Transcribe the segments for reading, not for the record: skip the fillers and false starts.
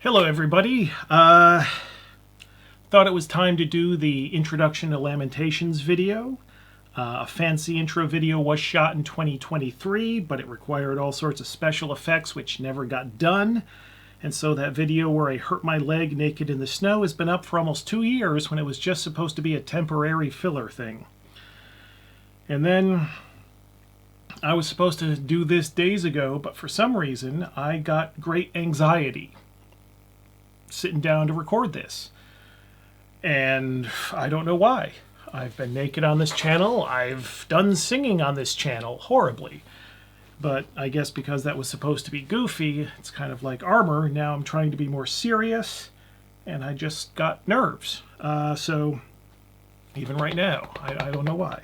Hello everybody. Thought it was time to do the Introduction to Lamentations video. A fancy intro video was shot in 2023, but it required all sorts of special effects which never got done. And so that video where I hurt my leg naked in the snow has been up for almost 2 years when it was just supposed to be a temporary filler thing. And then I was supposed to do this days ago, but for some reason I got great anxiety sitting down to record this. And I don't know why. I've been naked on this channel. I've done singing on this channel horribly. But I guess because that was supposed to be goofy, it's kind of like armor. Now I'm trying to be more serious, and I just got nerves. So even right now, I don't know why.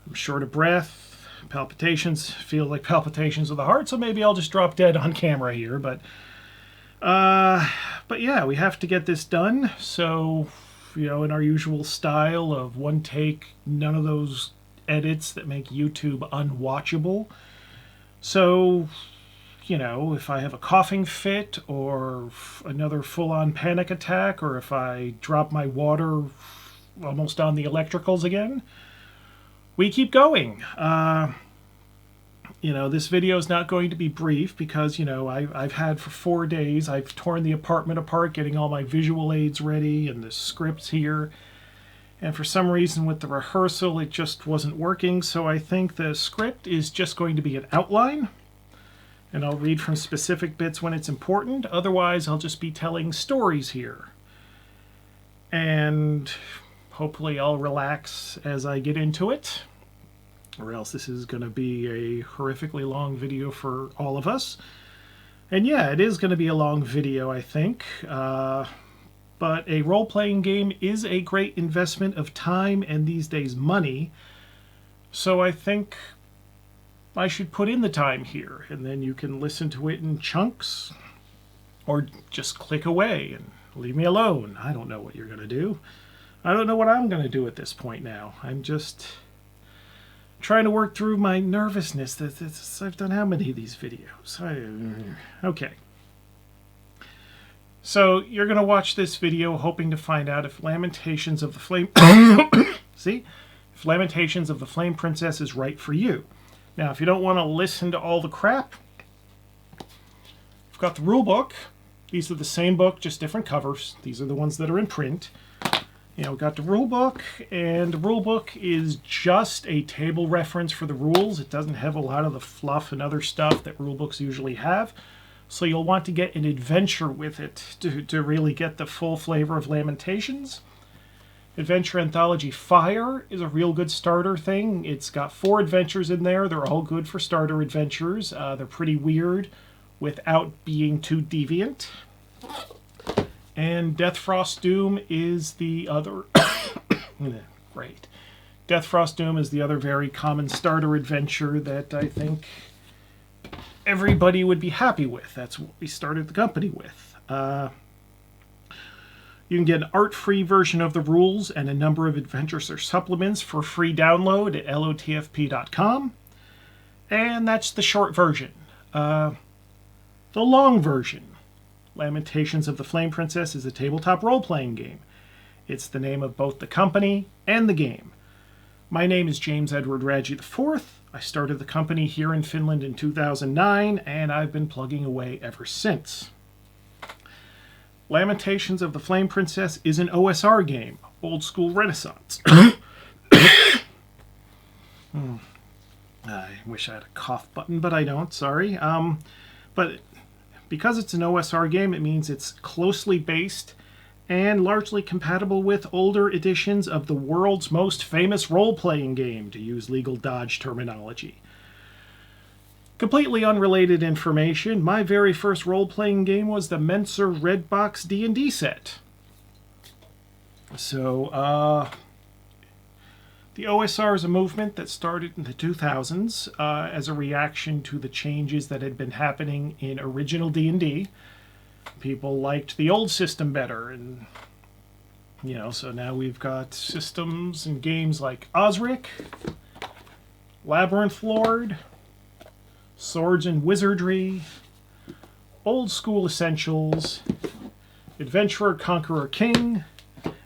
I'm short of breath. Palpitations feel like palpitations of the heart, so maybe I'll just drop dead on camera here. But yeah, we have to get this done. So, you know, in our usual style of one take, none of those edits that make YouTube unwatchable. So, you know, if I have a coughing fit or another full-on panic attack, or if I drop my water almost on the electricals again, we keep going. You know, this video is not going to be brief because, you know, I've had for 4 days, I've torn the apartment apart getting all my visual aids ready and the scripts here. And for some reason with the rehearsal, it just wasn't working. So I think the script is just going to be an outline. And I'll read from specific bits when it's important. Otherwise, I'll just be telling stories here. And hopefully I'll relax as I get into it, or else this is going to be a horrifically long video for all of us. And yeah, it is going to be a long video, I think. But a role-playing game is a great investment of time and these days money. So I think I should put in the time here, and then you can listen to it in chunks, or just click away and leave me alone. I don't know what you're going to do. I don't know what I'm going to do at this point now. I'm just trying to work through my nervousness. I've done how many of these videos? Okay. So you're going to watch this video hoping to find out if Lamentations of the Flame... See? If Lamentations of the Flame Princess is right for you. Now, if you don't want to listen to all the crap, I've got the rule book. These are the same book, just different covers. These are the ones that are in print. You know, we've got the rule book, and the rule book is just a table reference for the rules. It doesn't have a lot of the fluff and other stuff that rule books usually have. So you'll want to get an adventure with it to really get the full flavor of Lamentations. Adventure Anthology Fire is a real good starter thing. It's got 4 adventures in there. They're all good for starter adventures. They're pretty weird without being too deviant. And Deathfrost Doom is the other... Great. Deathfrost Doom is the other very common starter adventure that I think everybody would be happy with. That's what we started the company with. You can get an art-free version of the rules and a number of adventures or supplements for free download at LOTFP.com. And that's the short version. The long version, Lamentations of the Flame Princess, is a tabletop role-playing game. It's the name of both the company and the game. My name is James Edward Radji IV. I started the company here in Finland in 2009, and I've been plugging away ever since. Lamentations of the Flame Princess is an OSR game, old school Renaissance. I wish I had a cough button, but I don't, sorry. But because it's an OSR game, it means it's closely based and largely compatible with older editions of the world's most famous role-playing game, to use legal Dodge terminology. Completely unrelated information, my very first role-playing game was the Menser Red Box D&D set. So, the OSR is a movement that started in the 2000s as a reaction to the changes that had been happening in original D&D. People liked the old system better, and, you know, so now we've got systems and games like Osric, Labyrinth Lord, Swords and Wizardry, old school essentials, Adventurer, Conqueror, King,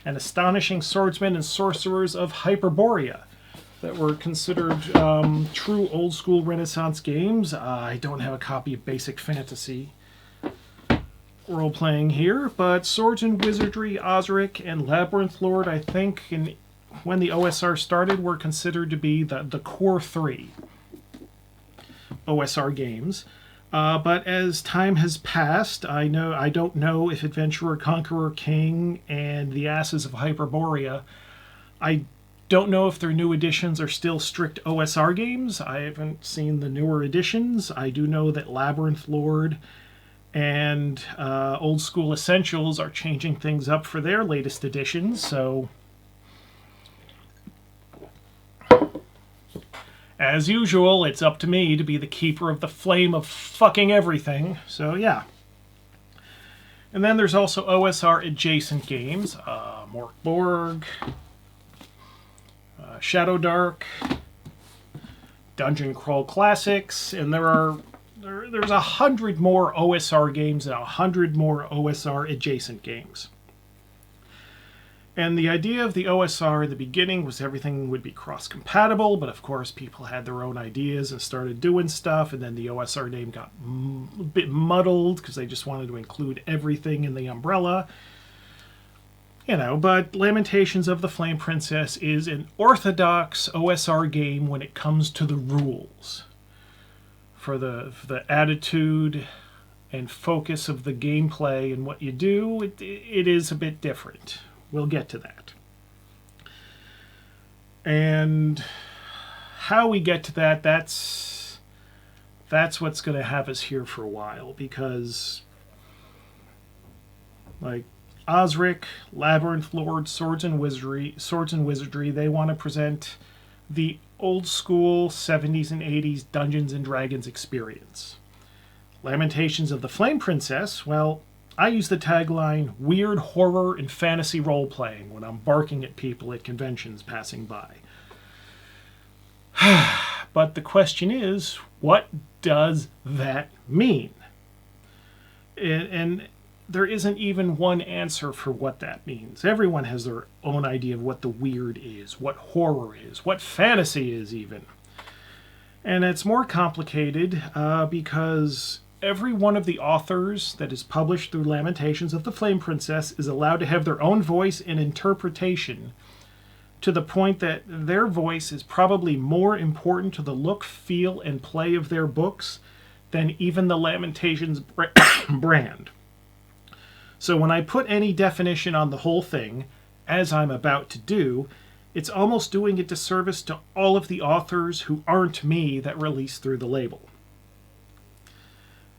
and Astonishing Swordsmen and Sorcerers of Hyperborea, that were considered true old-school Renaissance games. I don't have a copy of Basic Fantasy role-playing here, but Swords and Wizardry, Osric, and Labyrinth Lord, I think, when the OSR started, were considered to be the core three OSR games. But as time has passed, I don't know if Adventurer, Conqueror, King, and the Asses of Hyperborea, I don't know if their new editions are still strict OSR games. I haven't seen the newer editions. I do know that Labyrinth Lord and Old School Essentials are changing things up for their latest editions, so as usual, it's up to me to be the keeper of the flame of fucking everything, so yeah. And then there's also OSR adjacent games, Mork Borg, Shadow Dark, Dungeon Crawl Classics, and there's 100 more OSR games and 100 more OSR adjacent games. And the idea of the OSR in the beginning was everything would be cross-compatible, but of course people had their own ideas and started doing stuff, and then the OSR name got a bit muddled because they just wanted to include everything in the umbrella. You know, but Lamentations of the Flame Princess is an orthodox OSR game when it comes to the rules. For the attitude and focus of the gameplay and what you do, it is a bit different. We'll get to that. And how we get to that, that's what's going to have us here for a while, because like Osric, Labyrinth Lord, Swords and Wizardry, they want to present the old school 70s and 80s Dungeons and Dragons experience. Lamentations of the Flame Princess, well, I use the tagline weird horror and fantasy role-playing when I'm barking at people at conventions passing by. But the question is, what does that mean? And there isn't even one answer for what that means. Everyone has their own idea of what the weird is, what horror is, what fantasy is even. And it's more complicated because every one of the authors that is published through Lamentations of the Flame Princess is allowed to have their own voice and interpretation, to the point that their voice is probably more important to the look, feel, and play of their books than even the Lamentations brand. So when I put any definition on the whole thing, as I'm about to do, it's almost doing a disservice to all of the authors who aren't me that release through the label.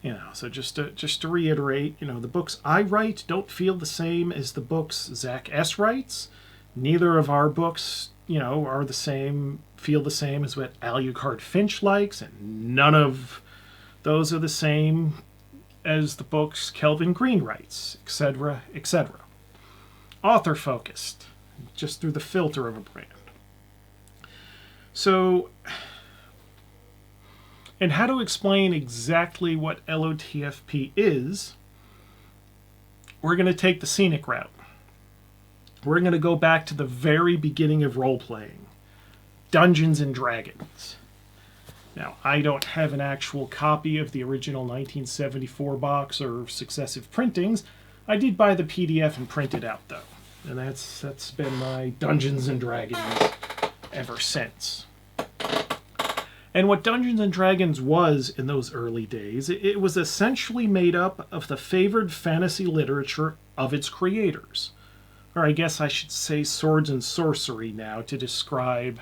You know, so just to reiterate, you know, the books I write don't feel the same as the books Zach S. writes. Neither of our books, you know, are the same, feel the same as what Alucard Finch likes, and none of those are the same as the books Kelvin Green writes, etc., etc. Author-focused, just through the filter of a brand. So, and how to explain exactly what LOTFP is, we're going to take the scenic route. We're going to go back to the very beginning of role-playing, Dungeons and Dragons. Now, I don't have an actual copy of the original 1974 box or successive printings. I did buy the PDF and print it out, though. And that's been my Dungeons and Dragons ever since. And what Dungeons and Dragons was in those early days, it was essentially made up of the favored fantasy literature of its creators. Or I guess I should say swords and sorcery now to describe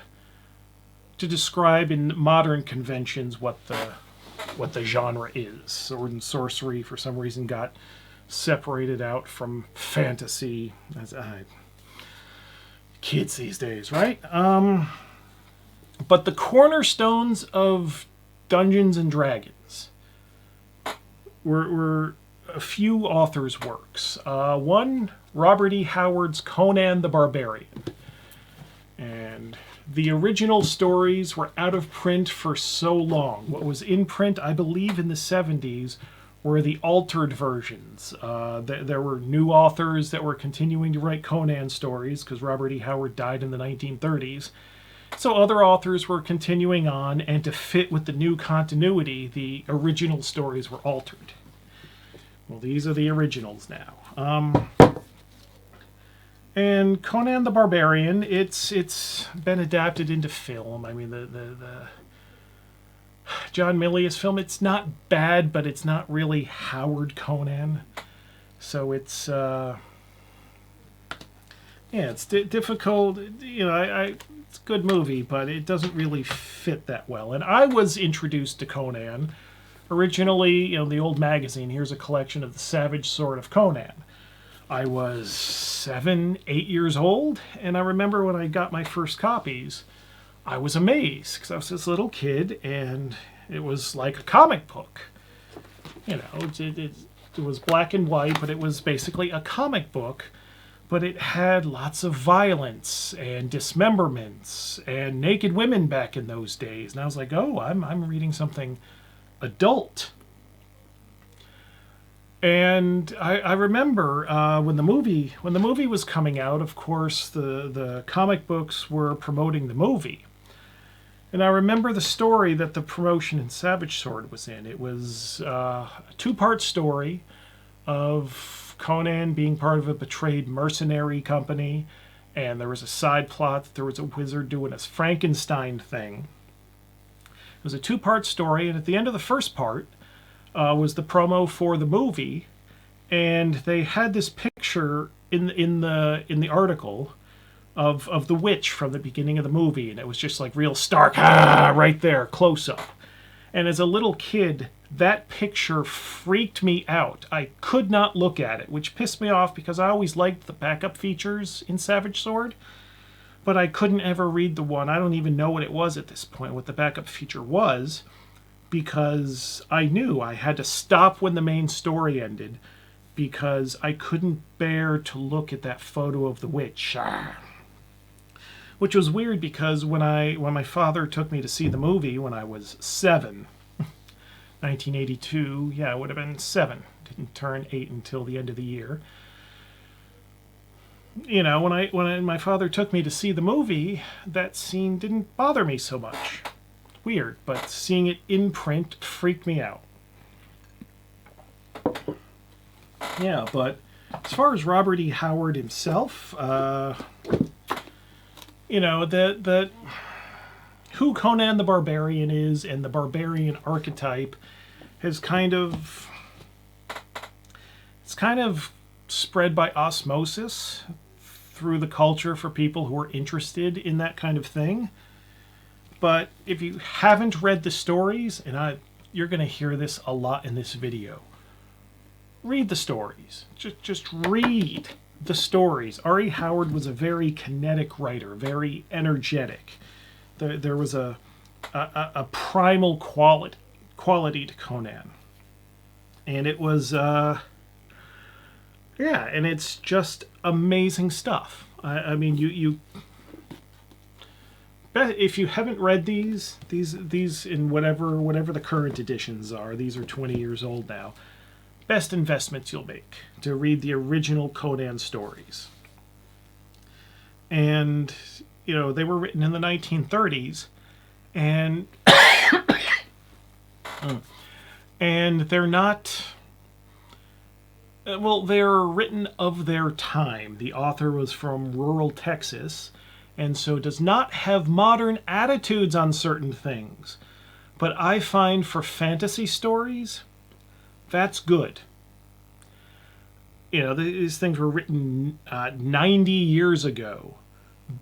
in modern conventions what the genre is. Sword and sorcery, for some reason, got separated out from fantasy. Kids these days, right? But the cornerstones of Dungeons and Dragons were a few authors' works. One, Robert E. Howard's Conan the Barbarian. And the original stories were out of print for so long. What was in print, I believe, in the 70s were the altered versions. There were new authors that were continuing to write Conan stories because Robert E. Howard died in the 1930s. So other authors were continuing on, and to fit with the new continuity, the original stories were altered. Well, these are the originals now. And Conan the Barbarian, it's been adapted into film. I mean, the John Milius film, it's not bad, but it's not really Howard Conan. So it's it's difficult. You know, it's a good movie, but it doesn't really fit that well. And I was introduced to Conan originally, you know, the old magazine. Here's a collection of the Savage Sword of Conan. I was 7, 8 years old, and I remember when I got my first copies, I was amazed because I was this little kid, and it was like a comic book. You know, it was black and white, but it was basically a comic book. But it had lots of violence and dismemberments and naked women back in those days. And I was like, oh, I'm reading something adult. And I remember when the movie was coming out, of course, the comic books were promoting the movie. And I remember the story that the promotion in Savage Sword was in. It was a 2-part story of Conan being part of a betrayed mercenary company, and there was a side plot that there was a wizard doing a Frankenstein thing. It was a 2-part story, and at the end of the first part was the promo for the movie, and they had this picture in the article of the witch from the beginning of the movie, and it was just like real stark, right there, close up. And as a little kid, that picture freaked me out. I could not look at it, which pissed me off because I always liked the backup features in Savage Sword, but I couldn't ever read the one. I don't even know what it was at this point, what the backup feature was, because I knew I had to stop when the main story ended because I couldn't bear to look at that photo of the witch. Which was weird because when my father took me to see the movie when I was 7, 1982, yeah, it would have been 7. Didn't turn 8 until the end of the year. You know, when my father took me to see the movie, that scene didn't bother me so much. Weird, but seeing it in print freaked me out. Yeah, but as far as Robert E. Howard himself, you know, that who Conan the Barbarian is and the barbarian archetype has kind of spread by osmosis through the culture for people who are interested in that kind of thing. But if you haven't read the stories, and you're going to hear this a lot in this video, read the stories. Just read the stories. R.E. Howard was a very kinetic writer, very energetic. There was a primal quality to Conan. And it was, and it's just amazing stuff. I mean, if you haven't read these in whatever the current editions are, these are 20 years old now, best investments you'll make to read the original Conan stories. And, you know, they were written in the 1930s, and and they're not, well, they're written of their time. The author was from rural Texas, and so does not have modern attitudes on certain things. But I find for fantasy stories, that's good. You know, these things were written 90 years ago,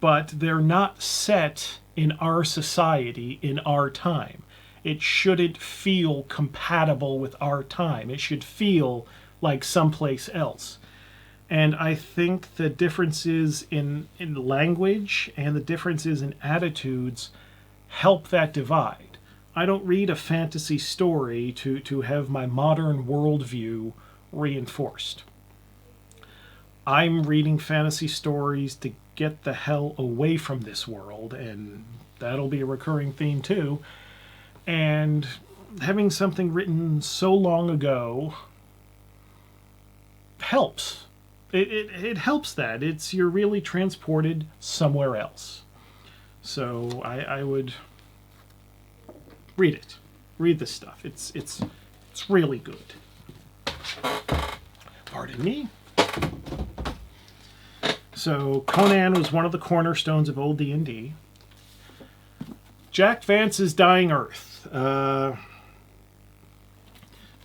but they're not set in our society, in our time. It shouldn't feel compatible with our time. It should feel like someplace else. And I think the differences in language and the differences in attitudes help that divide. I don't read a fantasy story to have my modern worldview reinforced. I'm reading fantasy stories to get the hell away from this world, and that'll be a recurring theme too. And having something written so long ago helps. It helps that you're really transported somewhere else. So I would read it. Read this stuff. It's really good. Pardon me. So Conan was one of the cornerstones of old D&D. Jack Vance's Dying Earth.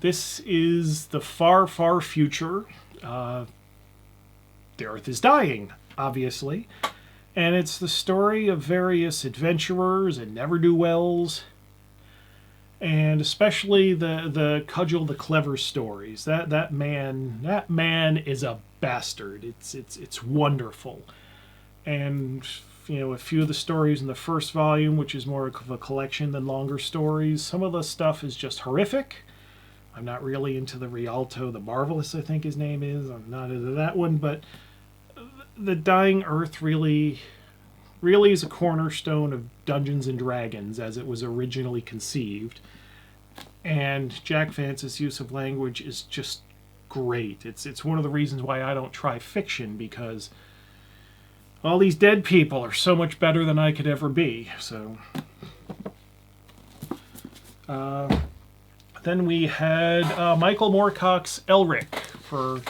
This is the far, far future. The Earth is dying, obviously. And it's the story of various adventurers and ne'er-do-wells. And especially the Cudgel the Clever stories. That man is a bastard. It's wonderful. And a few of the stories in the first volume, which is more of a collection than longer stories, some of the stuff is just horrific. I'm not really into the Rialto the Marvelous, I think his name is. I'm not into that one, but the Dying Earth really is a cornerstone of Dungeons and Dragons as it was originally conceived. And Jack Vance's use of language is just great. It's one of the reasons why I don't try fiction, because all these dead people are so much better than I could ever be. So then we had Michael Moorcock's Elric for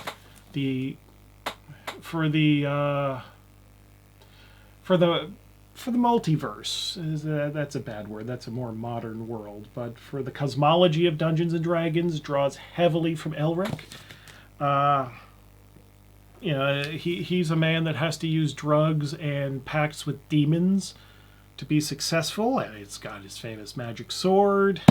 the multiverse. That's a bad word. That's a more modern world. But for the cosmology of Dungeons and Dragons, draws heavily from Elric. He's a man that has to use drugs and pacts with demons to be successful. It's got his famous magic sword.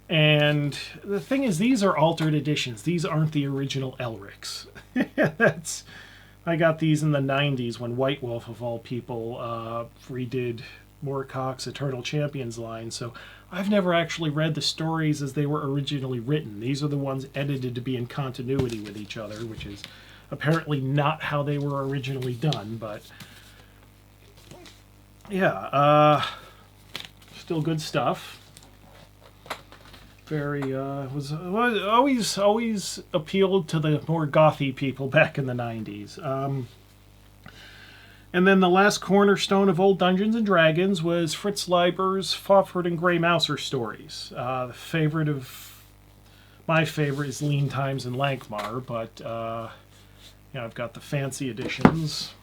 And the thing is, these are altered editions. These aren't the original Elrics. I got these in the 90s when White Wolf, of all people, redid Moorcock's Eternal Champions line. So I've never actually read the stories as they were originally written. These are the ones edited to be in continuity with each other, which is apparently not how they were originally done. But yeah, still good stuff. Very was always appealed to the more gothy people back in the 90s. And then the last cornerstone of old Dungeons and Dragons was Fritz Leiber's Fafhrd and Grey Mouser stories. My favorite is Lean Times and Lankmar, but I've got the fancy editions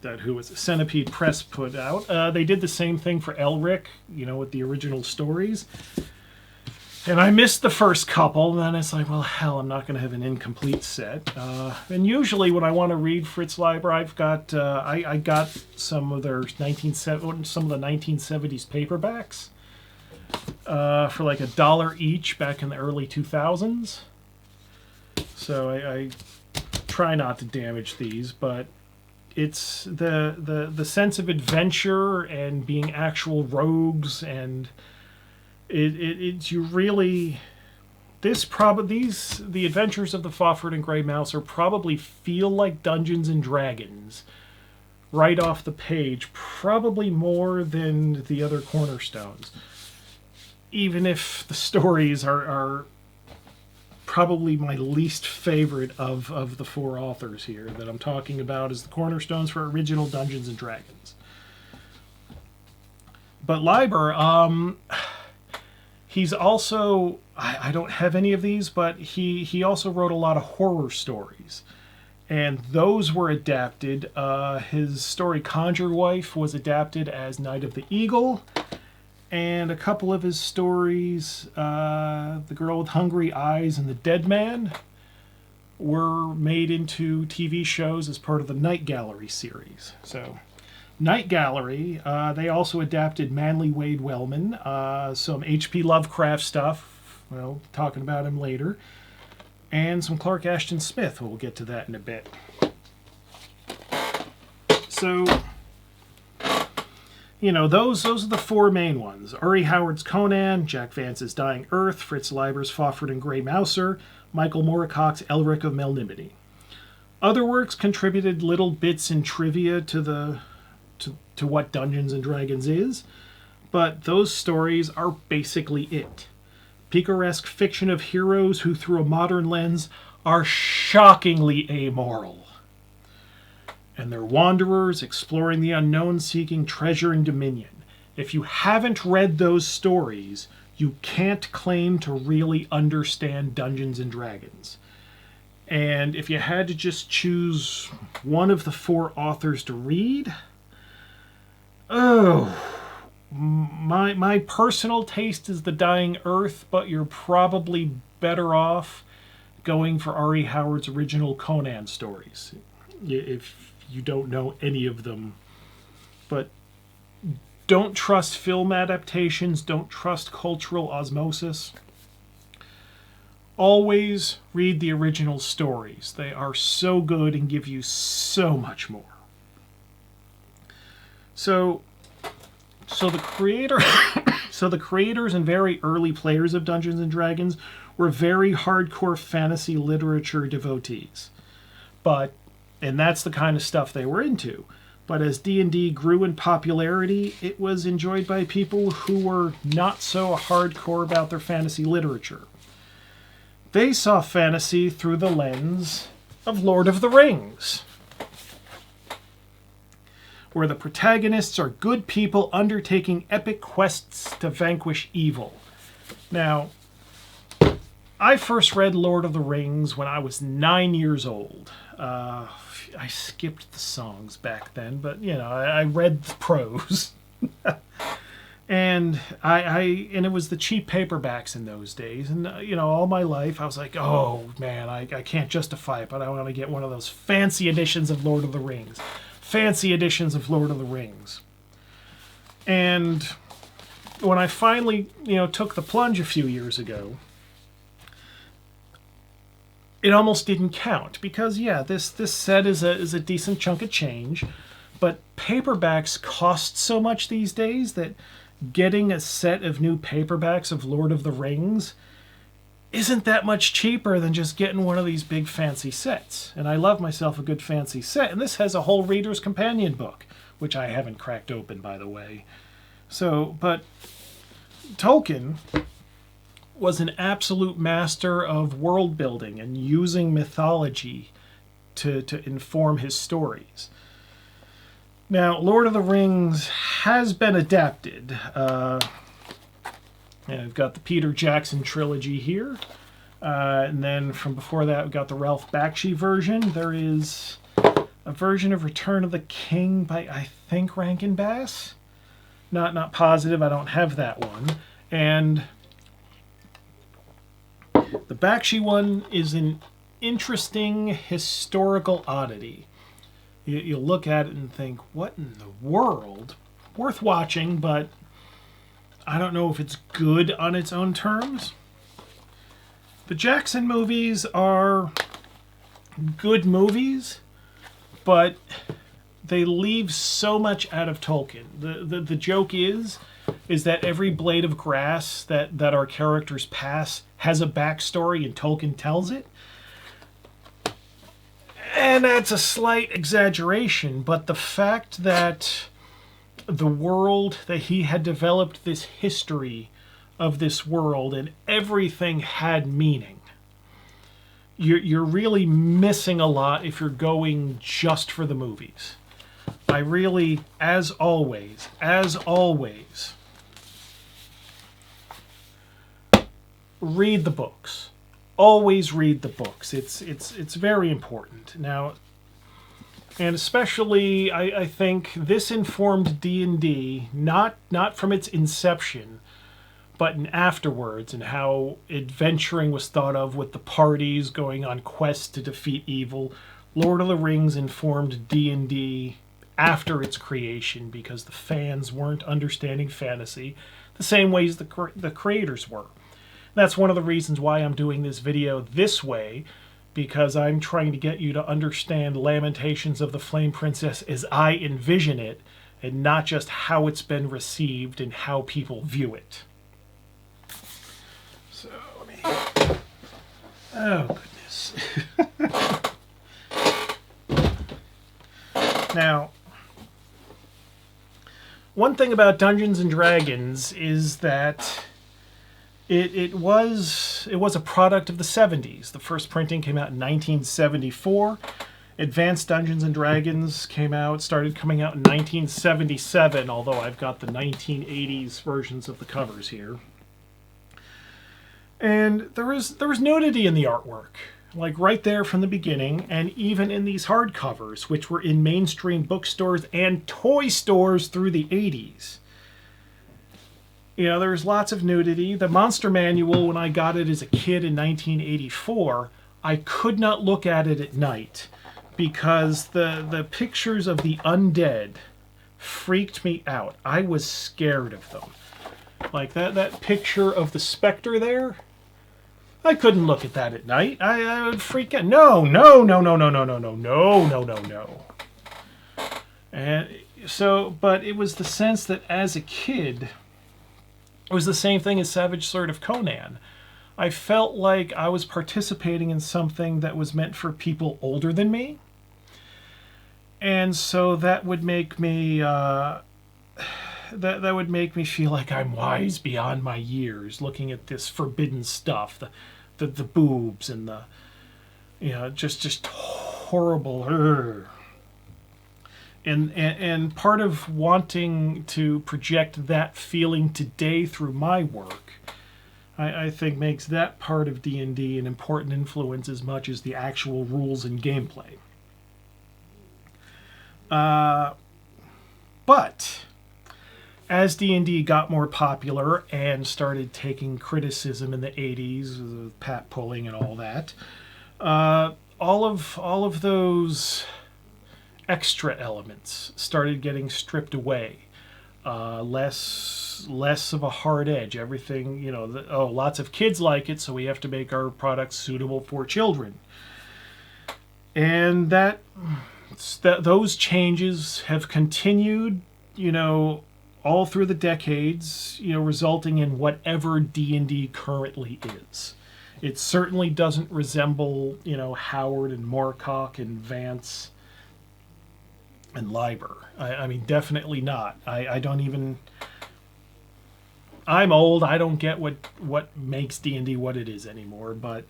that Centipede Press put out. They did the same thing for Elric, with the original stories. And I missed the first couple, and then it's like, well, hell, I'm not going to have an incomplete set. And usually when I want to read Fritz Leiber, I've got I got some of the 1970s paperbacks for like $1 each back in the early 2000s. So I try not to damage these, but it's the sense of adventure and being actual rogues, and the adventures of the Fafhrd and Grey Mouser probably feel like Dungeons and Dragons right off the page, probably more than the other cornerstones, even if the stories are probably my least favorite of the four authors here that I'm talking about as the cornerstones for original Dungeons and Dragons. But Leiber, he's also, I don't have any of these, but he also wrote a lot of horror stories. And those were adapted. His story Conjure Wife was adapted as Night of the Eagle. And a couple of his stories, The Girl with Hungry Eyes and The Dead Man, were made into TV shows as part of the Night Gallery series. So, Night Gallery, they also adapted Manly Wade Wellman, some H.P. Lovecraft stuff, talking about him later, and some Clark Ashton Smith. We'll get to that in a bit. So, those are the four main ones. Uri Howard's Conan, Jack Vance's Dying Earth, Fritz Leiber's Fafhrd and Grey Mouser, Michael Moorcock's Elric of Melnimity. Other works contributed little bits and trivia to what Dungeons and Dragons is, but those stories are basically it. Picaresque fiction of heroes who, through a modern lens, are shockingly amoral. And they're wanderers exploring the unknown, seeking treasure and dominion. If you haven't read those stories, you can't claim to really understand Dungeons and Dragons. And if you had to just choose one of the 4 authors to read, my personal taste is The Dying Earth, but you're probably better off going for R.E. Howard's original Conan stories, if you don't know any of them. But don't trust film adaptations, don't trust cultural osmosis. Always read the original stories. They are so good and give you so much more. So the creators and very early players of Dungeons and Dragons were very hardcore fantasy literature devotees. And that's the kind of stuff they were into. But as D&D grew in popularity, it was enjoyed by people who were not so hardcore about their fantasy literature. They saw fantasy through the lens of Lord of the Rings, where the protagonists are good people undertaking epic quests to vanquish evil. Now, I first read Lord of the Rings when I was 9 years old. I skipped the songs back then, but I read the prose. And and it was the cheap paperbacks in those days. And all my life I was like, oh man, I can't justify it, but I want to get one of those fancy editions of Lord of the Rings. Fancy editions of Lord of the Rings. And when I finally, took the plunge a few years ago, it almost didn't count because, this set is a decent chunk of change, but paperbacks cost so much these days that getting a set of new paperbacks of Lord of the Rings isn't that much cheaper than just getting one of these big fancy sets. And I love myself a good fancy set, and this has a whole Reader's Companion book, which I haven't cracked open, by the way. But Tolkien was an absolute master of world building and using mythology to inform his stories. Now, Lord of the Rings has been adapted. And we've got the Peter Jackson trilogy here. And then from before that, we've got the Ralph Bakshi version. There is a version of Return of the King by, I think, Rankin Bass. Not positive. I don't have that one. And the Bakshi one is an interesting historical oddity. You'll look at it and think, what in the world? Worth watching, but I don't know if it's good on its own terms. The Jackson movies are good movies, but they leave so much out of Tolkien. The joke is that every blade of grass that our characters pass has a backstory and Tolkien tells it. And that's a slight exaggeration, but the fact that the world, that he had developed this history of this world and everything had meaning, you're really missing a lot if you're going just for the movies. I really, as always, read the books. Always read the books. It's very important. Now, and especially, I think this informed D&D, not from its inception, but in afterwards, and how adventuring was thought of with the parties going on quests to defeat evil. Lord of the Rings informed D&D after its creation because the fans weren't understanding fantasy the same ways the creators were. That's one of the reasons why I'm doing this video this way, because I'm trying to get you to understand Lamentations of the Flame Princess as I envision it, and not just how it's been received and how people view it. So, let me... Oh, goodness. Now, one thing about Dungeons and Dragons is that it was a product of the 70s. The first printing came out in 1974. Advanced Dungeons and Dragons started coming out in 1977, although I've got the 1980s versions of the covers here. And there was nudity in the artwork, like right there from the beginning, and even in these hardcovers, which were in mainstream bookstores and toy stores through the 80s. You know, there was lots of nudity. The Monster Manual, when I got it as a kid in 1984, I could not look at it at night because the pictures of the undead freaked me out. I was scared of them. Like that picture of the specter there, I couldn't look at that at night. I would freak out. No. And so, but it was the sense that as a kid, it was the same thing as Savage Sword of Conan. I felt like I was participating in something that was meant for people older than me. And so that would make me that would make me feel like I'm wise beyond my years, looking at this forbidden stuff, the boobs and the, you know, just horrible. And part of wanting to project that feeling today through my work, I think makes that part of D&D an important influence as much as the actual rules and gameplay. But as D&D got more popular and started taking criticism in the 80s, pat pulling and all that, all of those extra elements started getting stripped away. Less of a hard edge. Everything, you know, lots of kids like it, so we have to make our products suitable for children. And those changes have continued, you know, all through the decades, you know, resulting in whatever D&D currently is. It certainly doesn't resemble, you know, Howard and Moorcock and Vance and Liber. I mean, definitely not. I don't even... I'm old. I don't get what makes D&D what it is anymore, but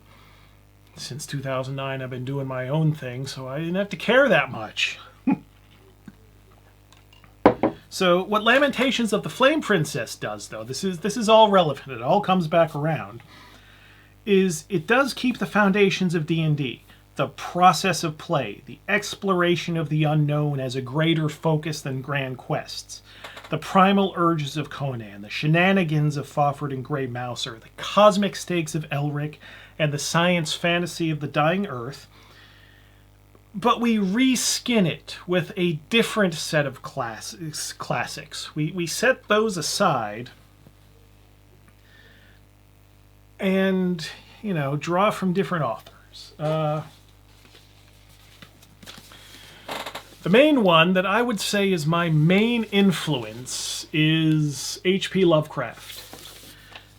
since 2009 I've been doing my own thing, so I didn't have to care that much. So what Lamentations of the Flame Princess does, though, this is all relevant, it all comes back around, is it does keep the foundations of D&D. The process of play, the exploration of the unknown as a greater focus than grand quests, the primal urges of Conan, the shenanigans of Fafhrd and Grey Mouser, the cosmic stakes of Elric, and the science fantasy of the Dying Earth. But we reskin it with a different set of classics. We set those aside and, you know, draw from different authors. The main one that I would say is my main influence is H.P. Lovecraft.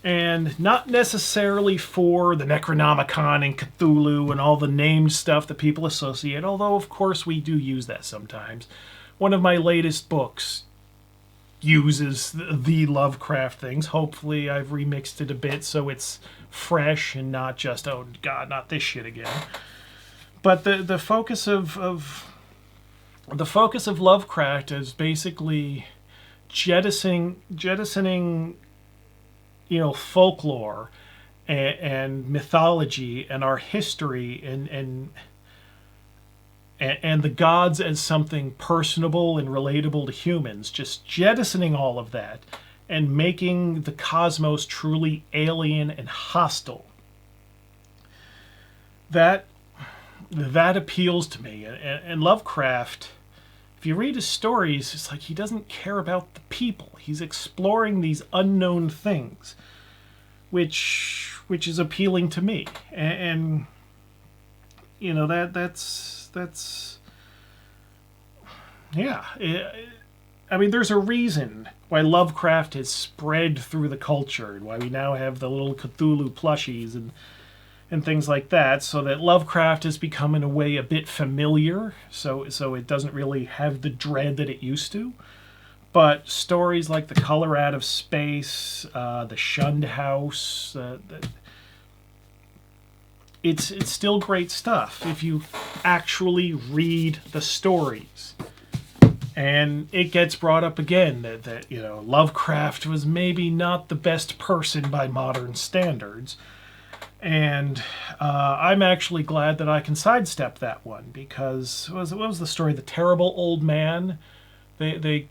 And not necessarily for the Necronomicon and Cthulhu and all the named stuff that people associate, although of course we do use that sometimes. One of my latest books uses the Lovecraft things. Hopefully I've remixed it a bit so it's fresh and not just, oh god, not this shit again. But the focus of Lovecraft is basically jettisoning, you know, folklore and mythology and our history and the gods as something personable and relatable to humans, just jettisoning all of that and making the cosmos truly alien and hostile. That appeals to me. And Lovecraft, if you read his stories, it's like he doesn't care about the people. He's exploring these unknown things, which is appealing to me. And you know, that's yeah. I mean, there's a reason why Lovecraft has spread through the culture and why we now have the little Cthulhu plushies and things like that, so that Lovecraft has become in a way a bit familiar, so it doesn't really have the dread that it used to. But stories like The Color Out of Space, The Shunned House, it's still great stuff if you actually read the stories. And it gets brought up again that you know, Lovecraft was maybe not the best person by modern standards. And I'm actually glad that I can sidestep that one, because what was the story? The Terrible Old Man. They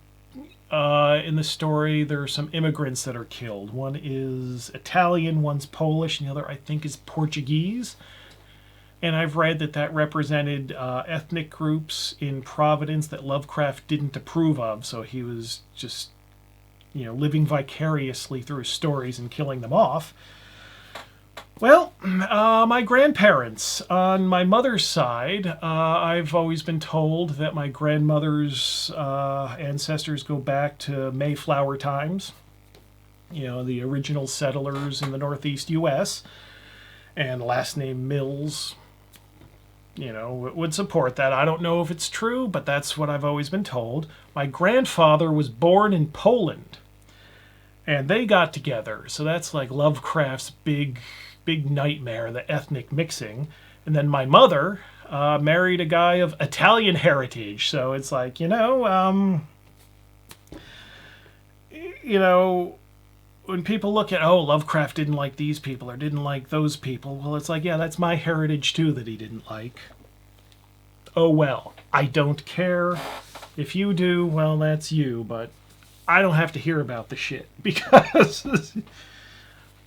in the story, there are some immigrants that are killed. One is Italian, one's Polish, and the other, I think, is Portuguese. And I've read that represented ethnic groups in Providence that Lovecraft didn't approve of, so he was just, you know, living vicariously through his stories and killing them off. Well, my grandparents, on my mother's side, I've always been told that my grandmother's ancestors go back to Mayflower times, you know, the original settlers in the Northeast U.S., and last name Mills, you know, would support that. I don't know if it's true, but that's what I've always been told. My grandfather was born in Poland, and they got together, so that's like Lovecraft's big nightmare, the ethnic mixing. And then my mother married a guy of Italian heritage, so it's like, you know, when people look at, oh, Lovecraft didn't like these people or didn't like those people, well, it's like, yeah, that's my heritage too that he didn't like. Oh well, I don't care. If you do, well, that's you, but I don't have to hear about the shit, because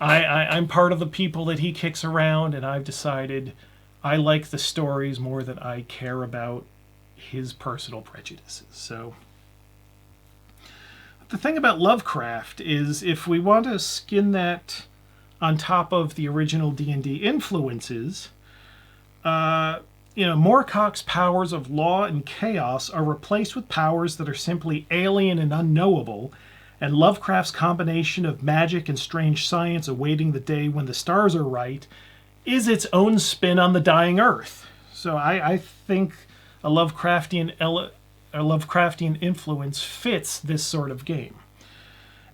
I'm part of the people that he kicks around, and I've decided I like the stories more than I care about his personal prejudices. So the thing about Lovecraft is, if we want to skin that on top of the original D&D influences, you know, Moorcock's powers of law and chaos are replaced with powers that are simply alien and unknowable, and Lovecraft's combination of magic and strange science awaiting the day when the stars are right is its own spin on the dying Earth. So I think a Lovecraftian influence fits this sort of game.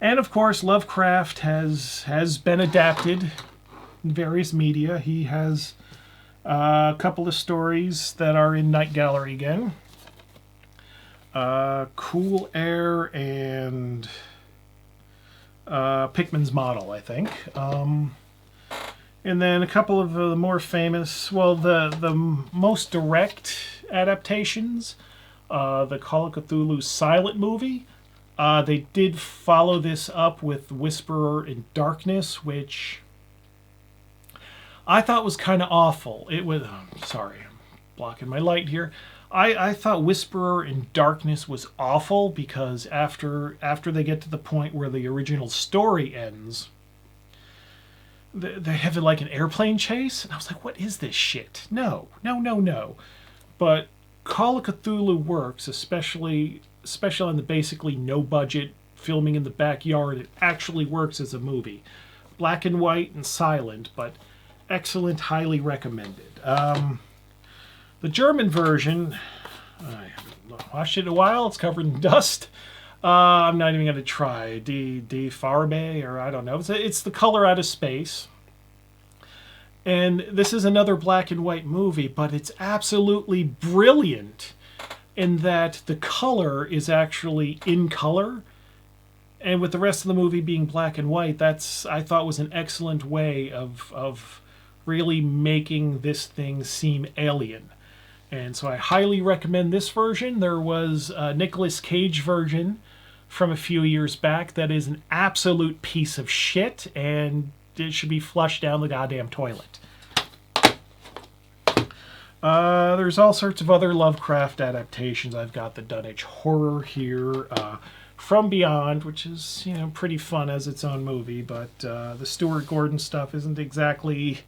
And of course, Lovecraft has been adapted in various media. He has a couple of stories that are in Night Gallery again. Cool Air and Pickman's Model, I think. And then a couple of the more famous, well, the most direct adaptations, the Call of Cthulhu silent movie. They did follow this up with Whisperer in Darkness, which I thought was kind of awful. It was, sorry, I'm blocking my light here. I thought Whisperer in Darkness was awful, because after they get to the point where the original story ends, they have like an airplane chase, and I was like, what is this shit? No. But Call of Cthulhu works, especially on the basically no budget filming in the backyard. It actually works as a movie. Black and white and silent, but excellent, highly recommended. The German version, I haven't watched it in a while. It's covered in dust. I'm not even going to try. Die Farbe, or I don't know. It's The Color Out of Space. And this is another black and white movie, but it's absolutely brilliant in that the color is actually in color. And with the rest of the movie being black and white, that's, I thought, was an excellent way of really making this thing seem alien. And so I highly recommend this version. There was a Nicolas Cage version from a few years back that is an absolute piece of shit, and it should be flushed down the goddamn toilet. There's all sorts of other Lovecraft adaptations. I've got the Dunwich Horror here, From Beyond, which is, you know, pretty fun as its own movie, but the Stuart Gordon stuff isn't exactly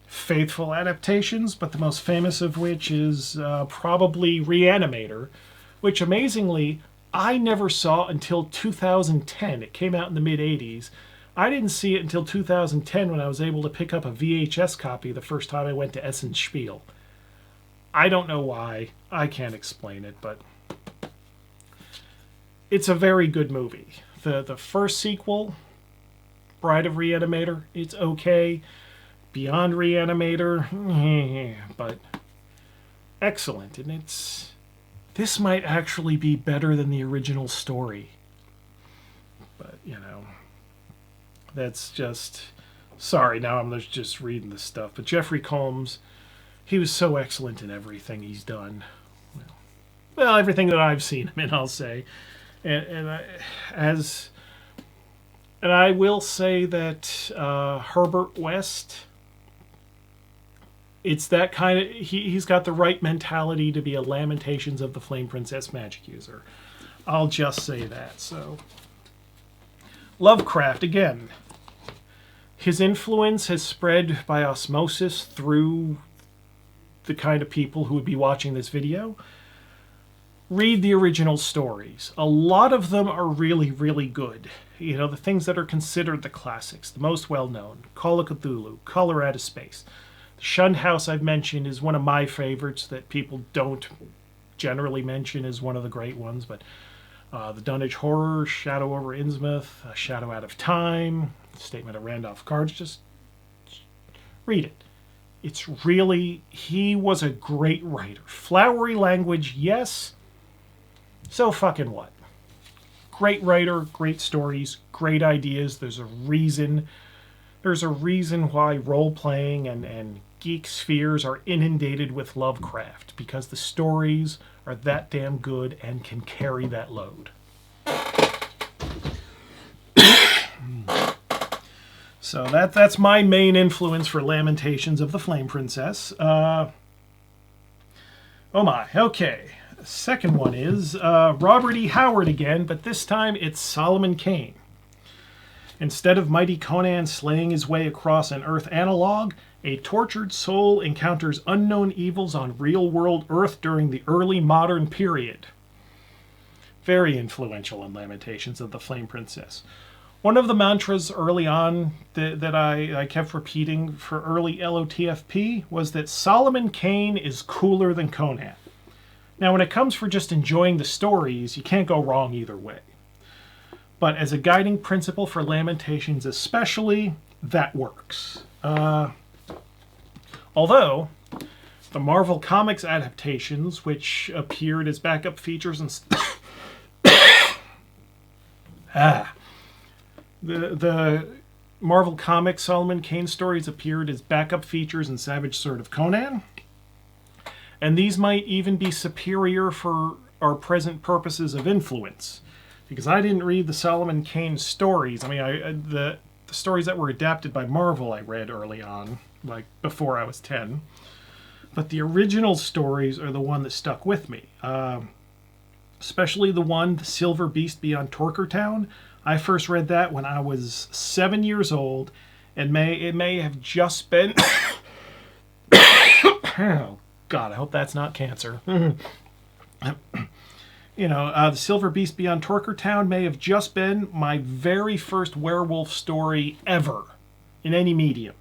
faithful adaptations, but the most famous of which is probably Reanimator, which amazingly I never saw until 2010. It came out in the mid-'80s. I didn't see it until 2010 when I was able to pick up a VHS copy the first time I went to Essen Spiel. I don't know why. I can't explain it, but it's a very good movie. The first sequel, Bride of Reanimator, it's okay. Beyond Reanimator, but excellent. And this might actually be better than the original story. But, you know, that's just... Sorry, now I'm just reading this stuff. But Jeffrey Combs, he was so excellent in everything he's done. Well, everything that I've seen him in, I'll say. And I will say that Herbert West, it's that kind of... He's got the right mentality to be a Lamentations of the Flame Princess magic user. I'll just say that. So, Lovecraft, again, his influence has spread by osmosis through the kind of people who would be watching this video. Read the original stories. A lot of them are really, really good. You know, the things that are considered the classics, the most well-known. Call of Cthulhu, Color Out of Space. The Shunned House I've mentioned is one of my favorites that people don't generally mention as one of the great ones, but the Dunwich Horror, Shadow over Innsmouth, Shadow Out of Time, Statement of Randolph Cards, just read it. It's really... He was a great writer. Flowery language, yes. So fucking what? Great writer, great stories, great ideas. There's a reason why role-playing and geek spheres are inundated with Lovecraft, because the stories are that damn good and can carry that load. So that's my main influence for Lamentations of the Flame Princess. Oh my, okay. Second one is Robert E. Howard again, but this time it's Solomon Kane. Instead of mighty Conan slaying his way across an Earth analog, a tortured soul encounters unknown evils on real-world Earth during the early modern period. Very influential in Lamentations of the Flame Princess. One of the mantras early on that I kept repeating for early LOTFP was that Solomon Kane is cooler than Conan. Now, when it comes for just enjoying the stories, you can't go wrong either way. But as a guiding principle for Lamentations especially, that works. Although, the Marvel Comics adaptations, which appeared as backup features and... The Marvel Comics Solomon Kane stories appeared as backup features in Savage Sword of Conan. And these might even be superior for our present purposes of influence. Because I didn't read the Solomon Kane stories. I mean, the stories that were adapted by Marvel I read early on, like before I was 10. But the original stories are the one that stuck with me. Especially the one, The Silver Beast Beyond Torkertown. I first read that when I was 7 years old. It may have just been... Oh, God, I hope that's not cancer. You know, The Silver Beast Beyond Torkertown may have just been my very first werewolf story ever in any medium.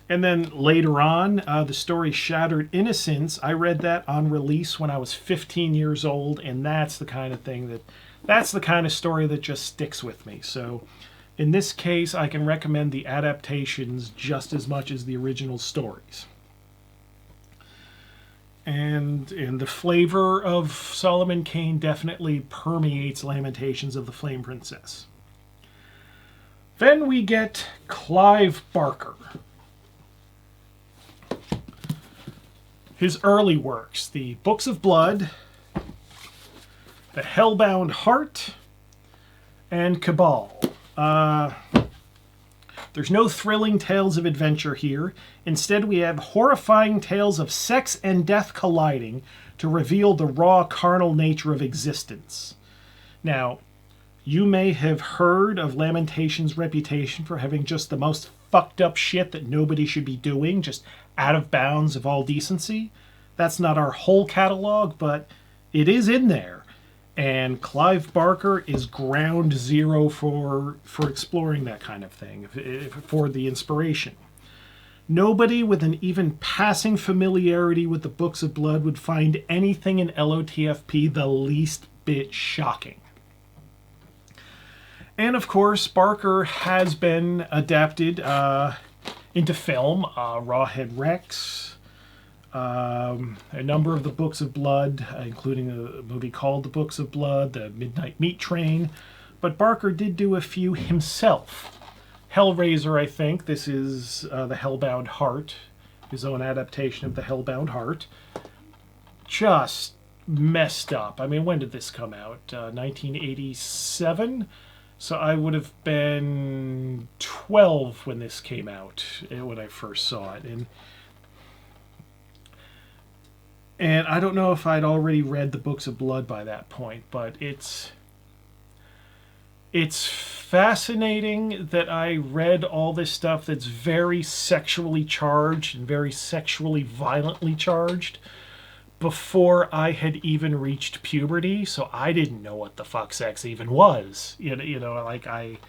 And then later on, the story Shattered Innocence, I read that on release when I was 15 years old, and that's the kind of thing that's the kind of story that just sticks with me. So in this case, I can recommend the adaptations just as much as the original stories. And the flavor of Solomon Kane definitely permeates Lamentations of the Flame Princess. Then we get Clive Barker. His early works, the Books of Blood, The Hellbound Heart, and Cabal. There's no thrilling tales of adventure here. Instead, we have horrifying tales of sex and death colliding to reveal the raw carnal nature of existence. Now, you may have heard of Lamentations' reputation for having just the most fucked up shit that nobody should be doing, just out of bounds of all decency. That's not our whole catalog, but it is in there. And Clive Barker is ground zero for exploring that kind of thing, for the inspiration. Nobody with an even passing familiarity with the Books of Blood would find anything in LOTFP the least bit shocking. And of course, Barker has been adapted into film. Rawhead Rex, a number of the Books of Blood, including a movie called The Books of Blood, The Midnight Meat Train. But Barker did do a few himself. Hellraiser, I think. This is The Hellbound Heart, his own adaptation of The Hellbound Heart. Just messed up. I mean, when did this come out? 1987? So I would have been 12 when this came out, when I first saw it. And I don't know if I'd already read the Books of Blood by that point, but it's fascinating that I read all this stuff that's very sexually charged and very sexually violently charged before I had even reached puberty, so I didn't know what the fuck sex even was. You know, like I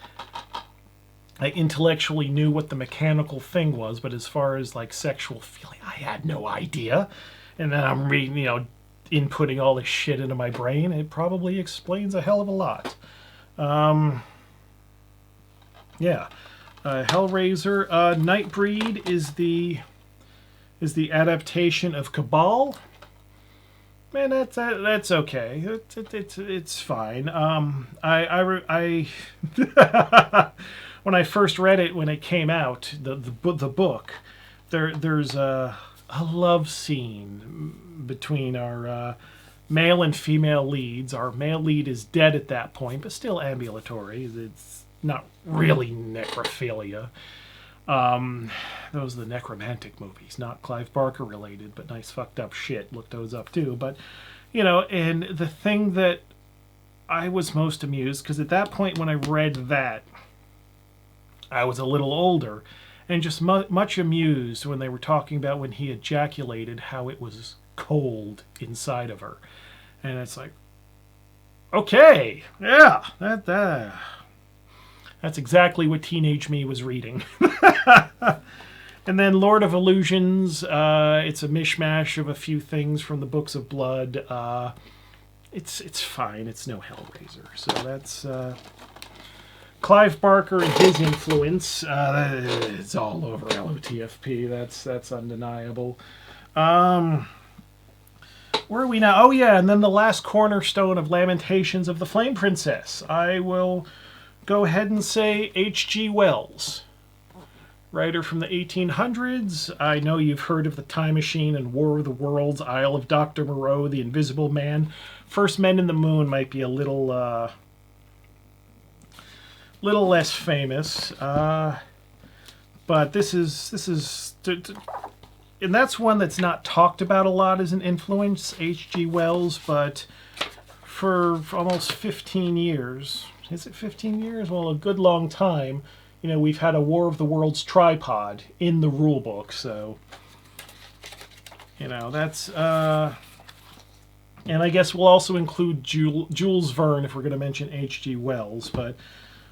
intellectually knew what the mechanical thing was, but as far as like sexual feeling, I had no idea. And then I'm reading, you know, inputting all this shit into my brain. It probably explains a hell of a lot. Yeah, Hellraiser. Nightbreed is the adaptation of Cabal. Man, that's okay. It's fine. When I first read it when it came out, the book, there's a love scene between our male and female leads. Our male lead is dead at that point, but still ambulatory. It's not really necrophilia. Those are the necromantic movies, not Clive Barker related, but nice fucked up shit. Look those up too. But, you know, and the thing that I was most amused, because at that point when I read that, I was a little older, and just much amused when they were talking about when he ejaculated, how it was cold inside of her. And it's like, okay, yeah, that's exactly what teenage me was reading. And then Lord of Illusions, it's a mishmash of a few things from the Books of Blood. It's fine. It's no Hellraiser. So that's Clive Barker and his influence. It's all over LOTFP. That's undeniable. Where are we now? Oh yeah, and then the last cornerstone of Lamentations of the Flame Princess. I will go ahead and say H.G. Wells. Writer from the 1800s. I know you've heard of The Time Machine and War of the Worlds, Isle of Dr. Moreau, The Invisible Man. First Men in the Moon might be a little less famous. But this is and that's one that's not talked about a lot as an influence, H.G. Wells, but for almost 15 years, is it 15 years? Well, a good long time. You know, we've had a War of the Worlds tripod in the rulebook, so, you know, that's, and I guess we'll also include Jules Verne if we're going to mention H.G. Wells, but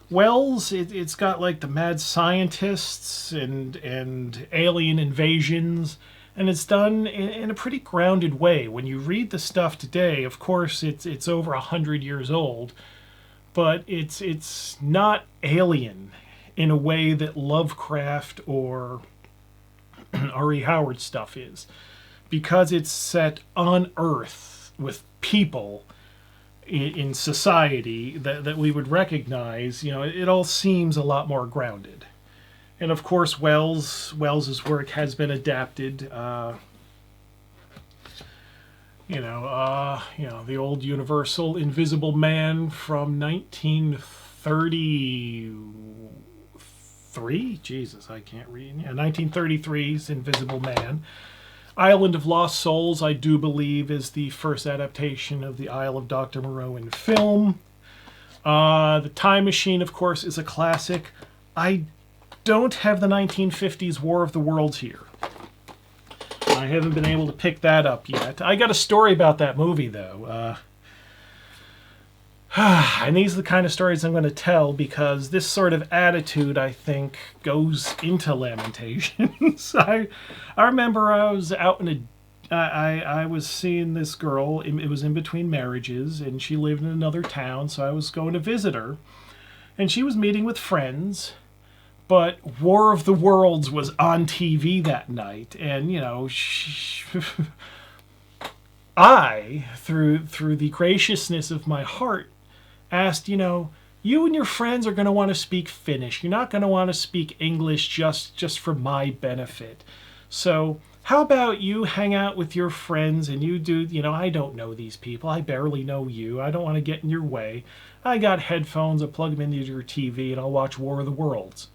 Wells, it's got like the mad scientists and alien invasions, and it's done in a pretty grounded way. When you read the stuff today, of course, it's over 100 years old, but it's not alien in a way that Lovecraft or R.E. Howard stuff is, because it's set on Earth with people in society that we would recognize. You know, it all seems a lot more grounded. And of course, Wells's work has been adapted. The old Universal Invisible Man from 1933. Jesus, I can't read. Yeah, 1933's Invisible Man. Island of Lost Souls, I do believe, is the first adaptation of the Isle of Dr. Moreau in film. The Time Machine, of course, is a classic. I don't have the 1950s War of the Worlds here. I haven't been able to pick that up yet. I got a story about that movie, though. And these are the kind of stories I'm going to tell, because this sort of attitude, I think, goes into Lamentations. I remember I was out in I was seeing this girl. It was in between marriages, and she lived in another town, so I was going to visit her. and she was meeting with friends, but War of the Worlds was on TV that night, and, you know, I, through the graciousness of my heart, asked, you know, you and your friends are going to want to speak Finnish. You're not going to want to speak English just for my benefit. So how about you hang out with your friends and you do, you know, I don't know these people. I barely know you. I don't want to get in your way. I got headphones. I'll plug them into your TV and I'll watch War of the Worlds.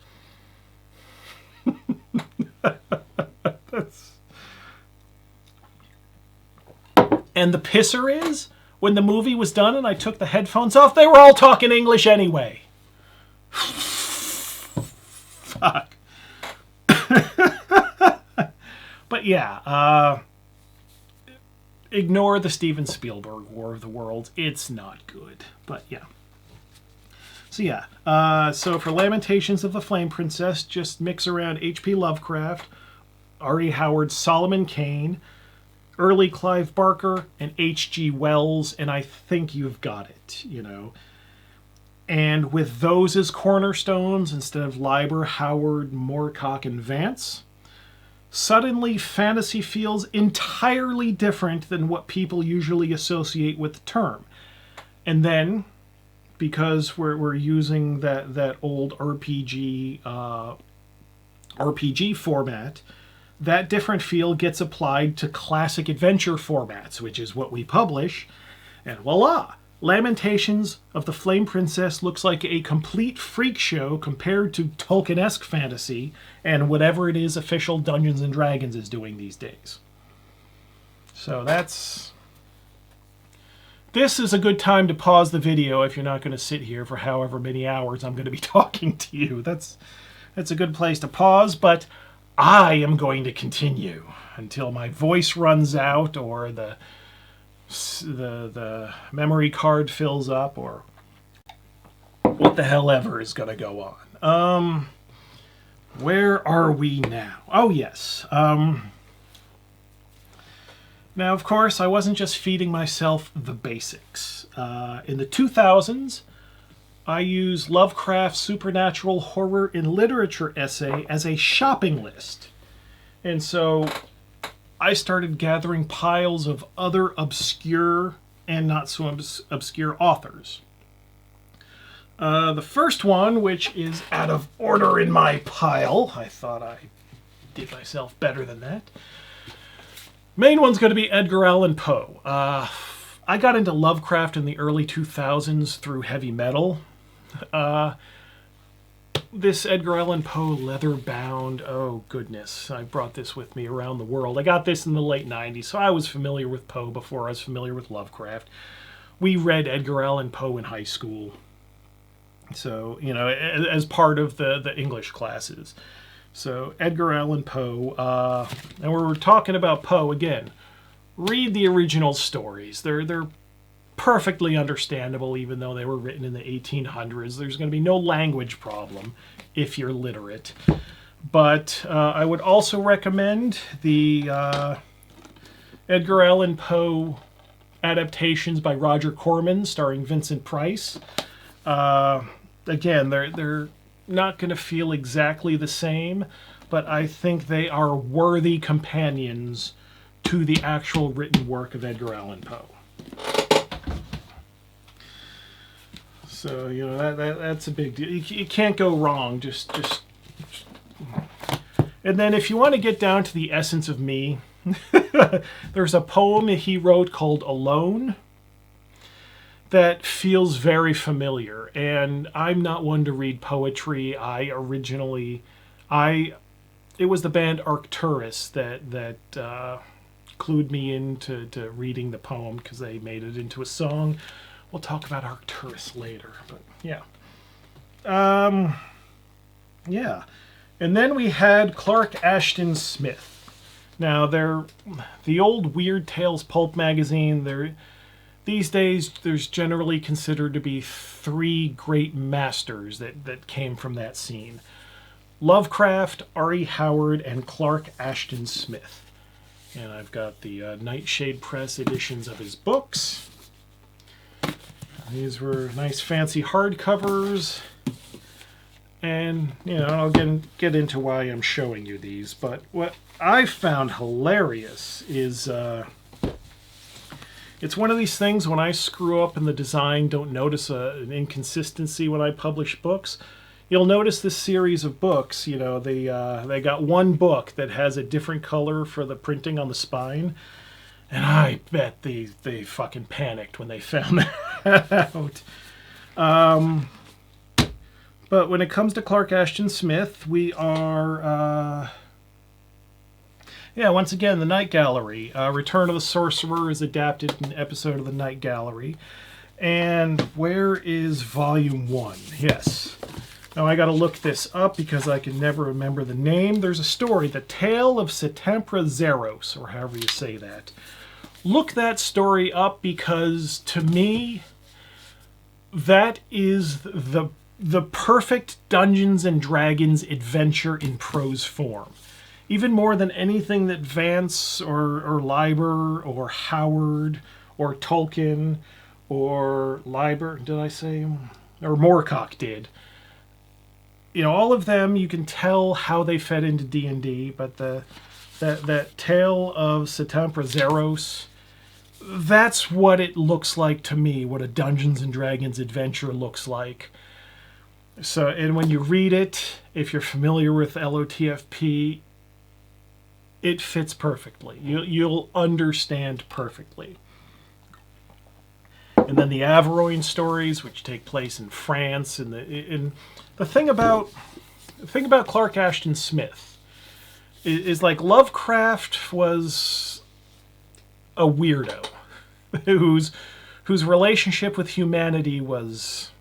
And the pisser is, when the movie was done and I took the headphones off, they were all talking English anyway. Fuck. But yeah, ignore the Steven Spielberg War of the Worlds. It's not good. But yeah. So yeah, so for Lamentations of the Flame Princess, just mix around H.P. Lovecraft, R.E. Howard, Solomon Kane, early Clive Barker, and H.G. Wells, and I think you've got it, you know. And with those as cornerstones, instead of Leiber, Howard, Moorcock, and Vance, suddenly fantasy feels entirely different than what people usually associate with the term. And then, because we're using that old RPG format, that different feel gets applied to classic adventure formats, which is what we publish, and voila! Lamentations of the Flame Princess looks like a complete freak show compared to Tolkien-esque fantasy and whatever it is official Dungeons & Dragons is doing these days. So this is a good time to pause the video if you're not going to sit here for however many hours I'm going to be talking to you. That's a good place to pause, but I am going to continue until my voice runs out or the memory card fills up or what the hell ever is going to go on. Where are we now? Oh, yes. Now, of course, I wasn't just feeding myself the basics. In the 2000s, I used Lovecraft's Supernatural Horror in Literature essay as a shopping list. And so I started gathering piles of other obscure and not so obscure authors. The first one, which is out of order in my pile, I thought I did myself better than that. Main one's going to be Edgar Allan Poe. I got into Lovecraft in the early 2000s through heavy metal. This Edgar Allan Poe leather-bound, oh goodness, I brought this with me around the world. I got this in the late 90s, so I was familiar with Poe before I was familiar with Lovecraft. We read Edgar Allan Poe in high school. So, you know, as part of the English classes. So, Edgar Allan Poe, and we're talking about Poe again. Read the original stories. They're perfectly understandable, even though they were written in the 1800s. There's going to be no language problem if you're literate. But I would also recommend the Edgar Allan Poe adaptations by Roger Corman, starring Vincent Price. Again, they're not going to feel exactly the same, but I think they are worthy companions to the actual written work of Edgar Allan Poe. So, you know, that's a big deal. You can't go wrong. Just. And then if you want to get down to the essence of me, there's a poem he wrote called Alone that feels very familiar. And I'm not one to read poetry. It was the band Arcturus that clued me into reading the poem because they made it into a song. We'll talk about Arcturus later, but yeah. Yeah. And then we had Clark Ashton Smith. Now, the old Weird Tales pulp magazine, these days there's generally considered to be three great masters that came from that scene. Lovecraft, R.E. Howard, and Clark Ashton Smith. And I've got the Nightshade Press editions of his books. These were nice fancy hardcovers. And, you know, I'll get into why I'm showing you these. But what I found hilarious is it's one of these things when I screw up in the design, don't notice an inconsistency when I publish books. You'll notice this series of books, you know, they got one book that has a different color for the printing on the spine. And I bet they fucking panicked when they found that out. But when it comes to Clark Ashton Smith, we are... once again, The Night Gallery. Return of the Sorcerer is adapted in an episode of The Night Gallery. And where is Volume 1? Yes. Now I gotta look this up because I can never remember the name. There's a story, The Tale of Setempra Zeros, or however you say that. Look that story up because, to me, that is the perfect Dungeons and Dragons adventure in prose form. Even more than anything that Vance or Leiber or Howard or Tolkien or Leiber, did I say? Or Moorcock did. You know, all of them, you can tell how they fed into D&D, but that Tale of Setempra Zeros, that's what it looks like to me, what a Dungeons and Dragons adventure looks like. So, and when you read it, if you're familiar with LOTFP, it fits perfectly. You'll understand perfectly. And then the Averoigne stories, which take place in France, and the thing about Clark Ashton Smith is like Lovecraft was a weirdo whose relationship with humanity was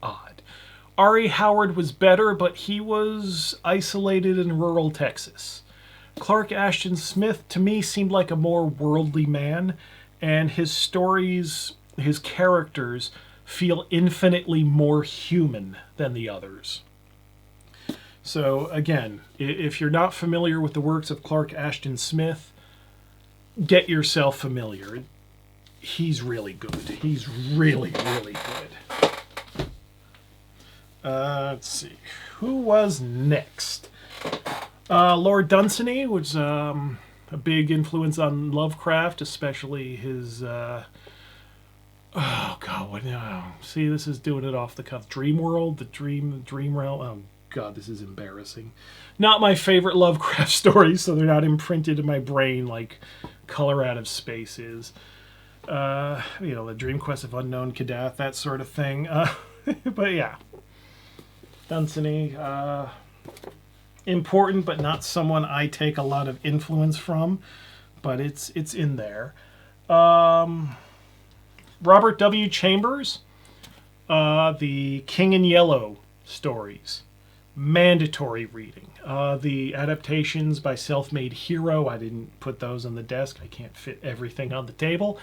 odd. R.E. Howard was better, but he was isolated in rural Texas. Clark Ashton Smith, to me, seemed like a more worldly man, and his stories, his characters, feel infinitely more human than the others. So, again, if you're not familiar with the works of Clark Ashton Smith, get yourself familiar. He's really good. He's really, really good. Let's see. Who was next? Lord Dunsany was a big influence on Lovecraft, especially his... oh, God, what now? See, this is doing it off the cuff. Dream World, the Dream Realm. Oh, God, this is embarrassing. Not my favorite Lovecraft stories, so they're not imprinted in my brain like Color Out of Space is. You know, the Dream Quest of Unknown Kadath, that sort of thing. But yeah. Dunsany, important, but not someone I take a lot of influence from. But it's in there. Robert W. Chambers, the King in Yellow stories. Mandatory reading. The adaptations by Self-Made Hero, I didn't put those on the desk. I can't fit everything on the table.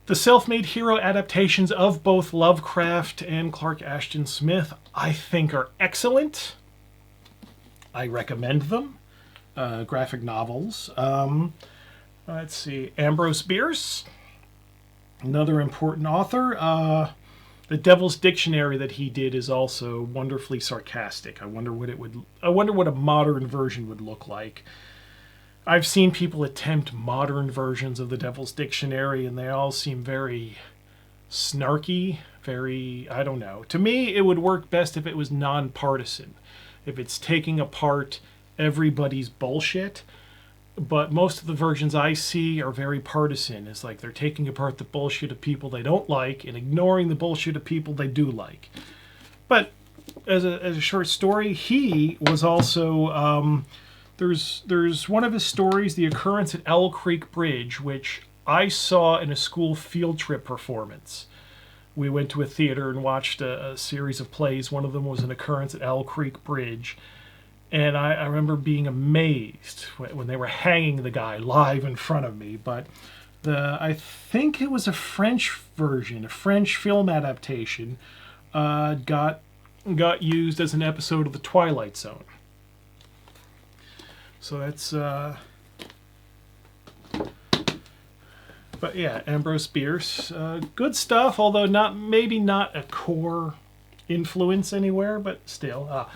The Self-Made Hero adaptations of both Lovecraft and Clark Ashton Smith, I think, are excellent. I recommend them. Graphic novels. Let's see. Ambrose Bierce, another important author. The Devil's Dictionary that he did is also wonderfully sarcastic. I wonder what a modern version would look like. I've seen people attempt modern versions of the Devil's Dictionary, and they all seem very snarky, very, I don't know. To me, it would work best if it was nonpartisan, if it's taking apart everybody's bullshit. But most of the versions I see are very partisan. It's like they're taking apart the bullshit of people they don't like and ignoring the bullshit of people they do like. But as a short story, he was also... There's one of his stories, The Occurrence at Owl Creek Bridge, which I saw in a school field trip performance. We went to a theater and watched a series of plays. One of them was An Occurrence at Owl Creek Bridge. And I remember being amazed when they were hanging the guy live in front of me. But I think it was a French version, a French film adaptation, got used as an episode of The Twilight Zone. So that's But yeah, Ambrose Bierce, good stuff, although maybe not a core influence anywhere, but still.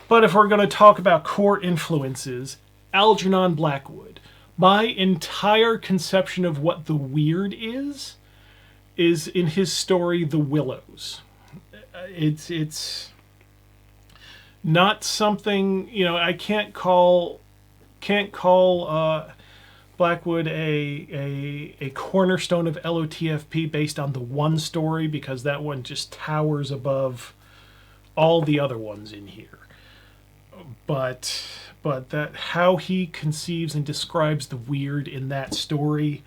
But if we're going to talk about core influences, Algernon Blackwood. My entire conception of what the weird is in his story, The Willows. It's not something, I can't call Blackwood a cornerstone of LOTFP based on the one story, because that one just towers above all the other ones in here. But that how he conceives and describes the weird in that story,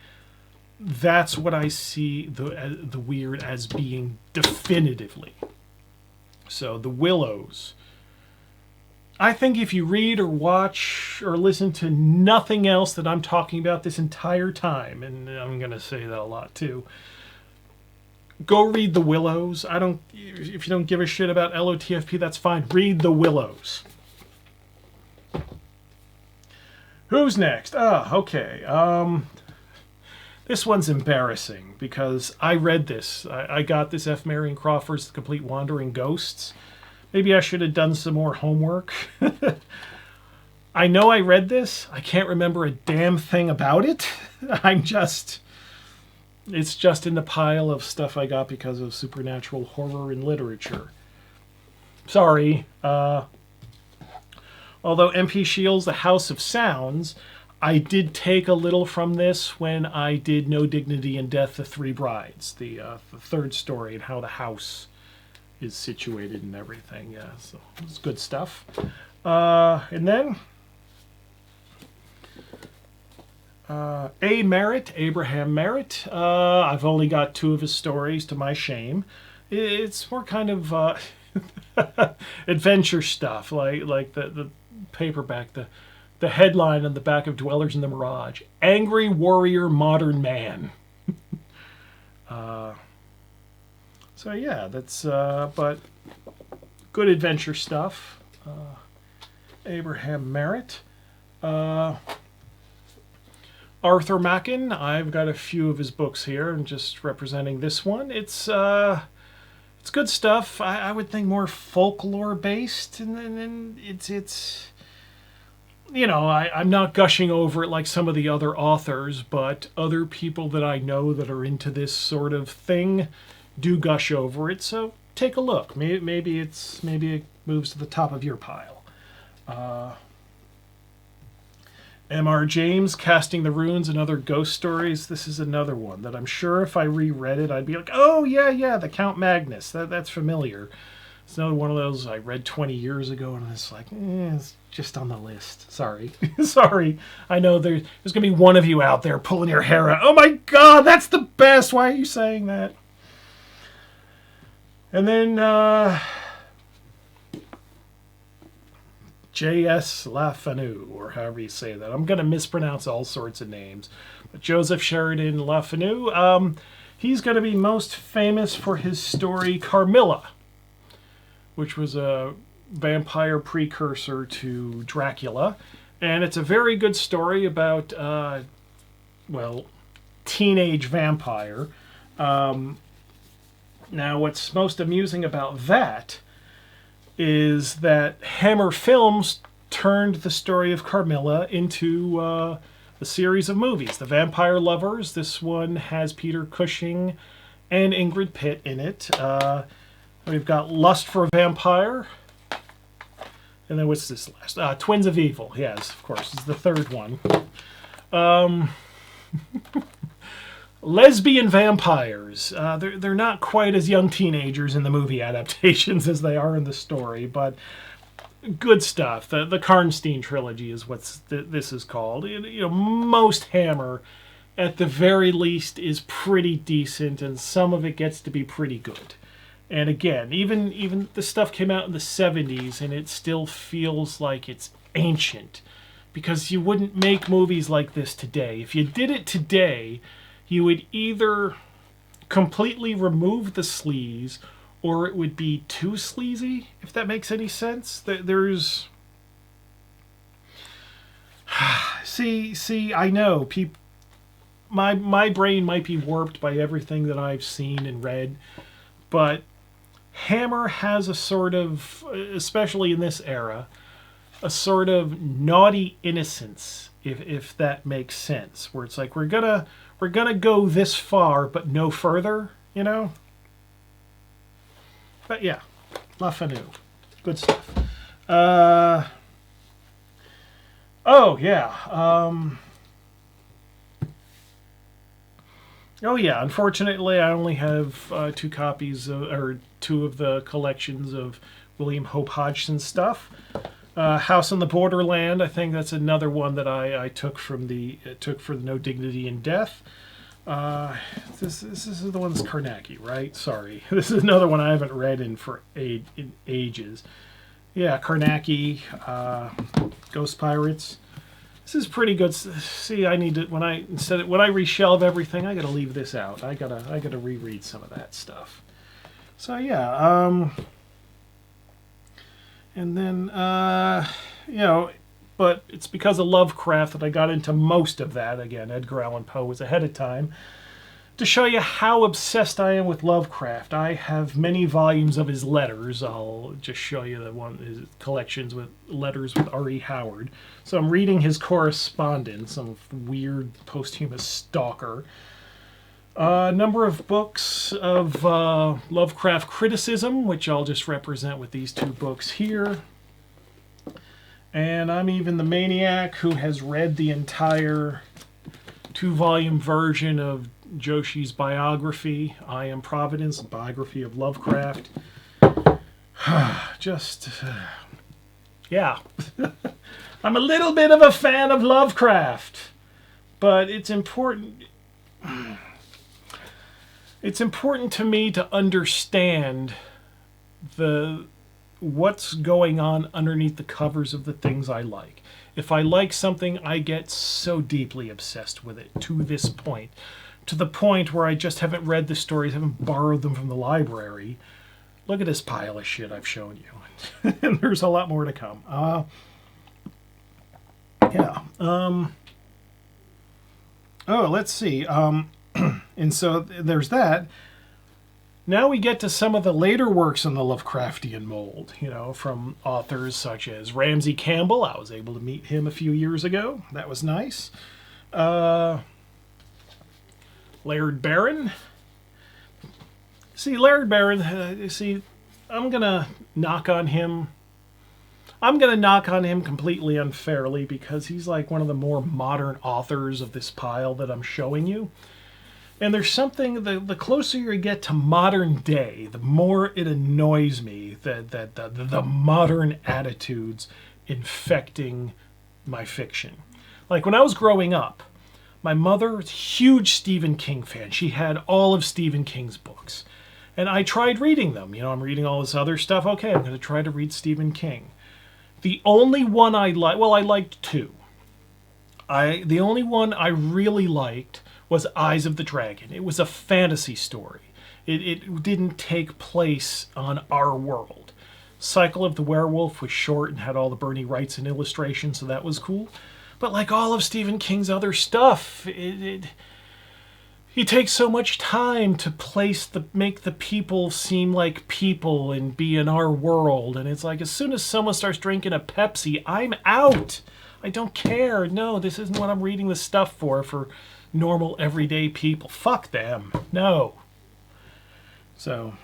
that's what I see the weird as being definitively. So The Willows. I think if you read or watch or listen to nothing else that I'm talking about this entire time, and I'm going to say that a lot too, go read The Willows. If you don't give a shit about LOTFP, that's fine. Read The Willows. Who's next? Okay. This one's embarrassing because I read this. I got this F. Marion Crawford's The Complete Wandering Ghosts. Maybe I should have done some more homework. I know I read this. I can't remember a damn thing about it. It's just in the pile of stuff I got because of supernatural horror and literature. Sorry. Although MP Shields' The House of Sounds, I did take a little from this when I did No Dignity in Death, The Three Brides, the third story, and how the house is situated and everything. Yeah, so it's good stuff. And then Abraham Merritt. I've only got 2 of his stories, to my shame. It's more kind of adventure stuff, like the paperback, the headline on the back of Dwellers in the Mirage: Angry Warrior Modern Man. So yeah, that's but good adventure stuff. Abraham Merritt. Arthur Machen. I've got a few of his books here. I'm just representing this one. It's good stuff. I would think more folklore based, and it's I'm not gushing over it like some of the other authors, but other people that I know that are into this sort of thing do gush over it. So take a look. Maybe it moves to the top of your pile. M.R. James, Casting the Runes and Other Ghost Stories. This is another one that I'm sure if I reread it, I'd be like, oh, yeah, the Count Magnus. That's familiar. It's another one of those I read 20 years ago, and it's like, it's just on the list. Sorry. Sorry. I know there's going to be one of you out there pulling your hair out. Oh, my God, that's the best. Why are you saying that? And then J.S. Lafanu, or however you say that. I'm going to mispronounce all sorts of names. But Joseph Sheridan Lafanu, he's going to be most famous for his story Carmilla, which was a vampire precursor to Dracula. And it's a very good story about, teenage vampire. Now, what's most amusing about that is that Hammer Films turned the story of Carmilla into a series of movies. The Vampire Lovers, this one has Peter Cushing and Ingrid Pitt in it. We've got Lust for a Vampire. And then what's this last? Twins of Evil, yes, of course, is the third one. Lesbian vampires. They're not quite as young teenagers in the movie adaptations as they are in the story, but good stuff. The Karnstein trilogy is what this is called. Most Hammer, at the very least, is pretty decent, and some of it gets to be pretty good. And again, even the stuff came out in the 70s, and it still feels like it's ancient, because you wouldn't make movies like this today. If you did it today, you would either completely remove the sleaze, or it would be too sleazy, if that makes any sense. There's... See, I know, my brain might be warped by everything that I've seen and read, but Hammer has a sort of, especially in this era, a sort of naughty innocence, if that makes sense, where it's like we're gonna go this far but no further, you know. But yeah, La Fanu, good stuff. Oh yeah. Oh yeah. Unfortunately, I only have two copies or two of the collections of William Hope Hodgson's stuff. House on the Borderland. I think that's another one that I took from took for No Dignity in Death. This is the one that's Carnacki, right? Sorry, this is another one I haven't read in ages. Yeah, Carnacki, Ghost Pirates. This is pretty good. See, I need to when I reshelve everything, I gotta leave this out. I gotta reread some of that stuff. So yeah, and then you know, but it's because of Lovecraft that I got into most of that. Again, Edgar Allan Poe was ahead of time. To show you how obsessed I am with Lovecraft, I have many volumes of his letters. I'll just show you his collections with letters with R.E. Howard. So I'm reading his correspondence, some weird posthumous stalker. A number of books of Lovecraft criticism, which I'll just represent with these two books here. And I'm even the maniac who has read the entire 2-volume version of Joshi's biography, I Am Providence, biography of Lovecraft. Just, yeah. I'm a little bit of a fan of Lovecraft, but it's important. It's important to me to understand what's going on underneath the covers of the things I like. If I like something, I get so deeply obsessed with it to this point. To the point where I just haven't read the stories, haven't borrowed them from the library. Look at this pile of shit I've shown you. And there's a lot more to come. Yeah. Oh, let's see. And so there's that. Now we get to some of the later works in the Lovecraftian mold, you know, from authors such as Ramsey Campbell. I was able to meet him a few years ago. That was nice. Laird Barron. See, Laird Barron, I'm going to knock on him. I'm going to knock on him completely unfairly because he's like one of the more modern authors of this pile that I'm showing you. And there's something, the closer you get to modern day, the more it annoys me that the modern attitudes infecting my fiction. Like when I was growing up, my mother was a huge Stephen King fan. She had all of Stephen King's books. And I tried reading them. You know, I'm reading all this other stuff. Okay, I'm going to try to read Stephen King. The only one I liked, well, I liked two. The only one I really liked was Eyes of the Dragon. It was a fantasy story. It didn't take place on our world. Cycle of the Werewolf was short and had all the Bernie Wrightson illustrations, so that was cool. But like all of Stephen King's other stuff, he takes so much time to make the people seem like people and be in our world. And it's like as soon as someone starts drinking a Pepsi, I'm out. I don't care. No, this isn't what I'm reading this stuff for normal everyday people. Fuck them. No. So,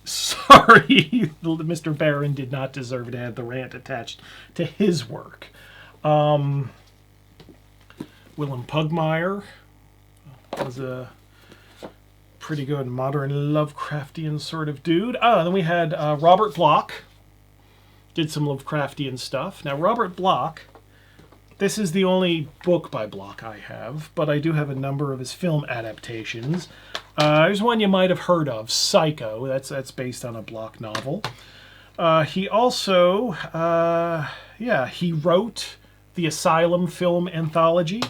sorry, Mr. Barron did not deserve to have the rant attached to his work. Willem Pugmire was a pretty good modern Lovecraftian sort of dude. Then we had Robert Bloch. Did some Lovecraftian stuff. Now, Robert Bloch, this is the only book by Bloch I have, but I do have a number of his film adaptations. There's one you might have heard of, Psycho. That's based on a Bloch novel. He also, he wrote the Asylum film anthology,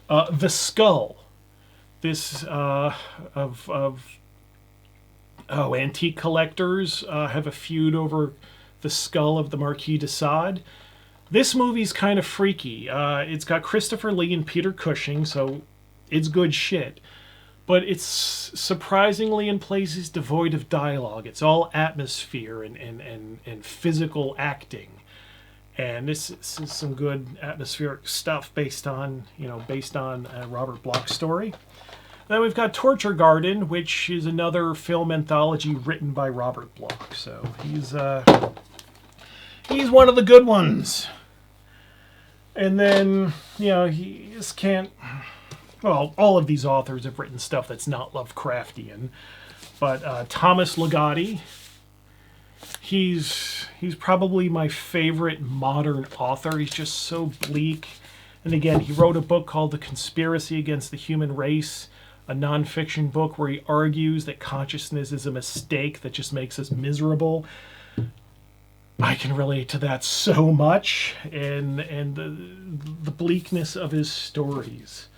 The Skull. This antique collectors have a feud over the skull of the Marquis de Sade. This movie's kind of freaky. It's got Christopher Lee and Peter Cushing, so It's good shit. But it's surprisingly in places devoid of dialogue. It's all atmosphere and physical acting. And this is some good atmospheric stuff based on Robert Bloch's story. Then we've got Torture Garden, which is another film anthology written by Robert Bloch. So he's one of the good ones. And then, he just can't... Well, all of these authors have written stuff that's not Lovecraftian. But Thomas Ligotti, he's probably my favorite modern author. He's just so bleak. And again, he wrote a book called The Conspiracy Against the Human Race, a nonfiction book where he argues that consciousness is a mistake that just makes us miserable. I can relate to that so much, and the bleakness of his stories.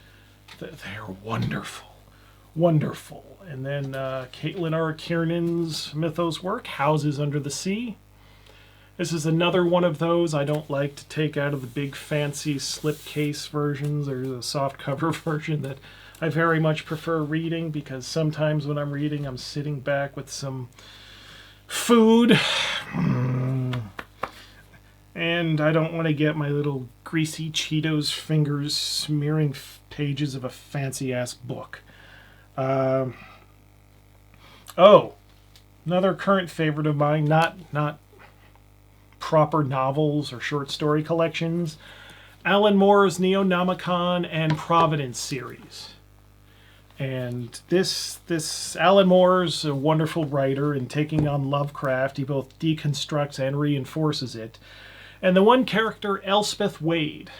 They're wonderful. Wonderful. And then Caitlin R. Kiernan's mythos work, Houses Under the Sea. This is another one of those I don't like to take out of the big fancy slipcase versions or the softcover version that I very much prefer reading, because sometimes when I'm reading I'm sitting back with some food and I don't want to get my little greasy Cheetos fingers smearing pages of a fancy-ass book. Another current favorite of mine, not proper novels or short story collections, Alan Moore's Neonomicon and Providence series. And this Alan Moore's a wonderful writer, and taking on Lovecraft, he both deconstructs and reinforces it. And the one character, Elspeth Wade,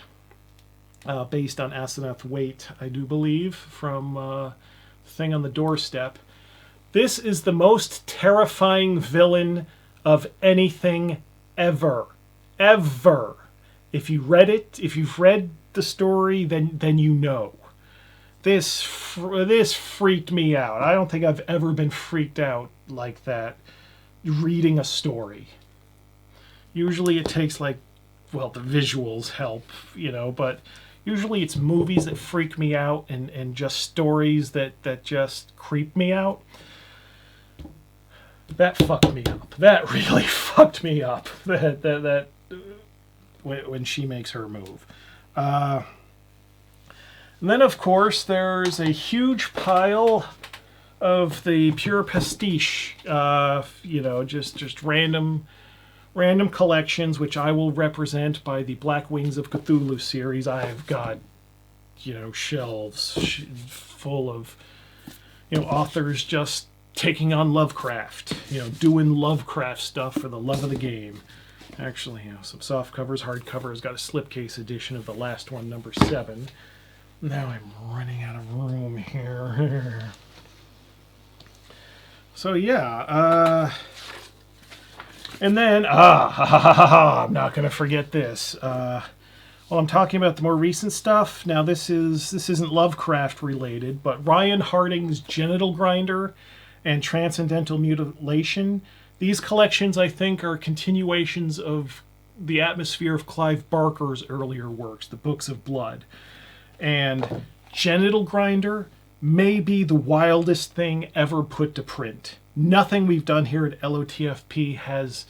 based on Asenath Waite, I do believe, from Thing on the Doorstep. This is the most terrifying villain of anything ever. Ever. If you've read the story, then you know. This freaked me out. I don't think I've ever been freaked out like that reading a story. Usually it takes the visuals help, but usually it's movies that freak me out and just stories that just creep me out. That fucked me up. That really fucked me up. That when she makes her move. And then, of course, there's a huge pile of the pure pastiche, just random collections, which I will represent by the Black Wings of Cthulhu series. I've got, shelves full of, authors just taking on Lovecraft, doing Lovecraft stuff for the love of the game. Actually, some soft covers, hard covers, got a slipcase edition of the last one, number 7. Now I'm running out of room here. So yeah, and then I'm not gonna forget this. While I'm talking about the more recent stuff, now this isn't Lovecraft related, but Ryan Harding's Genital Grinder and Transcendental Mutilation. These collections, I think, are continuations of the atmosphere of Clive Barker's earlier works, the Books of Blood. And Genital Grinder may be the wildest thing ever put to print. Nothing we've done here at LOTFP has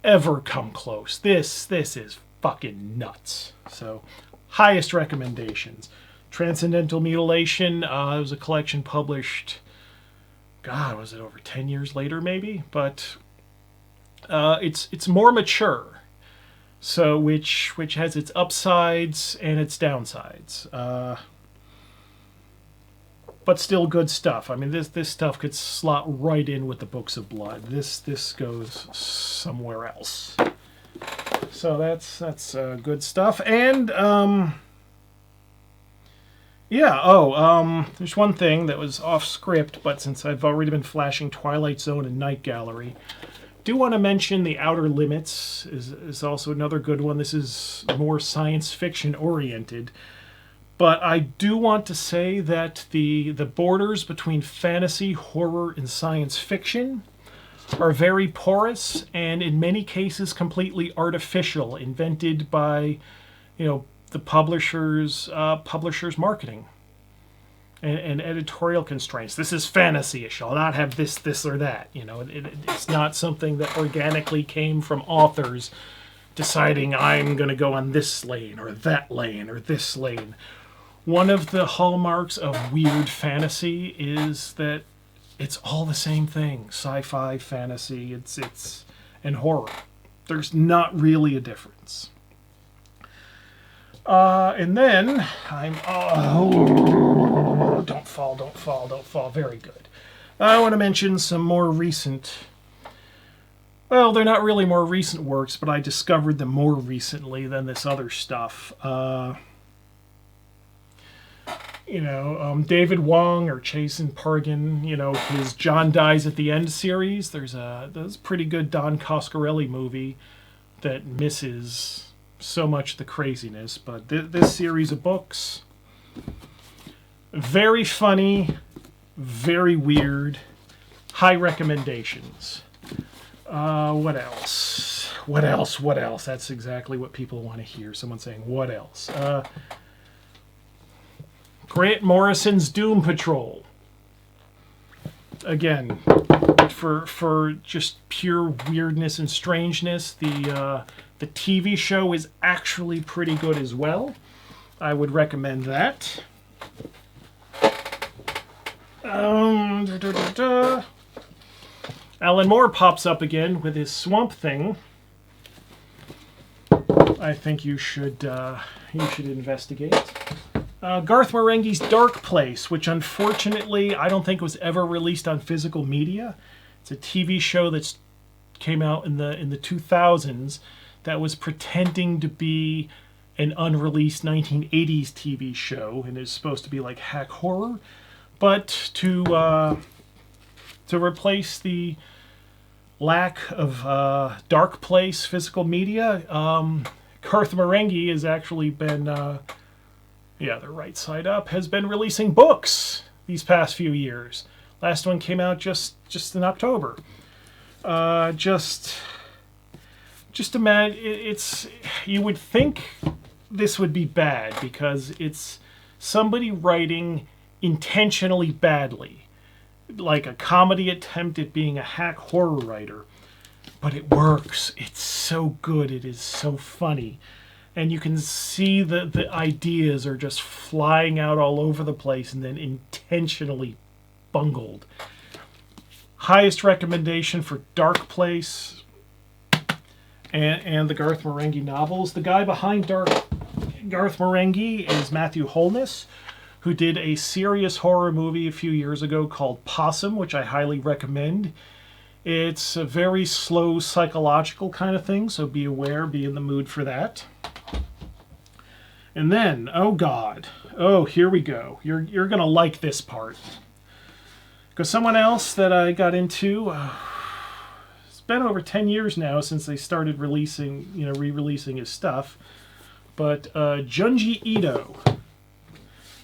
ever come close. This is fucking nuts. So, highest recommendations. Transcendental Mutilation, it was a collection published, God, was it over 10 years later maybe? But it's more mature. So, which has its upsides and its downsides, but still good stuff. I mean, this stuff could slot right in with the Books of Blood. This goes somewhere else. So that's good stuff. And there's one thing that was off script, but since I've already been flashing Twilight Zone and Night Gallery, do want to mention The Outer Limits is also another good one. This is more science fiction oriented, but I do want to say that the borders between fantasy, horror, and science fiction are very porous and in many cases completely artificial, invented by the publisher's marketing. and editorial constraints. This is fantasy. It shall not have this, this, or that. You know, it's not something that organically came from authors deciding I'm going to go on this lane or that lane or this lane. One of the hallmarks of weird fantasy is that it's all the same thing. Sci-fi, fantasy, it's and horror. There's not really a difference. And then I'm don't fall. Very good. I want to mention some more recent. Well, they're not really more recent works, but I discovered them more recently than this other stuff. David Wong or Chasen Pargan, his John Dies at the End series. There's a pretty good Don Coscarelli movie that misses so much the craziness. But this series of books, very funny, very weird, high recommendations. What else? That's exactly what people want to hear. Someone saying, what else? Grant Morrison's Doom Patrol. Again, for just pure weirdness and strangeness, the TV show is actually pretty good as well. I would recommend that. Alan Moore pops up again with his Swamp Thing. I think you should investigate. Garth Marenghi's Dark Place, which unfortunately I don't think was ever released on physical media. It's a TV show that came out in the 2000s that was pretending to be an unreleased 1980s TV show and is supposed to be like hack horror, but to replace the lack of Dark Place physical media, Garth Marenghi has actually been, the right side up, has been releasing books these past few years. Last one came out just in October. Just imagine, you would think this would be bad because it's somebody writing intentionally badly, like a comedy attempt at being a hack horror writer, but it works. It's so good. It is so funny. And you can see the ideas are just flying out all over the place and then intentionally bungled. Highest recommendation for Dark Place and the Garth Marenghi novels. The guy behind Garth Marenghi is Matthew Holness, who did a serious horror movie a few years ago called Possum, which I highly recommend. It's a very slow psychological kind of thing, so be aware, be in the mood for that. And then, oh God, here we go. You're gonna like this part. Because someone else that I got into, it's been over 10 years now since they started re-releasing his stuff. But Junji Ito,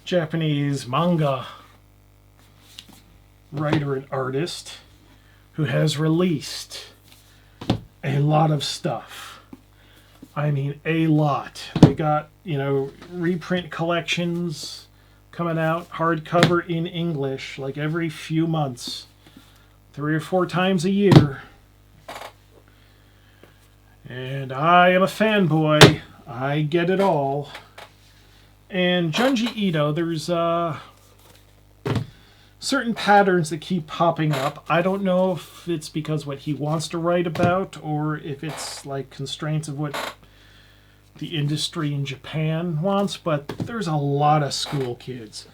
Japanese manga writer and artist, who has released a lot of stuff. I mean, a lot. They got, reprint collections coming out, hardcover in English, like every few months, 3 or 4 times a year. And I am a fanboy. I get it all. And Junji Ito, there's certain patterns that keep popping up. I don't know if it's because what he wants to write about or if it's like constraints of what the industry in Japan wants, but there's a lot of school kids.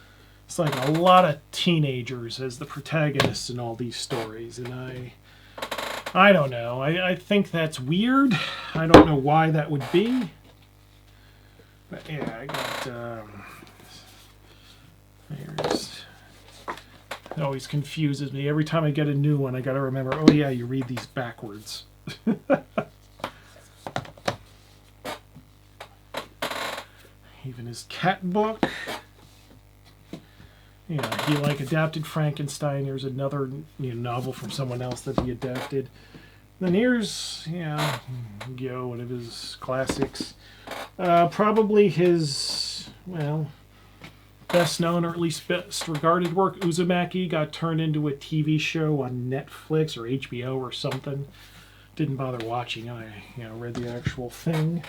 It's like a lot of teenagers as the protagonists in all these stories, and I don't know. I think that's weird. I don't know why that would be. But yeah, I got it always confuses me. Every time I get a new one, I gotta remember, oh yeah, you read these backwards. Even his cat book. He adapted Frankenstein. Here's another novel from someone else that he adapted. Then here's, one of his classics. Probably his, best known, or at least best regarded work, Uzumaki, got turned into a TV show on Netflix or HBO or something. Didn't bother watching. I read the actual thing.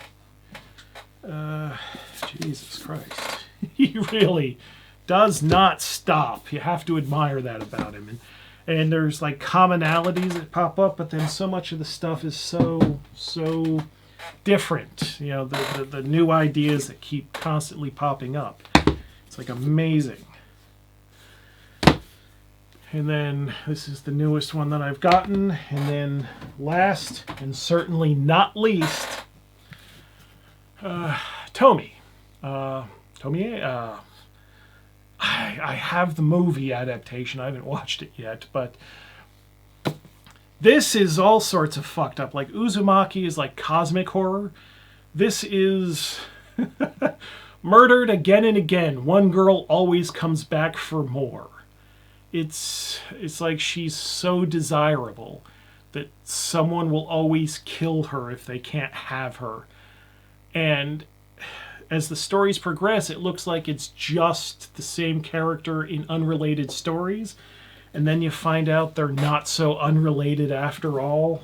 Jesus Christ. He really does not stop. You have to admire that about him. And there's like commonalities that pop up, but then so much of the stuff is so different. You know, the new ideas that keep constantly popping up. It's like amazing. And then this is the newest one that I've gotten. And then last and certainly not least, Tomy. I have the movie adaptation. I haven't watched it yet, but this is all sorts of fucked up. Like Uzumaki is like cosmic horror. This is murdered again and again. One girl always comes back for more. It's like she's so desirable that someone will always kill her if they can't have her. And as the stories progress, it looks like it's just the same character in unrelated stories. And then you find out they're not so unrelated after all.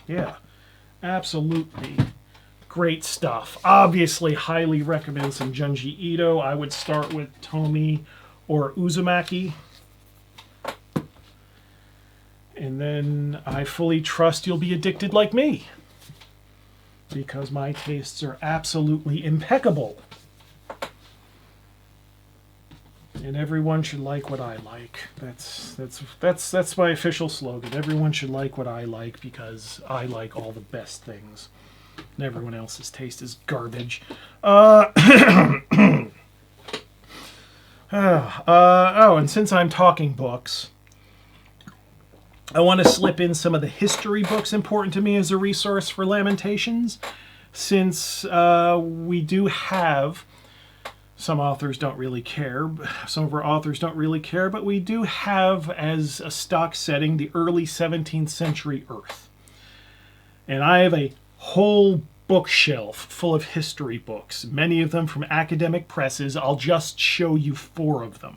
Yeah, absolutely great stuff. Obviously, highly recommend some Junji Ito. I would start with Tomy or Uzumaki. And then I fully trust you'll be addicted like me, because my tastes are absolutely impeccable. And everyone should like what I like. That's my official slogan. Everyone should like what I like, because I like all the best things. And everyone else's taste is garbage. And since I'm talking books, I want to slip in some of the history books important to me as a resource for Lamentations, since we do have, some authors don't really care, some of our authors don't really care, but we do have as a stock setting the early 17th century Earth. And I have a whole bookshelf full of history books, many of them from academic presses. I'll just show you 4 of them.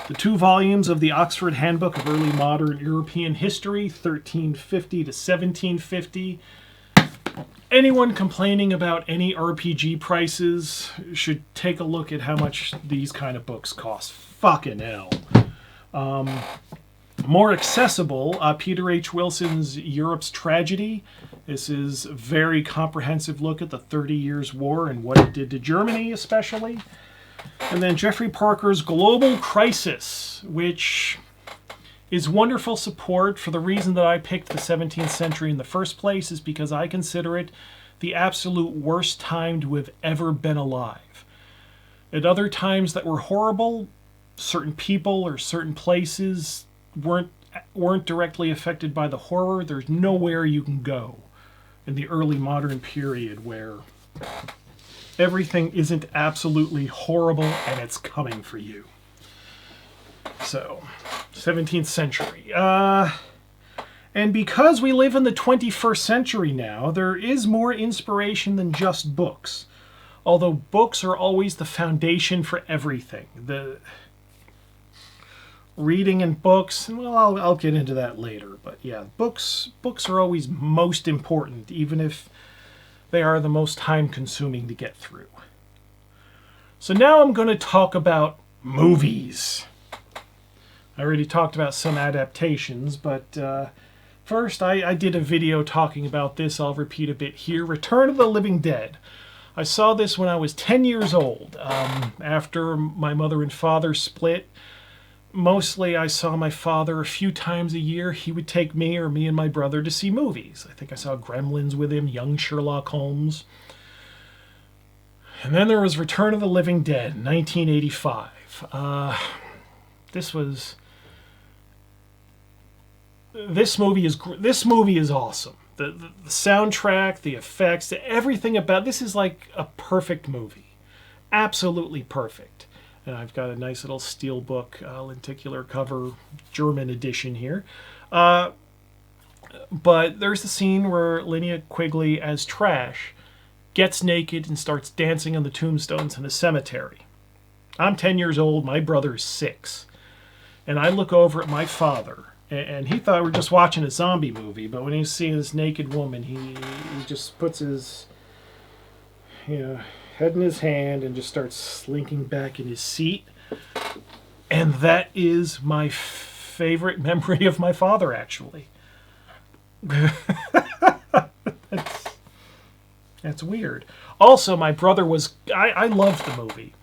The 2 volumes of the Oxford Handbook of Early Modern European History, 1350 to 1750. Anyone complaining about any RPG prices should take a look at how much these kind of books cost. Fucking hell. More accessible, Peter H. Wilson's Europe's Tragedy. This is a very comprehensive look at the 30 Years' War and what it did to Germany, especially. And then Geoffrey Parker's Global Crisis, which is wonderful support. For the reason that I picked the 17th century in the first place is because I consider it the absolute worst time to have ever been alive. At other times that were horrible, certain people or certain places weren't directly affected by the horror. There's nowhere you can go in the early modern period where everything isn't absolutely horrible and it's coming for you. So, 17th century. And because we live in the 21st century now, there is more inspiration than just books. Although books are always the foundation for everything. The reading and books, well, I'll get into that later. But yeah, books are always most important, even if they are the most time-consuming to get through. So now I'm going to talk about movies. I already talked about some adaptations, but first I did a video talking about this. I'll repeat a bit here. Return of the Living Dead. I saw this when I was 10 years old. After my mother and father split, mostly I saw my father a few times a year. He would take me or me and my brother to see movies. I think I saw Gremlins with him, Young Sherlock Holmes. And then there was Return of the Living Dead, 1985. This movie is awesome. The soundtrack, the effects, everything about this is like a perfect movie. Absolutely perfect. And I've got a nice little steelbook lenticular cover German edition here. But there's the scene where Linnea Quigley as Trash gets naked and starts dancing on the tombstones in a cemetery. I'm 10 years old, my brother's 6. And I look over at my father, and he thought we were just watching a zombie movie, but when he's seeing this naked woman, he just puts his head in his hand and just starts slinking back in his seat. And that is my favorite memory of my father, actually. That's weird. Also, my brother was... I loved the movie.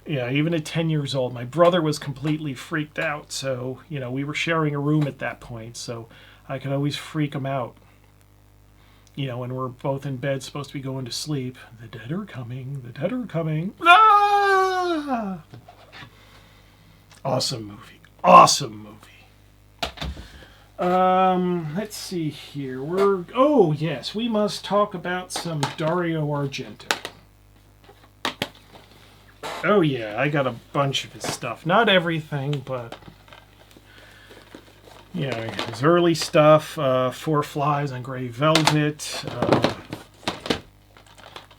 Yeah, even at 10 years old, my brother was completely freaked out. So, we were sharing a room at that point, so I could always freak him out. When we're both in bed, supposed to be going to sleep. The dead are coming. The dead are coming. Ah! Awesome movie. Awesome movie. Let's see here. Oh, yes, we must talk about some Dario Argento. Oh, yeah, I got a bunch of his stuff. Not everything, but... his early stuff. Four Flies on Grey Velvet.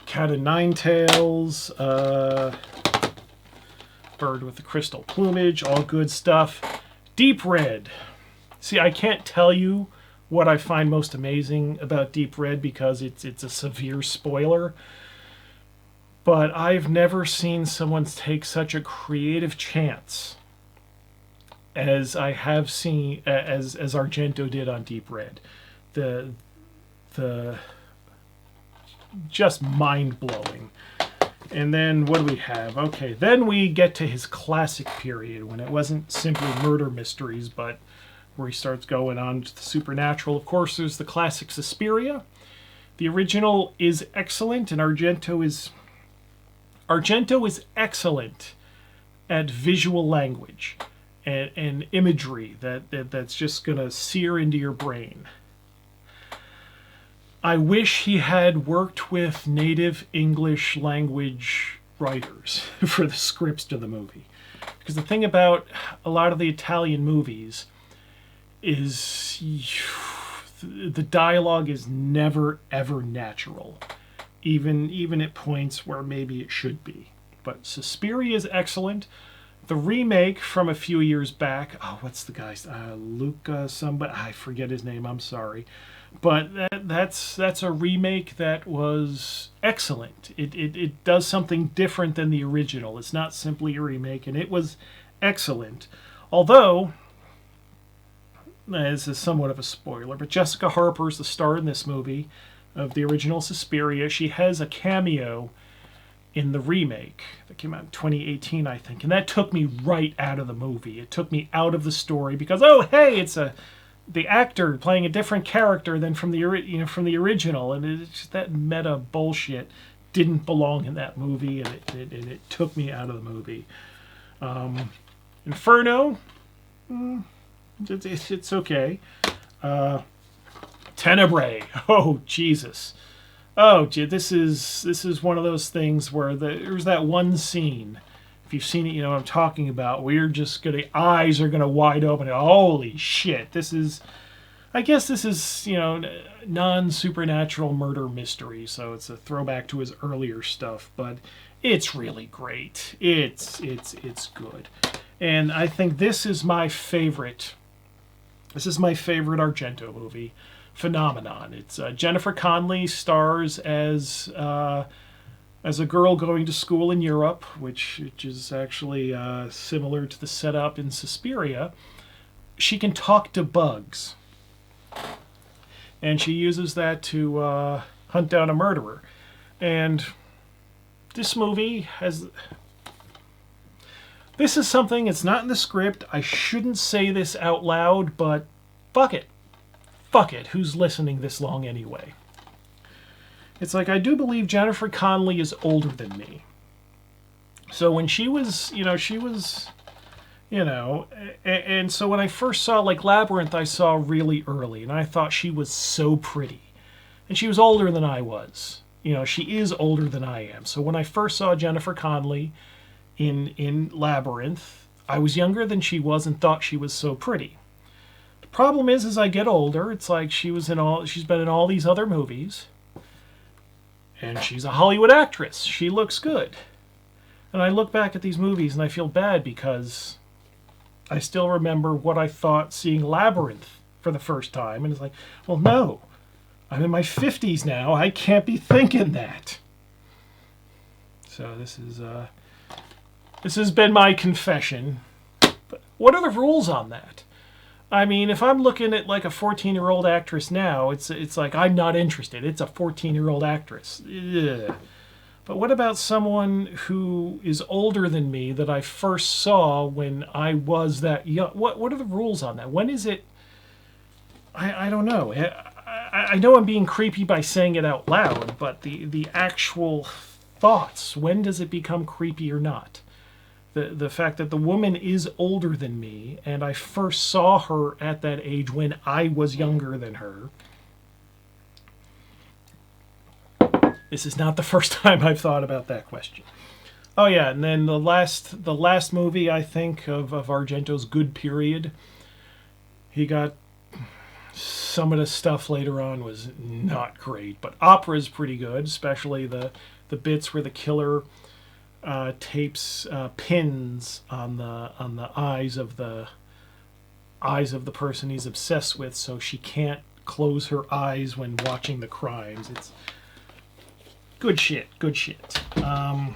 Cat o' Nine Tails. Bird with the Crystal Plumage. All good stuff. Deep Red. See, I can't tell you what I find most amazing about Deep Red because it's a severe spoiler. But I've never seen someone take such a creative chance as I have seen, as Argento did on Deep Red. The just mind-blowing. And then what do we have? Okay, then we get to his classic period when it wasn't simply murder mysteries, but where he starts going on to the supernatural. Of course, there's the classic Suspiria. The original is excellent, and Argento is excellent at visual language and imagery that's just going to sear into your brain. I wish he had worked with native English language writers for the scripts to the movie. Because the thing about a lot of the Italian movies is the dialogue is never, ever natural. Even at points where maybe it should be. But Suspiria is excellent. The remake from a few years back, what's the guy's Luca somebody, I forget his name, I'm sorry. But that's a remake that was excellent. It does something different than the original. It's not simply a remake, and it was excellent. Although, this is somewhat of a spoiler, but Jessica Harper's the star in this movie of the original Suspiria. She has a cameo in the remake that came out in 2018, I think, and that took me right out of the movie. It took me out of the story because, oh, hey, it's the actor playing a different character than from the original, and it's just that meta bullshit didn't belong in that movie, and it took me out of the movie. Inferno, it's okay. Tenebrae, oh Jesus. Oh, gee, this is one of those things where there's that one scene, if you've seen it, you know what I'm talking about, where you're just eyes are gonna wide open. Holy shit! I guess this is non-supernatural murder mystery, so it's a throwback to his earlier stuff, but it's really great. It's good, and I think this is my favorite. This is my favorite Argento movie. Phenomenon. It's Jennifer Connelly stars as a girl going to school in Europe, which is actually similar to the setup in Suspiria. She can talk to bugs, and she uses that to hunt down a murderer. And this movie this is something, it's not in the script. I shouldn't say this out loud, but fuck it. Fuck it, who's listening this long anyway? It's like, I do believe Jennifer Connelly is older than me. So when she was, and so when I first saw, like, Labyrinth, I saw really early, and I thought she was so pretty. And she was older than I was. She is older than I am. So when I first saw Jennifer Connelly in Labyrinth, I was younger than she was and thought she was so pretty. Problem is, as I get older, it's like she's been in all these other movies, And she's a Hollywood actress. She looks good. And I look back at these movies and I feel bad because I still remember what I thought seeing Labyrinth for the first time. And it's like, well, no. I'm in my 50s now. I can't be thinking that. So this has been my confession. But what are the rules on that? I mean, if I'm looking at like a 14-year-old actress now, it's like I'm not interested. It's a 14-year-old actress. Ugh. But what about someone who is older than me that I first saw when I was that young? What are the rules on that? When is it? I don't know. I know I'm being creepy by saying it out loud, but the actual thoughts, when does it become creepy or not? The fact that the woman is older than me, and I first saw her at that age when I was younger than her. This is not the first time I've thought about that question. Oh yeah, and then the last movie, I think, of Argento's good period, he got some of the stuff later on was not great, but Opera's pretty good, especially the bits where the killer tapes pins on the eyes of the person he's obsessed with, so she can't close her eyes when watching the crimes. It's good shit. Good shit. So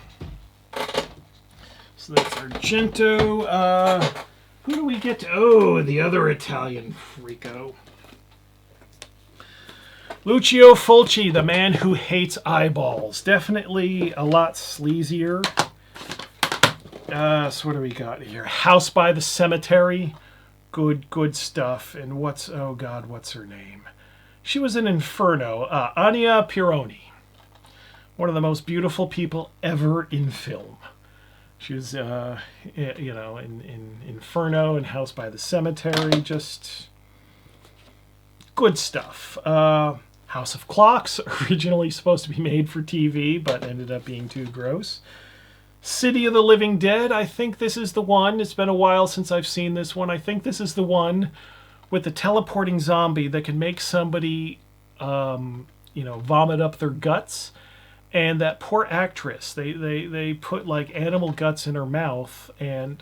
that's Argento. Who do we get to? Oh, the other Italian freako. Lucio Fulci, the man who hates eyeballs. Definitely a lot sleazier. So what do we got here? House by the Cemetery. Good stuff. And oh God, what's her name? She was in Inferno. Anya Pironi. One of the most beautiful people ever in film. She was, in Inferno and House by the Cemetery. Just good stuff. House of Clocks, originally supposed to be made for TV, but ended up being too gross. City of the Living Dead, I think this is the one. It's been a while since I've seen this one. I think this is the one with the teleporting zombie that can make somebody, vomit up their guts. And that poor actress, they put like animal guts in her mouth, and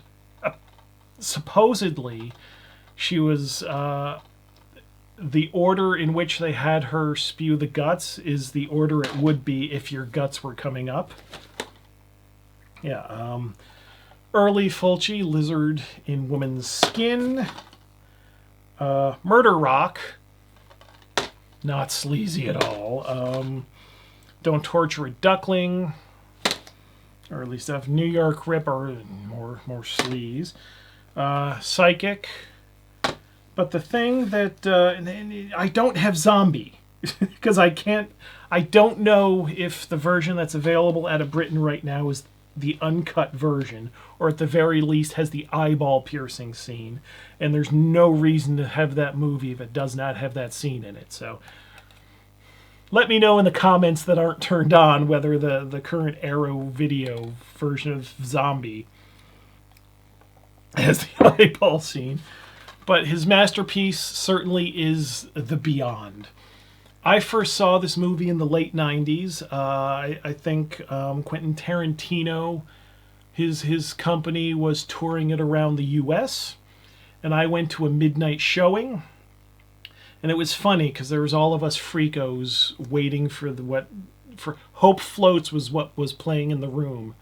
supposedly she was... the order in which they had her spew the guts is the order it would be if your guts were coming up. Yeah, early Fulci, Lizard in Woman's Skin. Murder Rock, not sleazy at all. Don't Torture a Duckling, or at least have New York Ripper, more sleaze. Psychic. But the thing that I don't have zombie because I don't know if the version that's available out of Britain right now is the uncut version, or at the very least has the eyeball piercing scene. And there's no reason to have that movie if it does not have that scene in it. So let me know in the comments that aren't turned on whether the current Arrow video version of Zombie has the eyeball scene. But his masterpiece certainly is The Beyond. I first saw this movie in the late 90s. I think Quentin Tarantino, his company was touring it around the U.S. And I went to a midnight showing. And it was funny because there was all of us freakos waiting for Hope Floats was what was playing in the room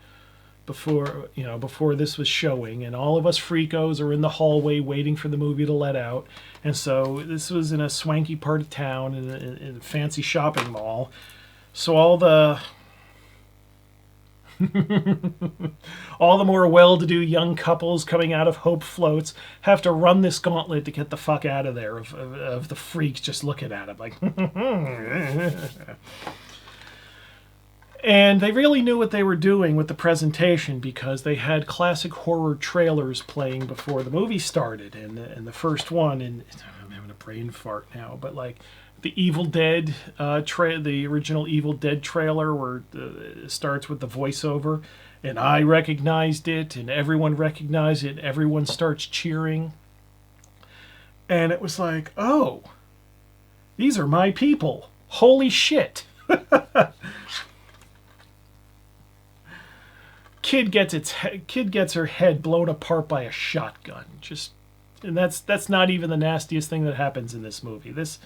before this was showing, and all of us freakos are in the hallway waiting for the movie to let out. And so this was in a swanky part of town in a fancy shopping mall. So all the more well-to-do young couples coming out of Hope Floats have to run this gauntlet to get the fuck out of there of the freaks just looking at it like And they really knew what they were doing with the presentation because they had classic horror trailers playing before the movie started. And the first one, and I'm having a brain fart now, but like the Evil Dead, the original Evil Dead trailer where it starts with the voiceover. And I recognized it, and everyone recognized it, and everyone starts cheering. And it was like, oh, these are my people. Holy shit. kid gets her head blown apart by a shotgun. And that's not even the nastiest thing that happens in this movie. This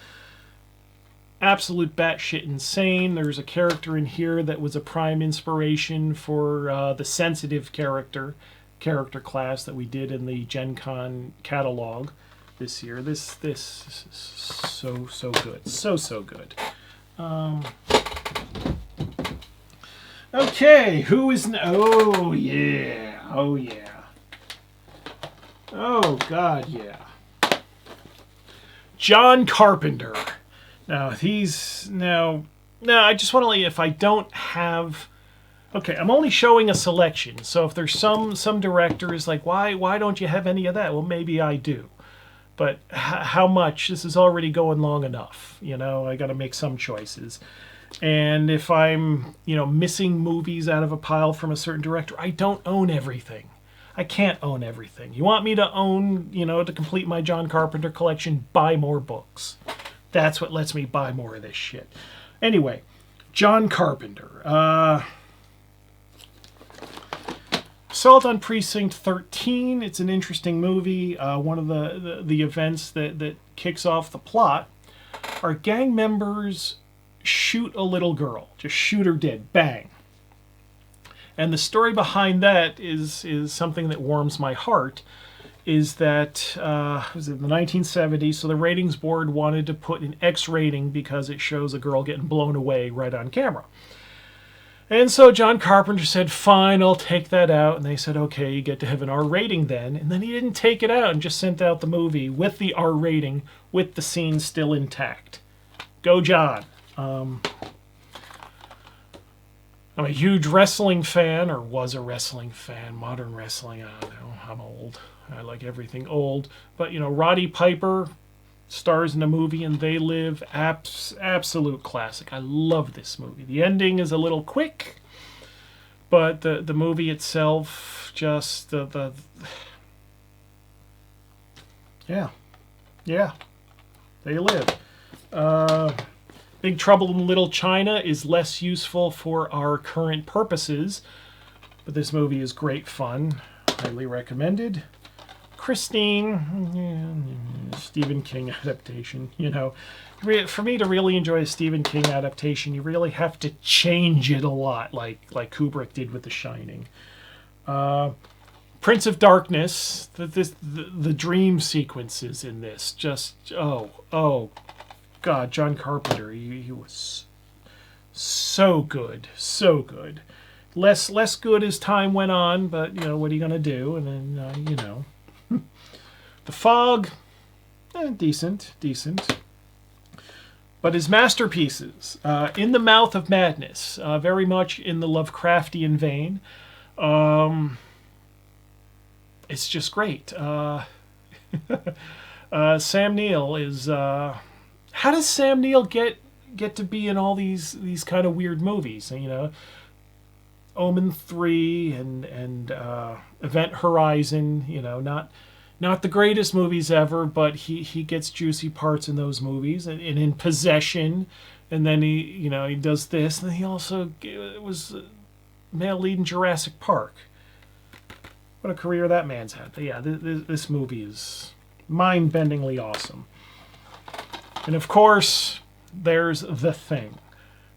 absolute batshit insane. There's a character in here that was a prime inspiration for the sensitive character class that we did in the Gen Con catalog this year. This is so good. So good. Okay, who is... Oh, yeah. Oh, yeah. Oh, God, yeah. John Carpenter. Now, I just want to let you, if I don't have... Okay, I'm only showing a selection, so if there's some directors like, why don't you have any of that? Well, maybe I do. But how much? This is already going long enough. You know, I got to make some choices. And if I'm, missing movies out of a pile from a certain director, I don't own everything. I can't own everything. You want me to own, to complete my John Carpenter collection, buy more books. That's what lets me buy more of this shit. Anyway, John Carpenter. Assault on Precinct 13. It's an interesting movie. One of the events that kicks off the plot are gang members shoot a little girl. Just shoot her dead. Bang. And the story behind that is something that warms my heart. Is that was in the 1970s, so the ratings board wanted to put an X rating because it shows a girl getting blown away right on camera. And so John Carpenter said, fine, I'll take that out. And they said, okay, you get to have an R rating then. And then he didn't take it out and just sent out the movie with the R rating, with the scene still intact. Go John. I'm a huge wrestling fan, or was a wrestling fan. Modern wrestling, I don't know. I'm old. I like everything old. But, Roddy Piper stars in a movie and They Live. Absolute classic. I love this movie. The ending is a little quick, but the movie itself, just yeah. They Live. Big Trouble in Little China is less useful for our current purposes, but this movie is great fun. Highly recommended. Christine, Stephen King adaptation. For me to really enjoy a Stephen King adaptation, you really have to change it a lot, like Kubrick did with The Shining. Prince of Darkness, the dream sequences in this, just oh God, John Carpenter, he was so good. Less good as time went on, but what are you gonna do? And then The Fog, decent. But his masterpieces, In the Mouth of Madness, very much in the Lovecraftian vein. It's just great. Sam Neill is. How does Sam Neill get to be in all these kind of weird movies? Omen 3 and Event Horizon. Not the greatest movies ever, but he gets juicy parts in those movies, and in Possession, and then he does this, and he also was male lead in Jurassic Park. What a career that man's had. But yeah, this movie is mind-bendingly awesome. And of course, there's The Thing.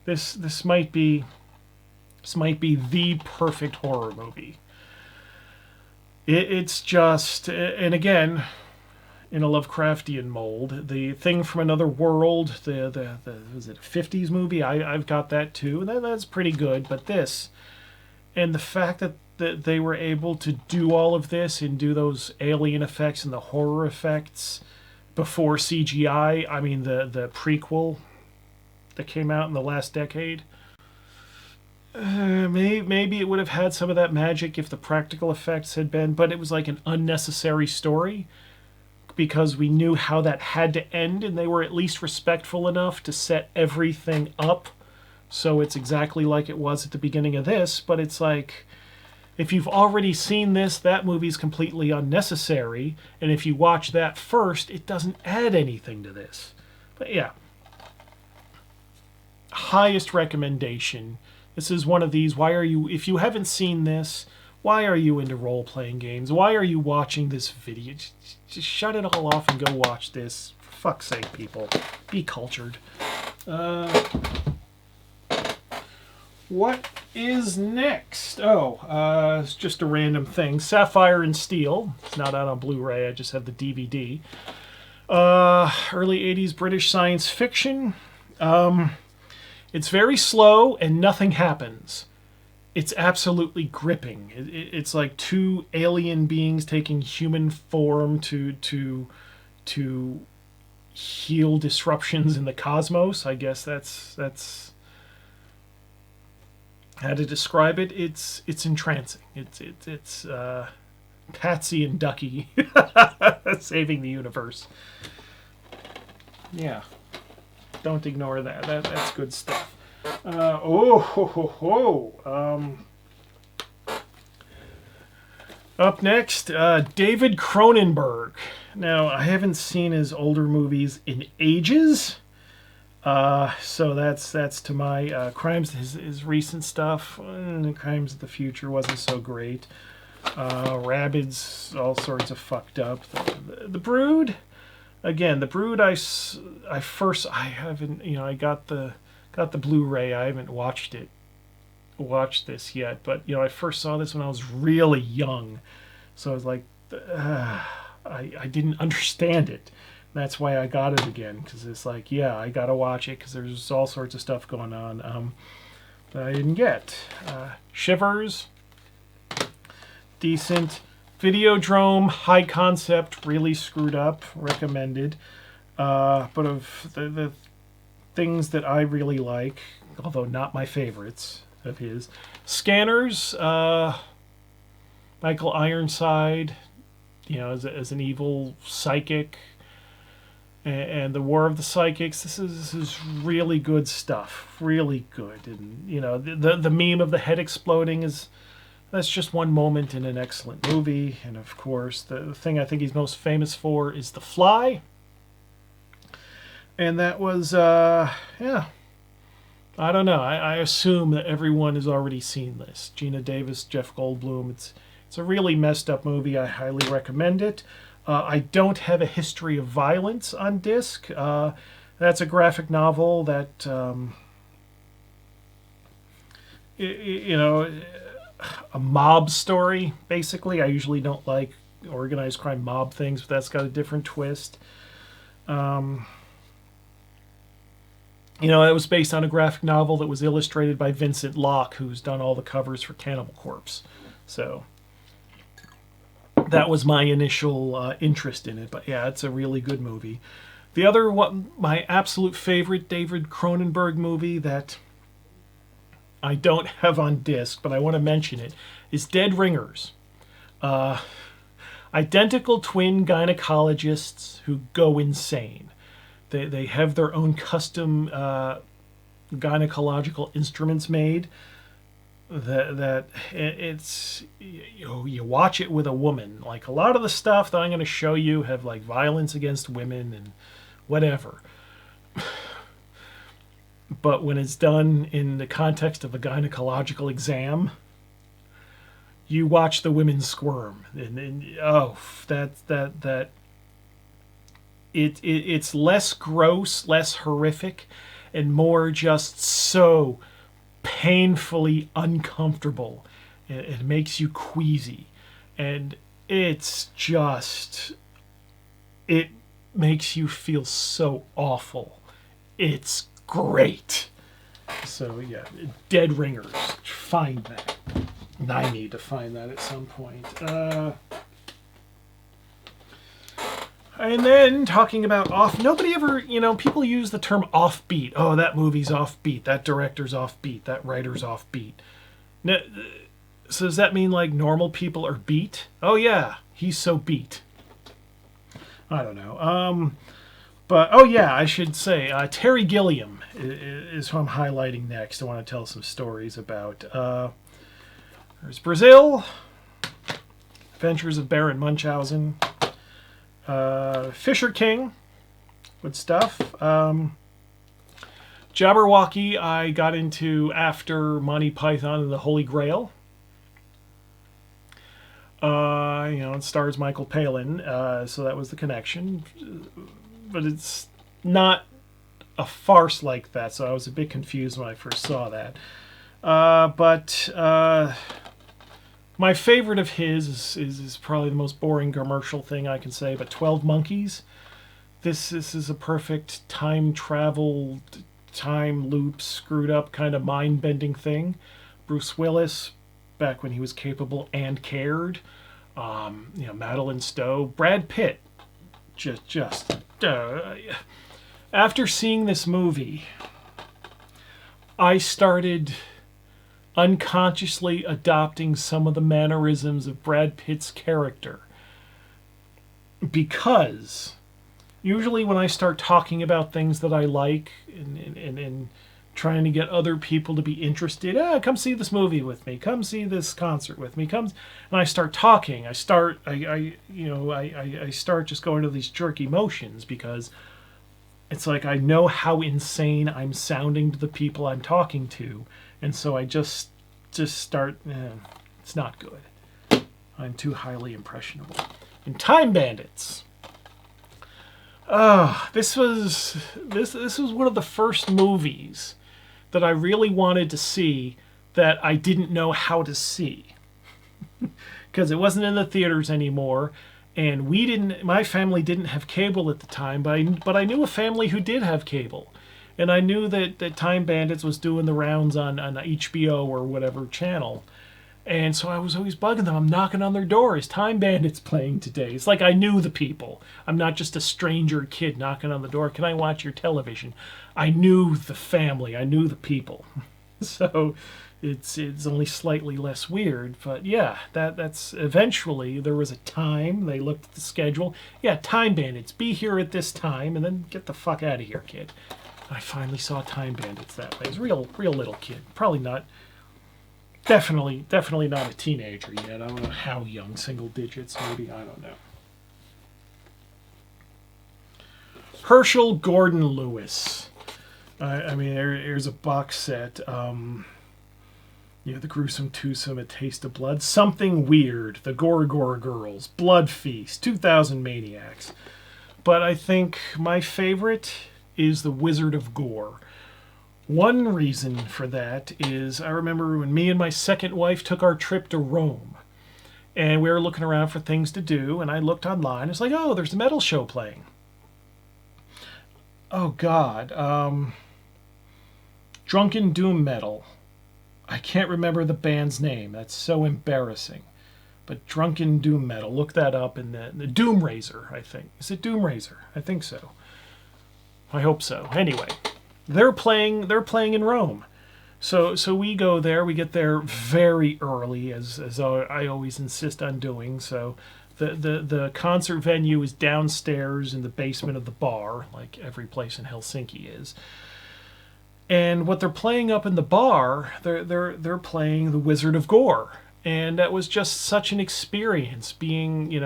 This might be the perfect horror movie. It's just, and again, in a Lovecraftian mold, The Thing from Another World, was it a 50s movie? I've got that too. That's pretty good. But this, and the fact that they were able to do all of this and do those alien effects and the horror effects before CGI. I mean, the prequel that came out in the last decade. Maybe it would have had some of that magic if the practical effects had been, but it was like an unnecessary story because we knew how that had to end, and they were at least respectful enough to set everything up so it's exactly like it was at the beginning of this. But it's like, if you've already seen this, that movie's completely unnecessary, and if you watch that first, it doesn't add anything to this. But yeah, highest recommendation. This is one of these, if you haven't seen this, Why are you into role-playing games? Why are you watching this video? Just shut it all off and go watch this. For fuck's sake, people. Be cultured. What is next? Oh, it's just a random thing. Sapphire and Steel. It's not out on Blu-ray. I just have the DVD. Early 80s British science fiction. It's very slow and nothing happens. It's absolutely gripping. It's like two alien beings taking human form to heal disruptions in the cosmos. I guess that's how to describe it. It's entrancing. It's Patsy and Ducky saving the universe. Yeah, don't ignore that. That's good stuff. Up next, David Cronenberg. Now, I haven't seen his older movies in ages, so that's to my Crimes. His recent stuff, Crimes of the Future wasn't so great. Rabbids, all sorts of fucked up. The Brood, again, The Brood. I haven't, I got the Blu-ray. I haven't watched this yet, but I first saw this when I was really young, so I was like, I didn't understand it. That's why I got it again, because it's like, yeah, I gotta watch it because there's all sorts of stuff going on that I didn't get. Shivers, decent. Videodrome, high concept, really screwed up, recommended. But of the things that I really like, although not my favorites of his, Scanners, Michael Ironside, as an evil psychic, and the War of the Psychics. This is really good stuff, really good. And the meme of the head exploding that's just one moment in an excellent movie. And of course, the thing I think he's most famous for is The Fly. And that was, I don't know. I assume that everyone has already seen this. Gina Davis, Jeff Goldblum. It's a really messed up movie. I highly recommend it. I don't have a history of violence on disc. That's a graphic novel that, a mob story, basically. I usually don't like organized crime mob things, but that's got a different twist. It was based on a graphic novel that was illustrated by Vincent Locke, who's done all the covers for Cannibal Corpse. So that was my initial interest in it. But yeah, it's a really good movie. The other one, my absolute favorite David Cronenberg movie that I don't have on disc, but I want to mention it, is Dead Ringers. Identical twin gynecologists who go insane. They have their own custom gynecological instruments made. That it's you watch it with a woman. Like a lot of the stuff that I'm going to show you have like violence against women and whatever. But when it's done in the context of a gynecological exam, you watch the women squirm, and it's less gross, less horrific, and more just so painfully uncomfortable. It makes you queasy, and it makes you feel so awful. It's great. So yeah, Dead Ringers. Find that. I need to find that at some point. And then talking about nobody ever, people use the term offbeat. Oh, that movie's offbeat. That director's offbeat. That writer's offbeat. So does that mean like normal people are beat? Oh yeah, he's so beat. I don't know. But, oh yeah, I should say, Terry Gilliam is who I'm highlighting next. I want to tell some stories about. There's Brazil, Adventures of Baron Munchausen, Fisher King, good stuff. Jabberwocky I got into after Monty Python and the Holy Grail. It stars Michael Palin, so that was the connection. But it's not a farce like that, so I was a bit confused when I first saw that. But my favorite of his is probably the most boring commercial thing I can say, but 12 Monkeys. This is a perfect time travel, time loop, screwed up kind of mind-bending thing. Bruce Willis, back when he was capable and cared. Madeline Stowe, Brad Pitt. After seeing this movie, I started unconsciously adopting some of the mannerisms of Brad Pitt's character. Because usually when I start talking about things that I like and trying to get other people to be interested, come see this movie with me, come see this concert with me, and I start talking. I start just going to these jerky motions because it's like I know how insane I'm sounding to the people I'm talking to, and so I just start. It's not good. I'm too highly impressionable. In Time Bandits. This was one of the first movies that I really wanted to see that I didn't know how to see. Because it wasn't in the theaters anymore, and my family didn't have cable at the time, but I knew a family who did have cable. And I knew that Time Bandits was doing the rounds on HBO or whatever channel. And so I was always bugging them. I'm knocking on their door. Is Time Bandits playing today? It's like I knew the people. I'm not just a stranger kid knocking on the door. Can I watch your television? I knew the family. I knew the people. So it's only slightly less weird. But yeah, that's eventually there was a time. They looked at the schedule. Yeah, Time Bandits. Be here at this time and then get the fuck out of here, kid. I finally saw Time Bandits that way. I was a real little kid. Probably not. Definitely not a teenager yet. I don't know how young, single digits maybe, I don't know. Herschel Gordon Lewis. Here's a box set. The Gruesome Twosome, A Taste of Blood, Something Weird, The Gore Girls, Blood Feast, 2000 Maniacs. But I think my favorite is The Wizard of Gore. One reason for that is I remember when me and my second wife took our trip to Rome, and we were looking around for things to do, and I looked online. It's like, oh, there's a metal show playing. Oh, God. Drunken Doom Metal. I can't remember the band's name. That's so embarrassing. But Drunken Doom Metal. Look that up in the Doom Raiser, I think. Is it Doom Raiser? I think so. I hope so. Anyway. They're playing in Rome. So we go there. We get there very early, as I always insist on doing. So the concert venue is downstairs in the basement of the bar, like every place in Helsinki is. And what they're playing up in the bar, they're playing The Wizard of Gore. And that was just such an experience being,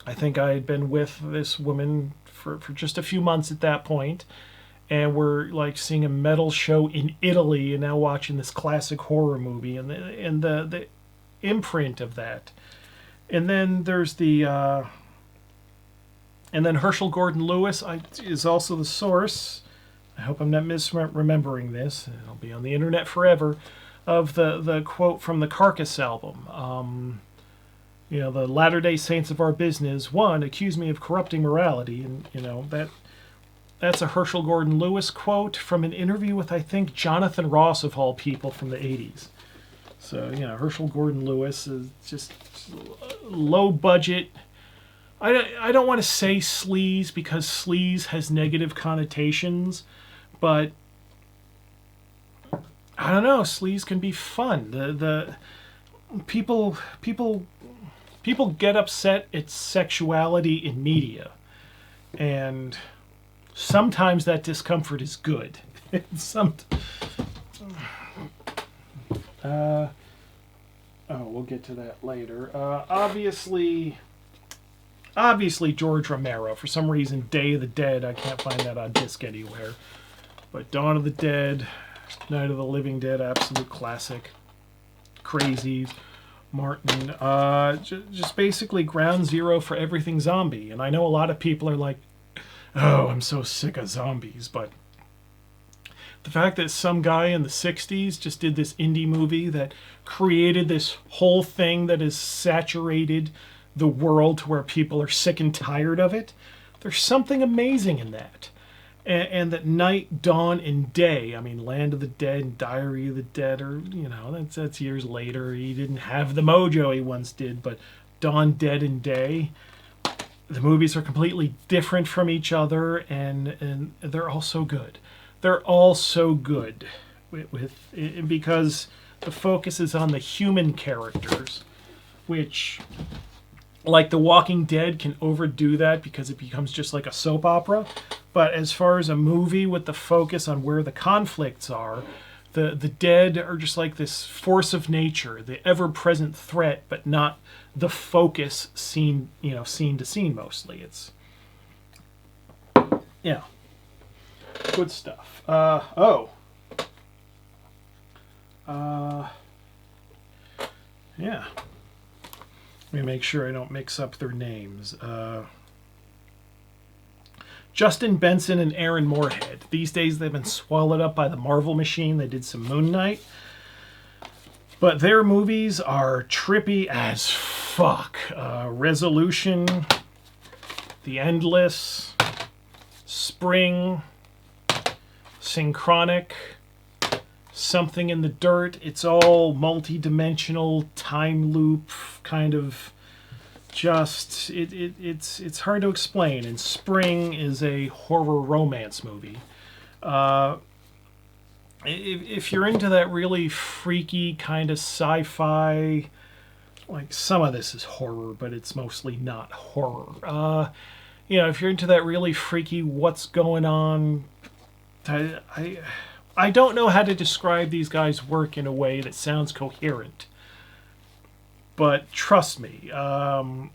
I think I had been with this woman for just a few months at that point. And we're like seeing a metal show in Italy, and now watching this classic horror movie, and the imprint of that. And then there's and then Herschel Gordon Lewis is also the source. I hope I'm not misremembering this. It'll be on the internet forever. Of the quote from the Carcass album. The Latter-day Saints of our business, one, accuse me of corrupting morality, and That's a Herschel Gordon Lewis quote from an interview with, I think, Jonathan Ross, of all people, from the 80s. So, Herschel Gordon Lewis is just low budget. I don't want to say sleaze because sleaze has negative connotations, but I don't know, sleaze can be fun. The people get upset at sexuality in media, and sometimes that discomfort is good. We'll get to that later. Obviously George Romero. For some reason, Day of the Dead, I can't find that on disc anywhere. But Dawn of the Dead, Night of the Living Dead, absolute classic. Crazies. Martin. Just basically ground zero for everything zombie. And I know a lot of people are like, oh, I'm so sick of zombies. But the fact that some guy in the 60s just did this indie movie that created this whole thing that has saturated the world to where people are sick and tired of it, there's something amazing in that. And that night, dawn, and day. I mean, Land of the Dead and Diary of the Dead are, that's years later. He didn't have the mojo he once did, but Dawn, Dead, and Day, the movies are completely different from each other, and they're all so good. They're all so good because the focus is on the human characters, which, like The Walking Dead, can overdo that because it becomes just like a soap opera. But as far as a movie with the focus on where the conflicts are, the dead are just like this force of nature, the ever-present threat, but not the focus scene to scene mostly. It's, yeah, good stuff. Yeah. Let me make sure I don't mix up their names. Justin Benson and Aaron Moorhead. These days they've been swallowed up by the Marvel machine. They did some Moon Knight. But their movies are trippy as fuck. Resolution, The Endless, Spring, Synchronic, Something in the Dirt. It's all multi-dimensional, time loop, kind of just... It's hard to explain. And Spring is a horror romance movie. If you're into that really freaky kind of sci-fi, like some of this is horror, but it's mostly not horror. If you're into that really freaky what's going on, I don't know how to describe these guys' work in a way that sounds coherent. But trust me, you'll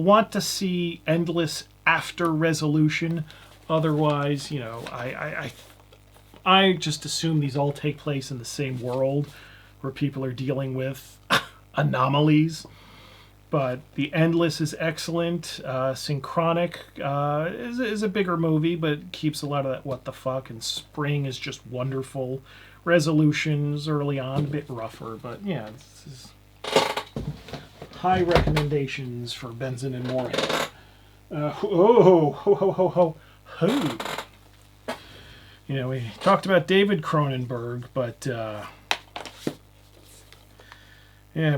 want to see Endless after Resolution. Otherwise, I just assume these all take place in the same world where people are dealing with anomalies. But The Endless is excellent. Synchronic is a bigger movie, but keeps a lot of that what the fuck. And Spring is just wonderful. Resolutions early on, a bit rougher. But yeah, this is high recommendations for Benson and Moorhead. We talked about David Cronenberg, but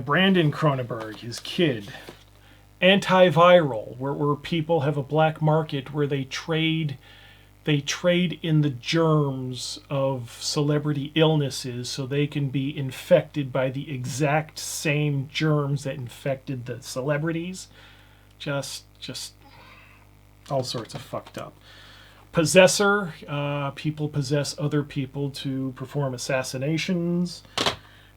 Brandon Cronenberg, his kid. Antiviral, where people have a black market where they trade in the germs of celebrity illnesses so they can be infected by the exact same germs that infected the celebrities. Just all sorts of fucked up. Possessor, people possess other people to perform assassinations.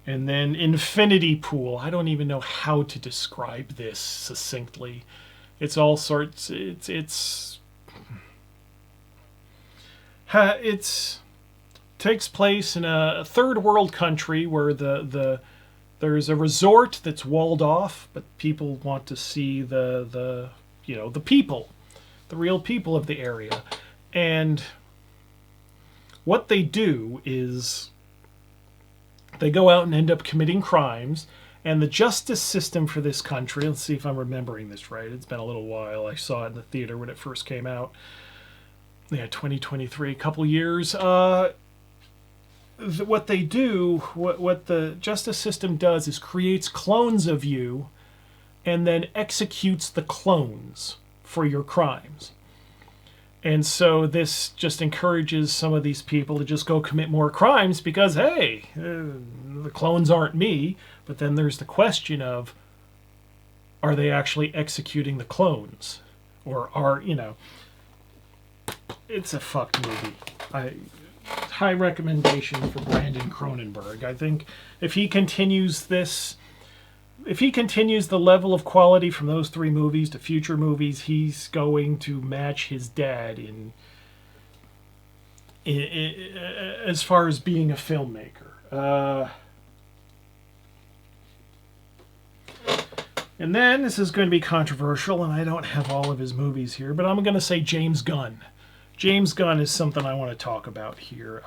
And then Infinity Pool. I don't even know how to describe this succinctly. It's all sorts. It's takes place in a third world country where there's a resort that's walled off, but people want to see the people, the real people of the area. And what they do is they go out and end up committing crimes, and the justice system for this country, let's see if I'm remembering this right, it's been a little while, I saw it in the theater when it first came out, 2023, a couple years. What they do, what the justice system does is creates clones of you and then executes the clones for your crimes. And so this just encourages some of these people to just go commit more crimes because, hey, the clones aren't me. But then there's the question of, are they actually executing the clones? Or it's a fucked movie. High recommendation for Brandon Cronenberg. I think if he continues the level of quality from those three movies to future movies, he's going to match his dad in as far as being a filmmaker. And then, this is going to be controversial, and I don't have all of his movies here, but I'm going to say James Gunn. James Gunn is something I want to talk about here.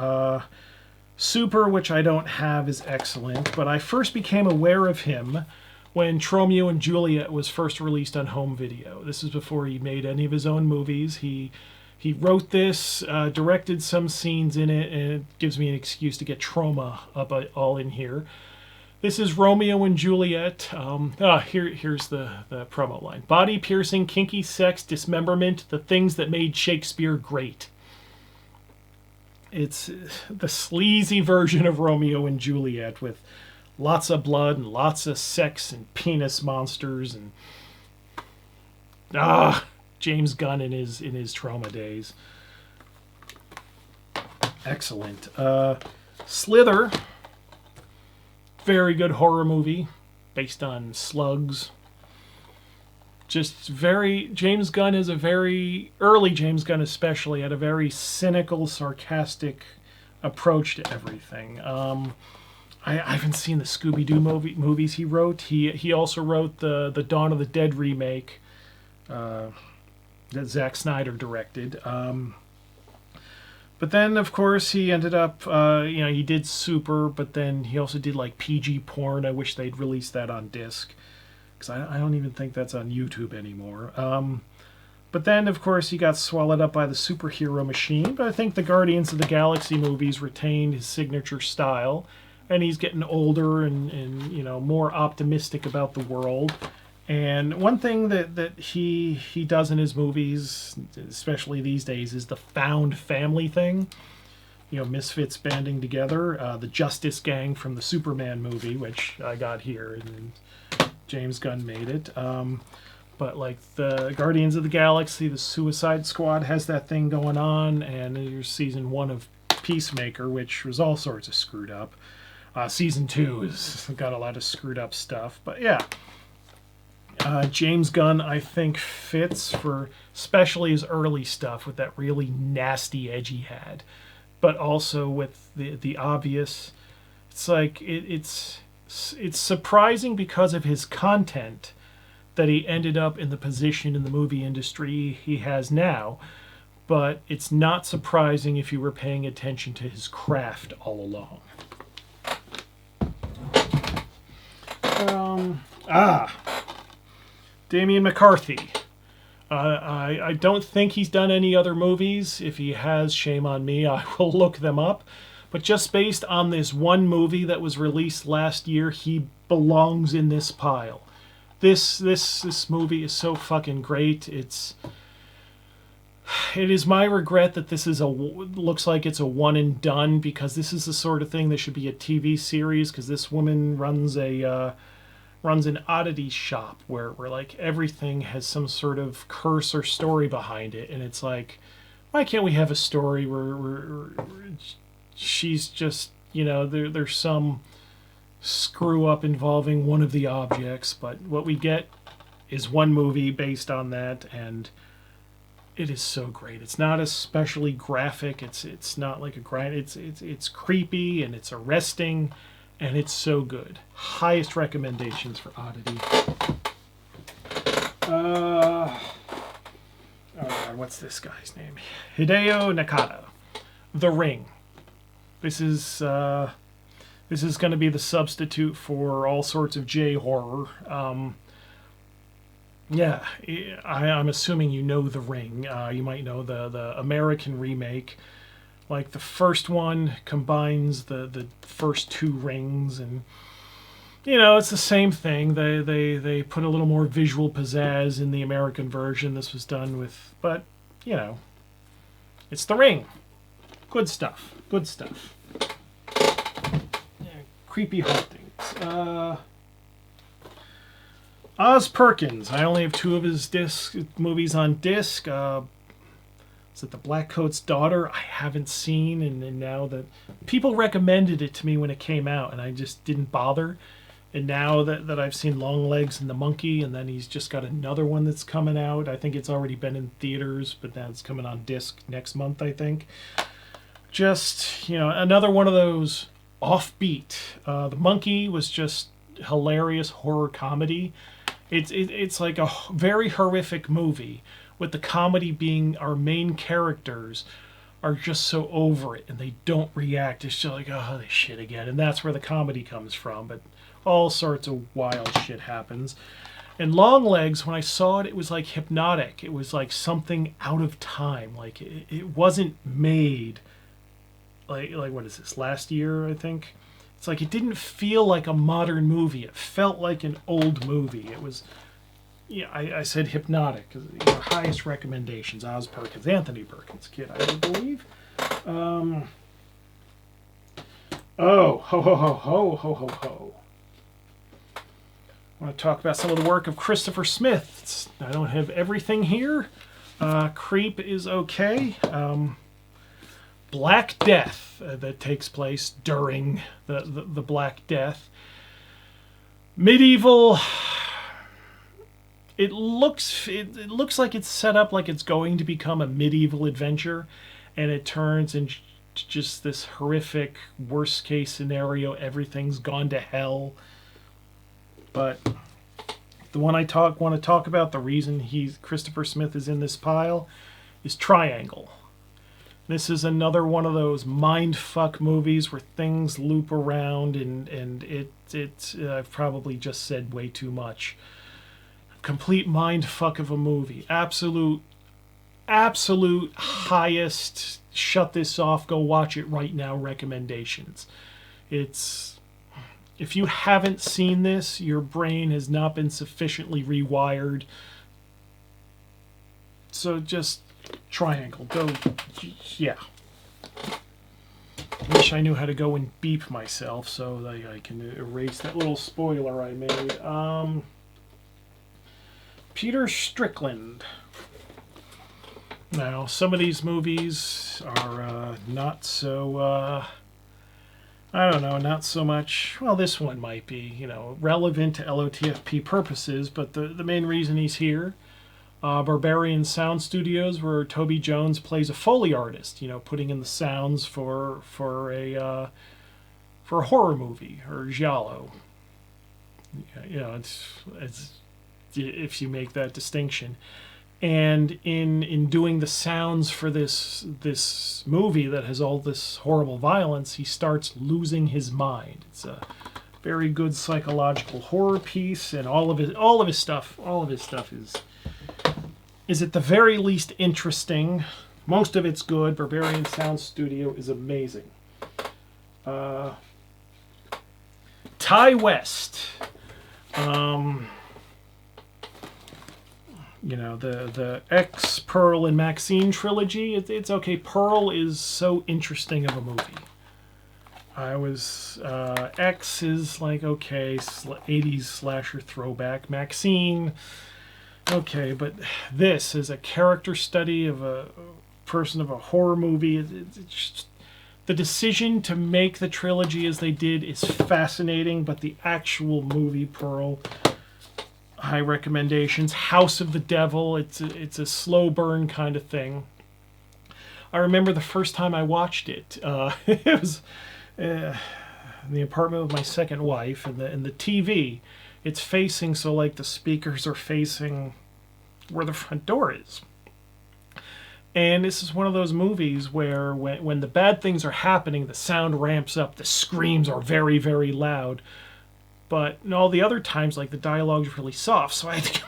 Super, which I don't have, is excellent, but I first became aware of him when Romeo and Juliet was first released on home video. This is before he made any of his own movies. He wrote this, directed some scenes in it, and it gives me an excuse to get trauma up all in here. This is Romeo and Juliet. Here's the promo line. Body piercing, kinky sex, dismemberment, the things that made Shakespeare great. It's the sleazy version of Romeo and Juliet with lots of blood and lots of sex and penis monsters and James Gunn in his trauma days. Excellent. Slither, very good horror movie based on slugs. Just James Gunn is a very, early James Gunn especially, had a very cynical, sarcastic approach to everything. I haven't seen the Scooby-Doo movies he wrote. He also wrote the Dawn of the Dead remake that Zack Snyder directed. But then, of course, he ended up, he did Super, but then he also did like PG porn. I wish they'd released that on disc, because I don't even think that's on YouTube anymore. But then, of course, he got swallowed up by the superhero machine. But I think the Guardians of the Galaxy movies retained his signature style. And he's getting older and more optimistic about the world. And one thing that he does in his movies, especially these days, is the found family thing. Misfits banding together. The Justice Gang from the Superman movie, which I got here, and James Gunn made it. But like the Guardians of the Galaxy, the Suicide Squad has that thing going on, and there's season 1 of Peacemaker, which was all sorts of screwed up. Season 2 has got a lot of screwed up stuff, but yeah. James Gunn, I think, fits for especially his early stuff with that really nasty edge he had, but also with the obvious. It's like it's surprising because of his content that he ended up in the position in the movie industry he has now, but it's not surprising if you were paying attention to his craft all along. Damian McCarthy. I don't think he's done any other movies. If he has, shame on me. I will look them up. But just based on this one movie that was released last year, he belongs in this pile. This movie is so fucking great. It is my regret that this is looks like it's a one and done, because this is the sort of thing that should be a TV series, because this woman runs an oddity shop where like everything has some sort of curse or story behind it, and it's like, why can't we have a story where she's just, there's some screw up involving one of the objects, but what we get is one movie based on that, and it is so great. It's not especially graphic. It's not like a grind. It's creepy and it's arresting. And it's so good. Highest recommendations for Oddity. What's this guy's name? Hideo Nakata. The Ring. This is going to be the substitute for all sorts of J-horror. I'm assuming you know The Ring. You might know the American remake. Like, the first one combines the first 2 rings, and it's the same thing. They put a little more visual pizzazz in the American version. This was done with, but it's The Ring. Good stuff. Good stuff. Creepy hauntings. Oz Perkins. I only have 2 of his movies on disc. Is it The Black Coat's Daughter? I haven't seen, and now that people recommended it to me when it came out, and I just didn't bother. And now that I've seen Longlegs and the Monkey, and then he's just got another one that's coming out. I think it's already been in theaters, but now it's coming on disc next month, I think. Just, another one of those offbeat. The Monkey was just hilarious horror comedy. It's like a very horrific movie, with the comedy being our main characters are just so over it and they don't react. It's just like, oh, this shit again. And that's where the comedy comes from. But all sorts of wild shit happens. And Longlegs, when I saw it, it was like hypnotic. It was like something out of time. Like it wasn't made like what is this, last year, I think? It's like it didn't feel like a modern movie. It felt like an old movie. It was, yeah, I said hypnotic. Highest recommendations. Oz Perkins, Anthony Perkins' kid, I would believe. Oh, ho, ho, ho, ho, ho, ho, ho. I want to talk about some of the work of Christopher Smith. I don't have everything here. Creep is okay. Black Death, that takes place during the Black Death. Medieval. It looks like it's set up like it's going to become a medieval adventure, and it turns into just this horrific worst case scenario. Everything's gone to hell. But the one I want to talk about, the reason Christopher Smith is in this pile, is Triangle. This is another one of those mindfuck movies where things loop around, and I've probably just said way too much. Complete mindfuck of a movie. Absolute highest, shut this off, go watch it right now recommendations. If you haven't seen this, your brain has not been sufficiently rewired. So just Triangle. Go. Yeah. Wish I knew how to go and beep myself so that I can erase that little spoiler I made. Peter Strickland. Now, some of these movies are not so... I don't know, not so much. Well, this one might be, relevant to LOTFP purposes, but the main reason he's here, Barbarian Sound Studios, where Toby Jones plays a Foley artist, putting in the sounds for a horror movie or giallo. It's if you make that distinction. And in doing the sounds for this movie that has all this horrible violence, he starts losing his mind. It's a very good psychological horror piece, and all of his stuff is at the very least interesting. Most of it's good. Barbarian Sound Studio is amazing. Ty West. The X, Pearl, and Maxine trilogy, it's okay. Pearl is so interesting of a movie. X is like, okay, 80s slasher throwback. Maxine, okay, but this is a character study of a person of a horror movie. It's just, the decision to make the trilogy as they did is fascinating, but the actual movie, Pearl, high recommendations. House of the Devil, it's a slow burn kind of thing. I remember the first time I watched it. It was in the apartment with my second wife, and the TV, it's facing, so like the speakers are facing where the front door is. And this is one of those movies where when the bad things are happening, the sound ramps up, the screams are very, very loud. But in all the other times, like, the dialogue's really soft, so I had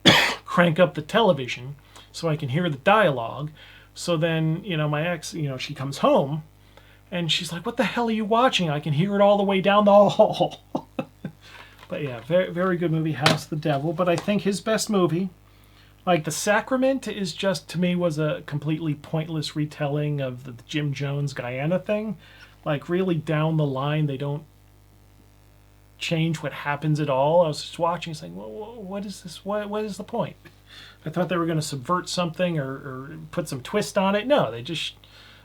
to crank up the television so I can hear the dialogue. So then, my ex, she comes home, and she's like, "What the hell are you watching? I can hear it all the way down the hall." But yeah, very, very good movie, House of the Devil. But I think his best movie, like The Sacrament, is just, to me, was a completely pointless retelling of the Jim Jones Guyana thing. Like, really down the line, they don't change what happens at all. I was just watching, saying, well, what is this? What is the point? I thought they were going to subvert something or put some twist on it. No, they just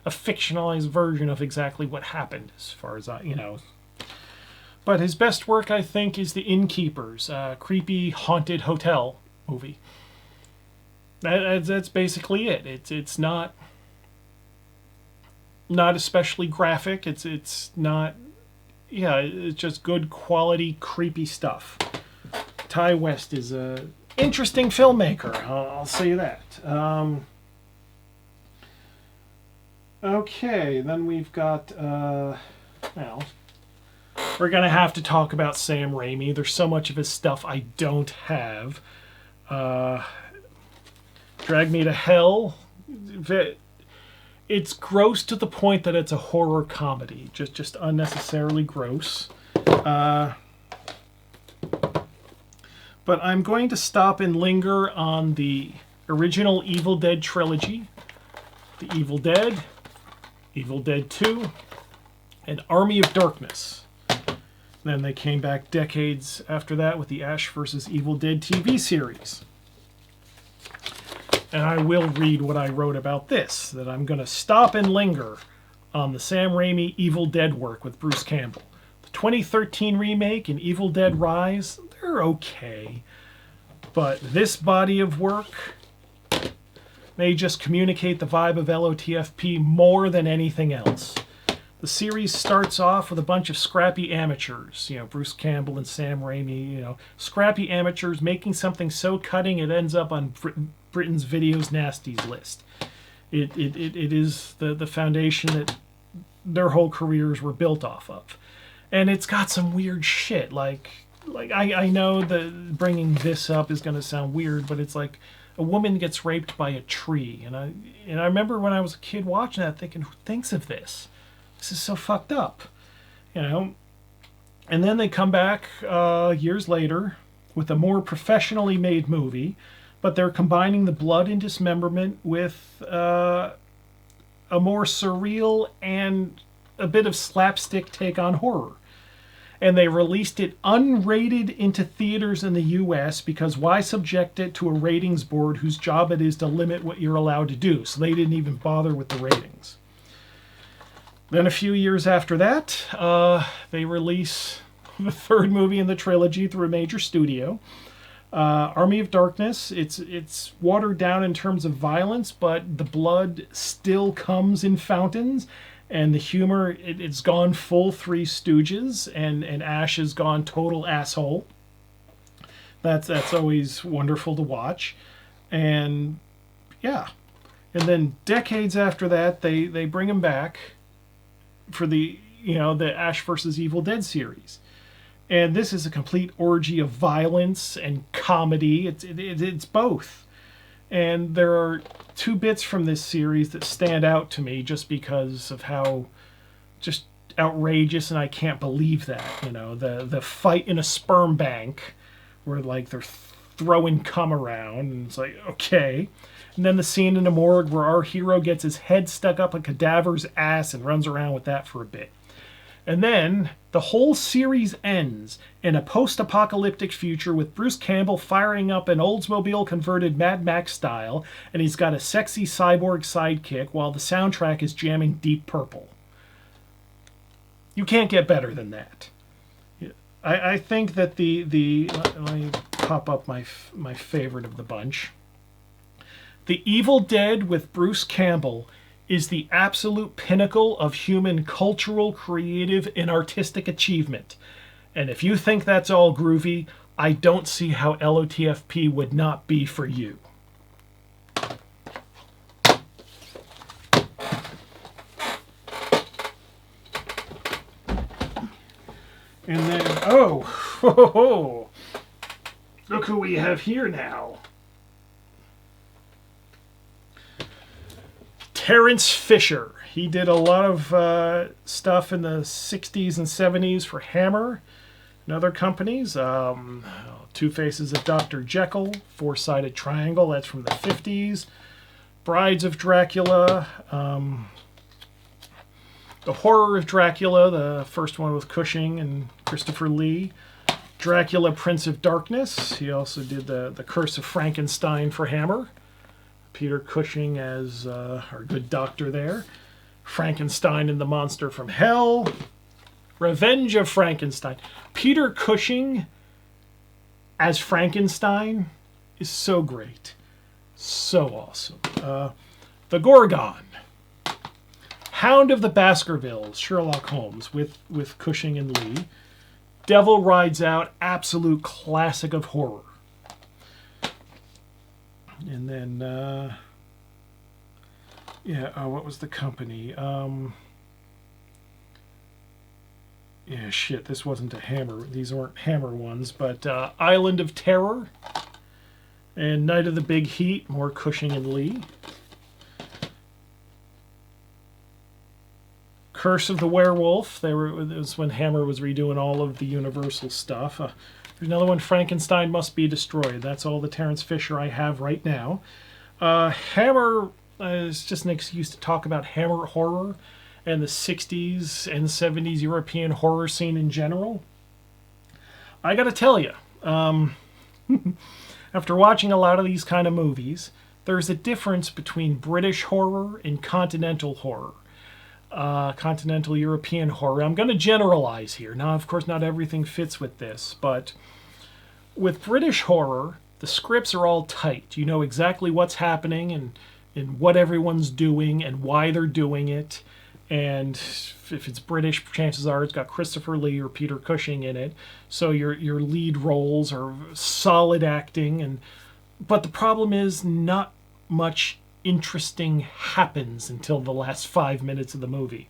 a fictionalized version of exactly what happened, as far as But his best work, I think, is The Innkeepers, creepy haunted hotel movie. That's basically it. It's not especially graphic. It's not. Yeah, it's just good quality, creepy stuff. Ty West is a interesting filmmaker. I'll say that. Okay, then we've got, well, we're going to have to talk about Sam Raimi. There's so much of his stuff I don't have. Drag Me to Hell. It's gross to the point that it's a horror comedy. Just unnecessarily gross. But I'm going to stop and linger on the original Evil Dead trilogy. The Evil Dead, Evil Dead 2, and Army of Darkness. Then they came back decades after that with the Ash vs. Evil Dead TV series. And I will read what I wrote about this, that I'm going to stop and linger on the Sam Raimi Evil Dead work with Bruce Campbell. The 2013 remake and Evil Dead Rise, they're okay. But this body of work may just communicate the vibe of LOTFP more than anything else. The series starts off with a bunch of scrappy amateurs, Bruce Campbell and Sam Raimi, scrappy amateurs making something so cutting it ends up on Britain's Videos Nasties list. It is the foundation that their whole careers were built off of. And it's got some weird shit, like I know that bringing this up is going to sound weird, but it's like a woman gets raped by a tree. And I remember when I was a kid watching that thinking, who thinks of this? This is so fucked up, And then they come back years later with a more professionally made movie, but they're combining the blood and dismemberment with a more surreal and a bit of slapstick take on horror. And they released it unrated into theaters in the US because why subject it to a ratings board whose job it is to limit what you're allowed to do? So they didn't even bother with the ratings. Then a few years after that, they release the third movie in the trilogy through a major studio. Army of Darkness, it's watered down in terms of violence, but the blood still comes in fountains, and the humor, it's gone full Three Stooges, and Ash has gone total asshole. That's always wonderful to watch. And yeah. And then decades after that, they bring him back for the Ash vs. Evil Dead series. And this is a complete orgy of violence and comedy. It's both. And there are two bits from this series that stand out to me just because of how just outrageous, and I can't believe that. The fight in a sperm bank where like they're throwing cum around, and it's like, okay. And then the scene in the morgue where our hero gets his head stuck up a cadaver's ass and runs around with that for a bit. And then the whole series ends in a post-apocalyptic future with Bruce Campbell firing up an Oldsmobile-converted Mad Max style, and he's got a sexy cyborg sidekick while the soundtrack is jamming Deep Purple. You can't get better than that. I think that let me pop up my favorite of the bunch. The Evil Dead with Bruce Campbell is the absolute pinnacle of human cultural, creative, and artistic achievement. And if you think that's all groovy, I don't see how LOTFP would not be for you. And then, look who we have here now. Terence Fisher. He did a lot of stuff in the 60s and 70s for Hammer and other companies. Two Faces of Dr. Jekyll, Four-Sided Triangle, that's from the 50s. Brides of Dracula, The Horror of Dracula, the first one with Cushing and Christopher Lee. Dracula, Prince of Darkness. He also did the Curse of Frankenstein for Hammer. Peter Cushing as our good doctor there. Frankenstein and the Monster from Hell. Revenge of Frankenstein. Peter Cushing as Frankenstein is so great. So awesome. The Gorgon. Hound of the Baskervilles, Sherlock Holmes with Cushing and Lee. Devil Rides Out, absolute classic of horror. And then, what was the company? Yeah, shit, this wasn't a Hammer. These weren't Hammer ones, but Island of Terror and Night of the Big Heat, more Cushing and Lee. Curse of the Werewolf. It was when Hammer was redoing all of the Universal stuff. There's another one, Frankenstein Must Be Destroyed. That's all the Terence Fisher I have right now. Hammer is just an excuse to talk about Hammer horror and the 60s and 70s European horror scene in general. I gotta tell you, after watching a lot of these kind of movies, there's a difference between British horror and continental horror. Continental European horror. I'm going to generalize here. Now, of course, not everything fits with this, but with British horror, the scripts are all tight. You know exactly what's happening and what everyone's doing and why they're doing it. And if it's British, chances are it's got Christopher Lee or Peter Cushing in it. So your lead roles are solid acting. But the problem is not much interesting happens until the last 5 minutes of the movie.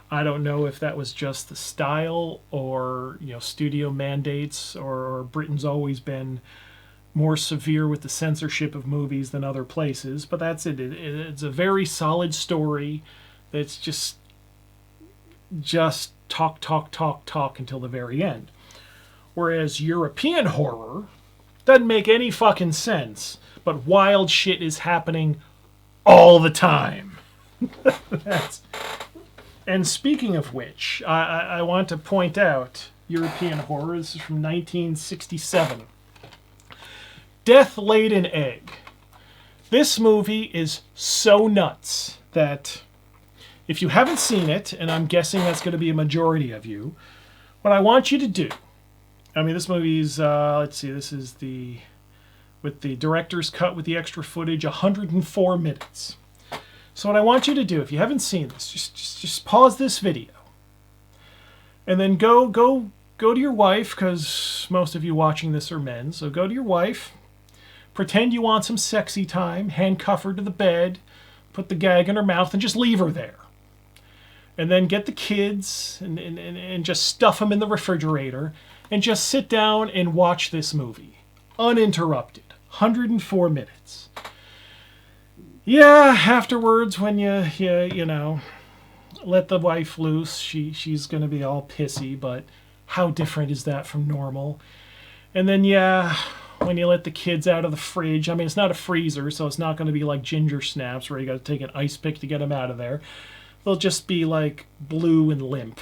I don't know if that was just the style or studio mandates, or Britain's always been more severe with the censorship of movies than other places, but that's it. It's a very solid story that's just talk until the very end. Whereas European horror doesn't make any fucking sense, but wild shit is happening all the time. And speaking of which, I want to point out European horror. This is from 1967. Death Laid an Egg. This movie is so nuts that if you haven't seen it, and I'm guessing that's going to be a majority of you, what I want you to do, this movie's, let's see, this is with the director's cut with the extra footage, 104 minutes. So what I want you to do, if you haven't seen this, just pause this video. And then go to your wife, because most of you watching this are men. So go to your wife, pretend you want some sexy time, handcuff her to the bed, put the gag in her mouth, and just leave her there. And then get the kids and just stuff them in the refrigerator and just sit down and watch this movie. Uninterrupted. 104 minutes. Yeah, afterwards when you let the wife loose, she's going to be all pissy, but how different is that from normal? And then, when you let the kids out of the fridge, it's not a freezer, so it's not going to be like ginger snaps where you got to take an ice pick to get them out of there. They'll just be like blue and limp,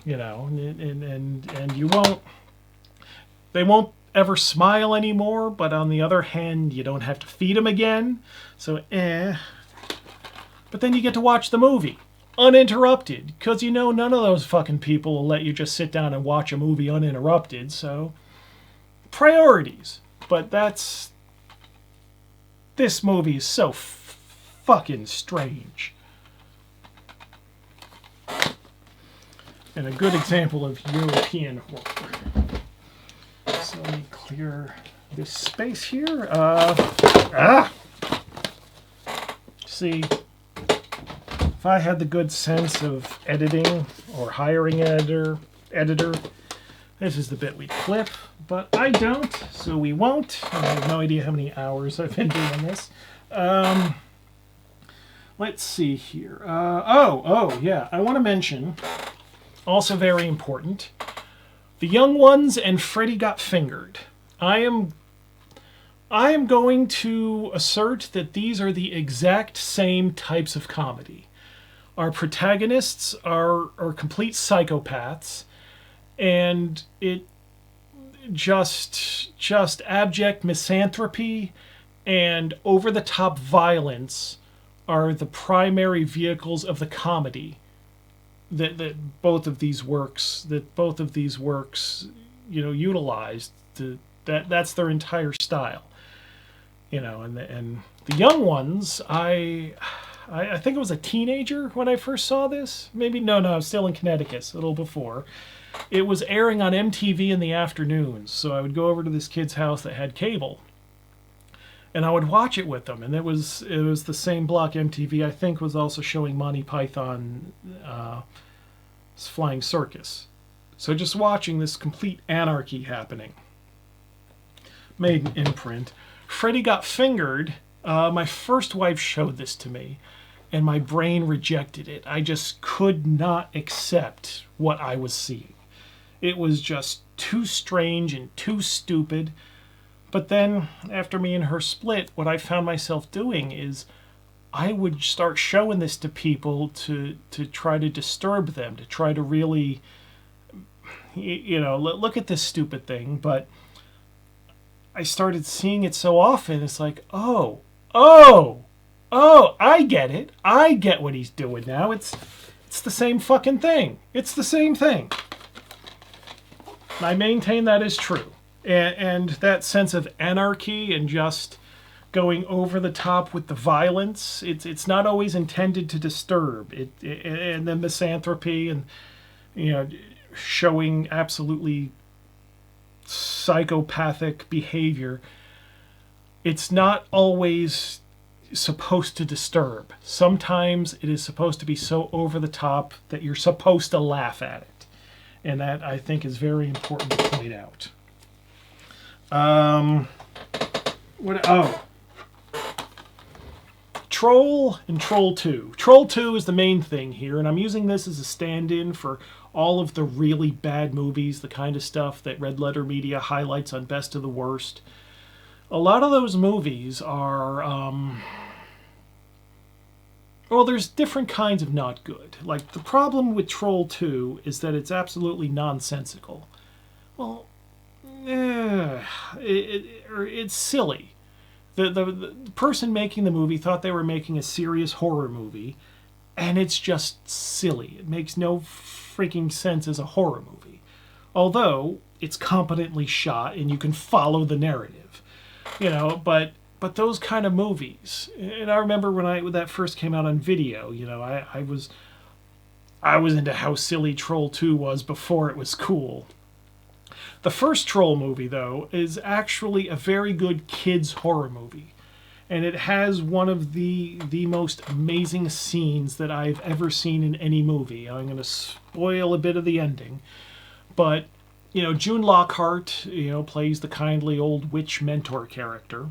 and they won't ever smile anymore, but on the other hand, you don't have to feed them again, so But then you get to watch the movie, uninterrupted, because none of those fucking people will let you just sit down and watch a movie uninterrupted, so priorities. But this movie is so fucking strange. And a good example of European horror. So let me clear this space here. See, if I had the good sense of editing or hiring an editor, this is the bit we'd clip, but I don't, so we won't. I have no idea how many hours I've been doing this. Let's see here. Yeah, I want to mention, also very important, The Young Ones and Freddy Got Fingered. I am going to assert that these are the exact same types of comedy. Our protagonists are complete psychopaths, and it just abject misanthropy and over-the-top violence are the primary vehicles of the comedy that both of these works utilized. That's their entire style, and the Young Ones, I I think I was a teenager when I first saw this. Maybe, no, I was still in Connecticut, a little before. It was airing on MTV in the afternoons, so I would go over to this kid's house that had cable, and I would watch it with them. And it was the same block. MTV, I think, was also showing Monty Python Flying Circus. So just watching this complete anarchy happening. Made an imprint. Freddy Got Fingered. My first wife showed this to me, and my brain rejected it. I just could not accept what I was seeing. It was just too strange and too stupid. But then, after me and her split, what I found myself doing is I would start showing this to people to try to disturb them, to try to really, look at this stupid thing. But I started seeing it so often, it's like, oh, I get it. I get what he's doing now. It's the same fucking thing. It's the same thing. I maintain that is true. And that sense of anarchy and just going over the top with the violence, it's not always intended to disturb. And the misanthropy and, showing absolutely psychopathic behavior, it's not always supposed to disturb. Sometimes it is supposed to be so over the top that you're supposed to laugh at it. And that, I think, is very important to point out. Troll and Troll 2. Troll 2 is the main thing here, and I'm using this as a stand-in for all of the really bad movies, the kind of stuff that Red Letter Media highlights on Best of the Worst. A lot of those movies are, there's different kinds of not good. Like, the problem with Troll 2 is that it's absolutely nonsensical. Well, it's silly. The person making the movie thought they were making a serious horror movie, and it's just silly. It makes no freaking sense as a horror movie. Although, it's competently shot, and you can follow the narrative. But those kind of movies, and I remember when that first came out on video, I was into how silly Troll 2 was before it was cool. The first Troll movie, though, is actually a very good kids' horror movie. And it has one of the most amazing scenes that I've ever seen in any movie. I'm going to spoil a bit of the ending. But, June Lockhart, plays the kindly old witch mentor character.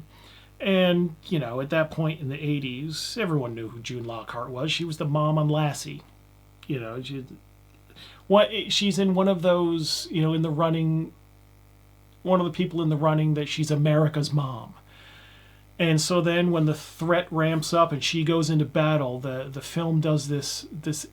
And, at that point in the 80s, everyone knew who June Lockhart was. She was the mom on Lassie. She's in one of those, in the running, one of the people in the running that she's America's mom. And so then when the threat ramps up and she goes into battle, the film does this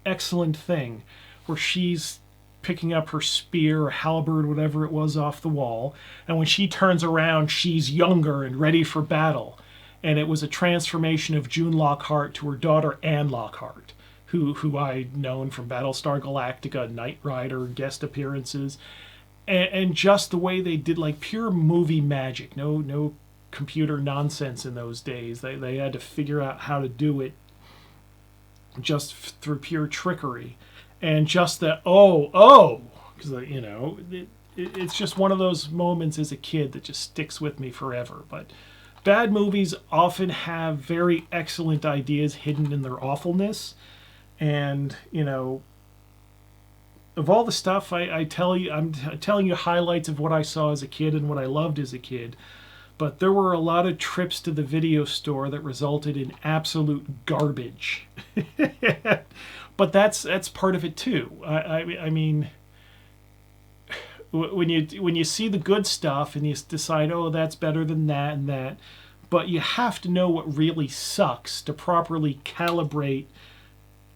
excellent thing where she's picking up her spear or halberd, whatever it was, off the wall. And when she turns around, she's younger and ready for battle. And it was a transformation of June Lockhart to her daughter, Anne Lockhart, who I'd known from Battlestar Galactica, Knight Rider, guest appearances. And just the way they did, like, pure movie magic. No computer nonsense in those days. They had to figure out how to do it just through pure trickery. And just that, because, it's just one of those moments as a kid that just sticks with me forever. But bad movies often have very excellent ideas hidden in their awfulness. And, of all the stuff I'm telling you highlights of what I saw as a kid and what I loved as a kid. But there were a lot of trips to the video store that resulted in absolute garbage. But that's part of it too. I mean, when you see the good stuff and you decide, that's better than that and that, but you have to know what really sucks to properly calibrate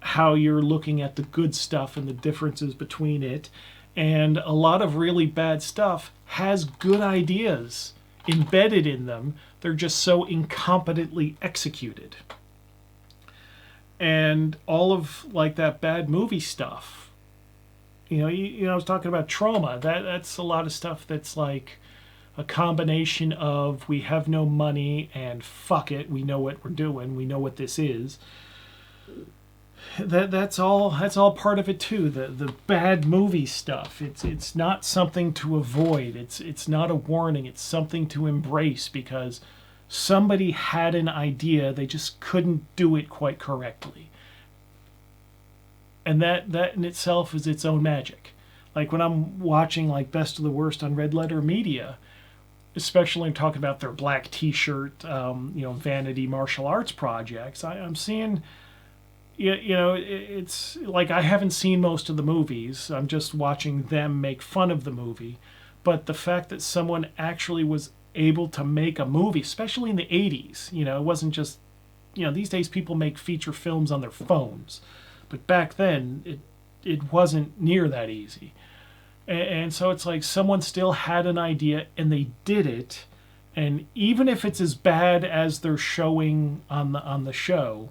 how you're looking at the good stuff and the differences between it. And a lot of really bad stuff has good ideas embedded in them. They're just so incompetently executed. And all of, like, that bad movie stuff, I was talking about Trauma. That's a lot of stuff that's like a combination of we have no money and fuck it, we know what we're doing, we know what this is. that's all part of it too. The bad movie stuff. It's not something to avoid. It's not a warning. It's something to embrace because somebody had an idea. They just couldn't do it quite correctly. And that in itself is its own magic. Like when I'm watching like Best of the Worst on Red Letter Media, especially I'm talking about their black T-shirt, vanity martial arts projects. I'm seeing, it's like I haven't seen most of the movies. I'm just watching them make fun of the movie. But the fact that someone actually was able to make a movie, especially in the 80s, it wasn't just, these days people make feature films on their phones. But back then, it wasn't near that easy. And so it's like someone still had an idea and they did it. And even if it's as bad as they're showing on the show,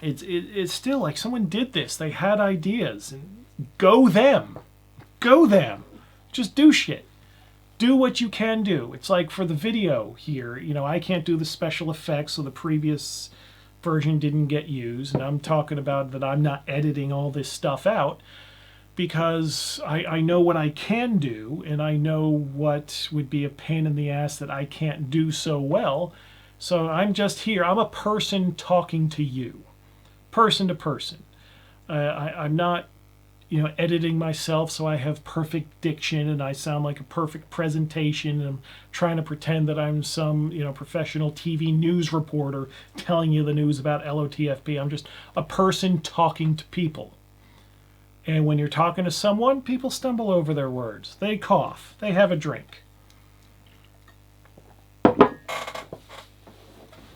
it's still like someone did this. They had ideas. And go them. Go them. Just do shit. Do what you can do. It's like for the video here, I can't do the special effects, so the previous version didn't get used. And I'm talking about that I'm not editing all this stuff out, because I know what I can do, and I know what would be a pain in the ass that I can't do so well. So I'm just here. I'm a person talking to you, person to person. I'm not, editing myself so I have perfect diction and I sound like a perfect presentation, and I'm trying to pretend that I'm some, professional TV news reporter telling you the news about LOTFP. I'm just a person talking to people. And when you're talking to someone, people stumble over their words. They cough. They have a drink.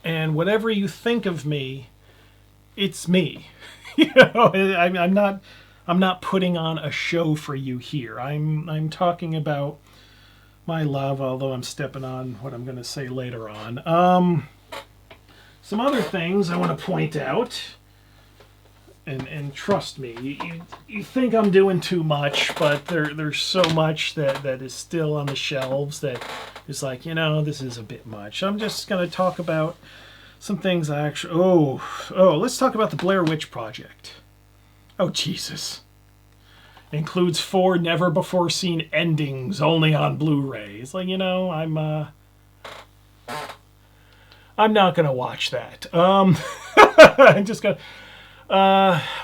And whatever you think of me, it's me. I'm not putting on a show for you here. I'm talking about my love, although I'm stepping on what I'm going to say later on. Some other things I want to point out. And trust me, you think I'm doing too much, but there's so much that is still on the shelves that is like, this is a bit much. I'm just going to talk about some things I actually... let's talk about the Blair Witch Project. Oh, Jesus. Includes 4 never-before-seen endings only on Blu-ray. It's like, I'm not going to watch that. I'm just going to...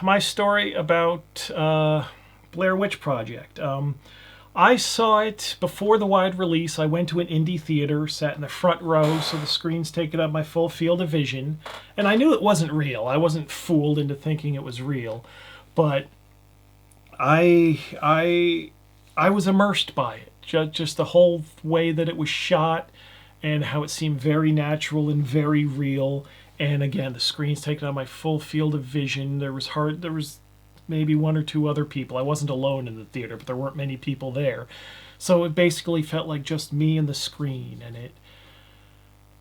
my story about Blair Witch Project. I saw it before the wide release. I went to an indie theater, sat in the front row, so the screen's taking up my full field of vision. And I knew it wasn't real. I wasn't fooled into thinking it was real. But I was immersed by it. Just the whole way that it was shot and how it seemed very natural and very real. And again, the screen's taking on my full field of vision. There was maybe 1 or 2 other people. I wasn't alone in the theater, but there weren't many people there. So it basically felt like just me and the screen.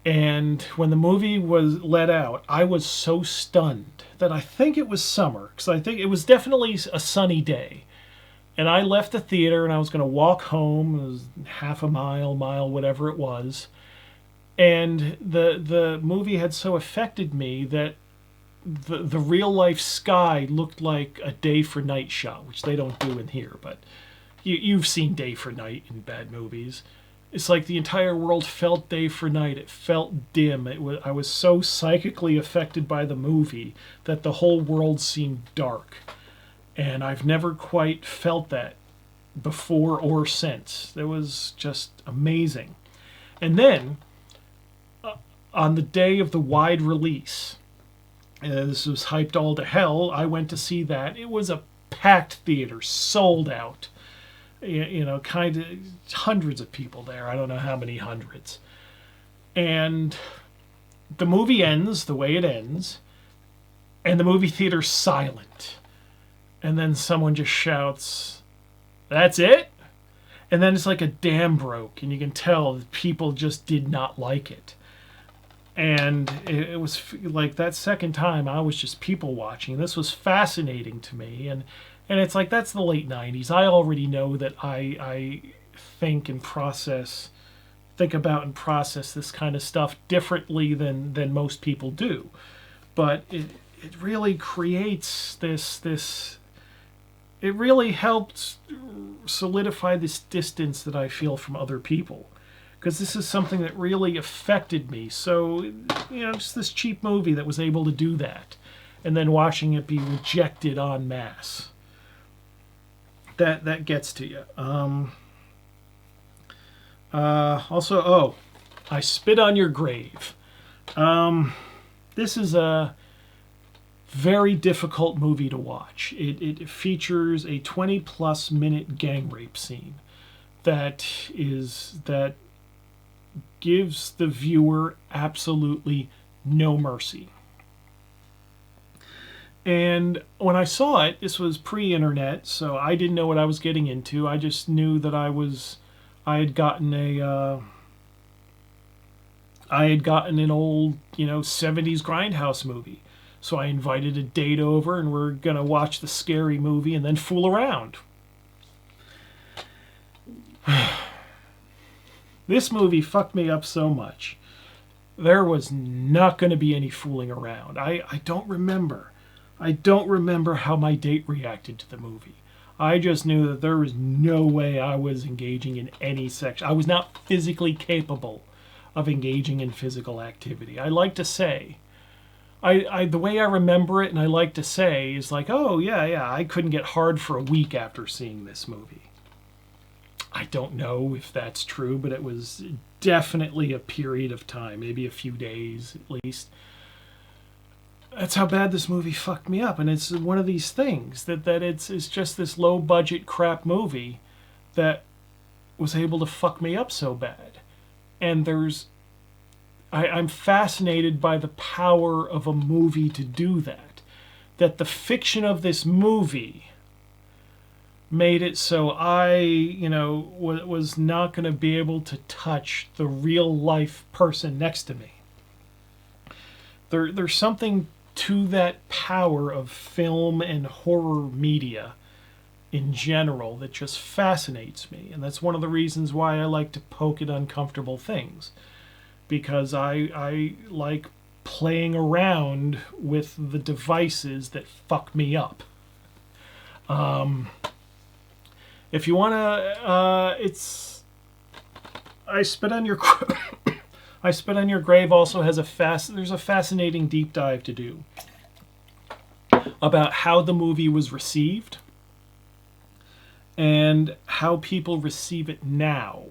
And when the movie was let out, I was so stunned that I think it was summer, because I think it was definitely a sunny day. And I left the theater and I was going to walk home. It was half a mile, whatever it was. And the movie had so affected me that the real life sky looked like a day for night shot, which they don't do in here, but you've seen day for night in bad movies. It's like the entire world felt day for night. It felt dim. I was so psychically affected by the movie that the whole world seemed dark. And I've never quite felt that before or since. It was just amazing. And then on the day of the wide release, this was hyped all to hell, I went to see that. It was a packed theater, sold out. Kind of hundreds of people there. I don't know how many hundreds. And the movie ends the way it ends, and the movie theater's silent. And then someone just shouts, "That's it?" And then it's like a dam broke, and you can tell that people just did not like it. And it was like that second time I was just people watching. This was fascinating to me. And it's like, that's the late 90s. I already know that I think about and process this kind of stuff differently than most people do. But it really creates this. It really helped solidify this distance that I feel from other people, because this is something that really affected me. So, just this cheap movie that was able to do that, and then watching it be rejected en masse. That gets to you. Also, I Spit on Your Grave. This is a very difficult movie to watch. It features a 20-plus minute gang rape scene that gives the viewer absolutely no mercy. And when I saw it, this was pre-internet, so I didn't know what I was getting into. I just knew that I had gotten an old, 70s Grindhouse movie. So I invited a date over, and we're going to watch the scary movie and then fool around. This movie fucked me up so much. There was not going to be any fooling around. I don't remember. I don't remember how my date reacted to the movie. I just knew that there was no way I was engaging in any sex. I was not physically capable of engaging in physical activity. I like to say, the way I remember it, and I like to say, is like, oh, yeah, I couldn't get hard for a week after seeing this movie. I don't know if that's true, but it was definitely a period of time, maybe a few days at least. That's how bad this movie fucked me up. And it's one of these things that it's just this low budget crap movie that was able to fuck me up so bad. And I'm fascinated by the power of a movie to do that. That the fiction of this movie made it so I, was not going to be able to touch the real life person next to me. There's something to that power of film and horror media in general that just fascinates me. And that's one of the reasons why I like to poke at uncomfortable things. Because I like playing around with the devices that fuck me up. If you want to, it's I Spit on Your I Spit on Your Grave also has there's a fascinating deep dive to do about how the movie was received and how people receive it now.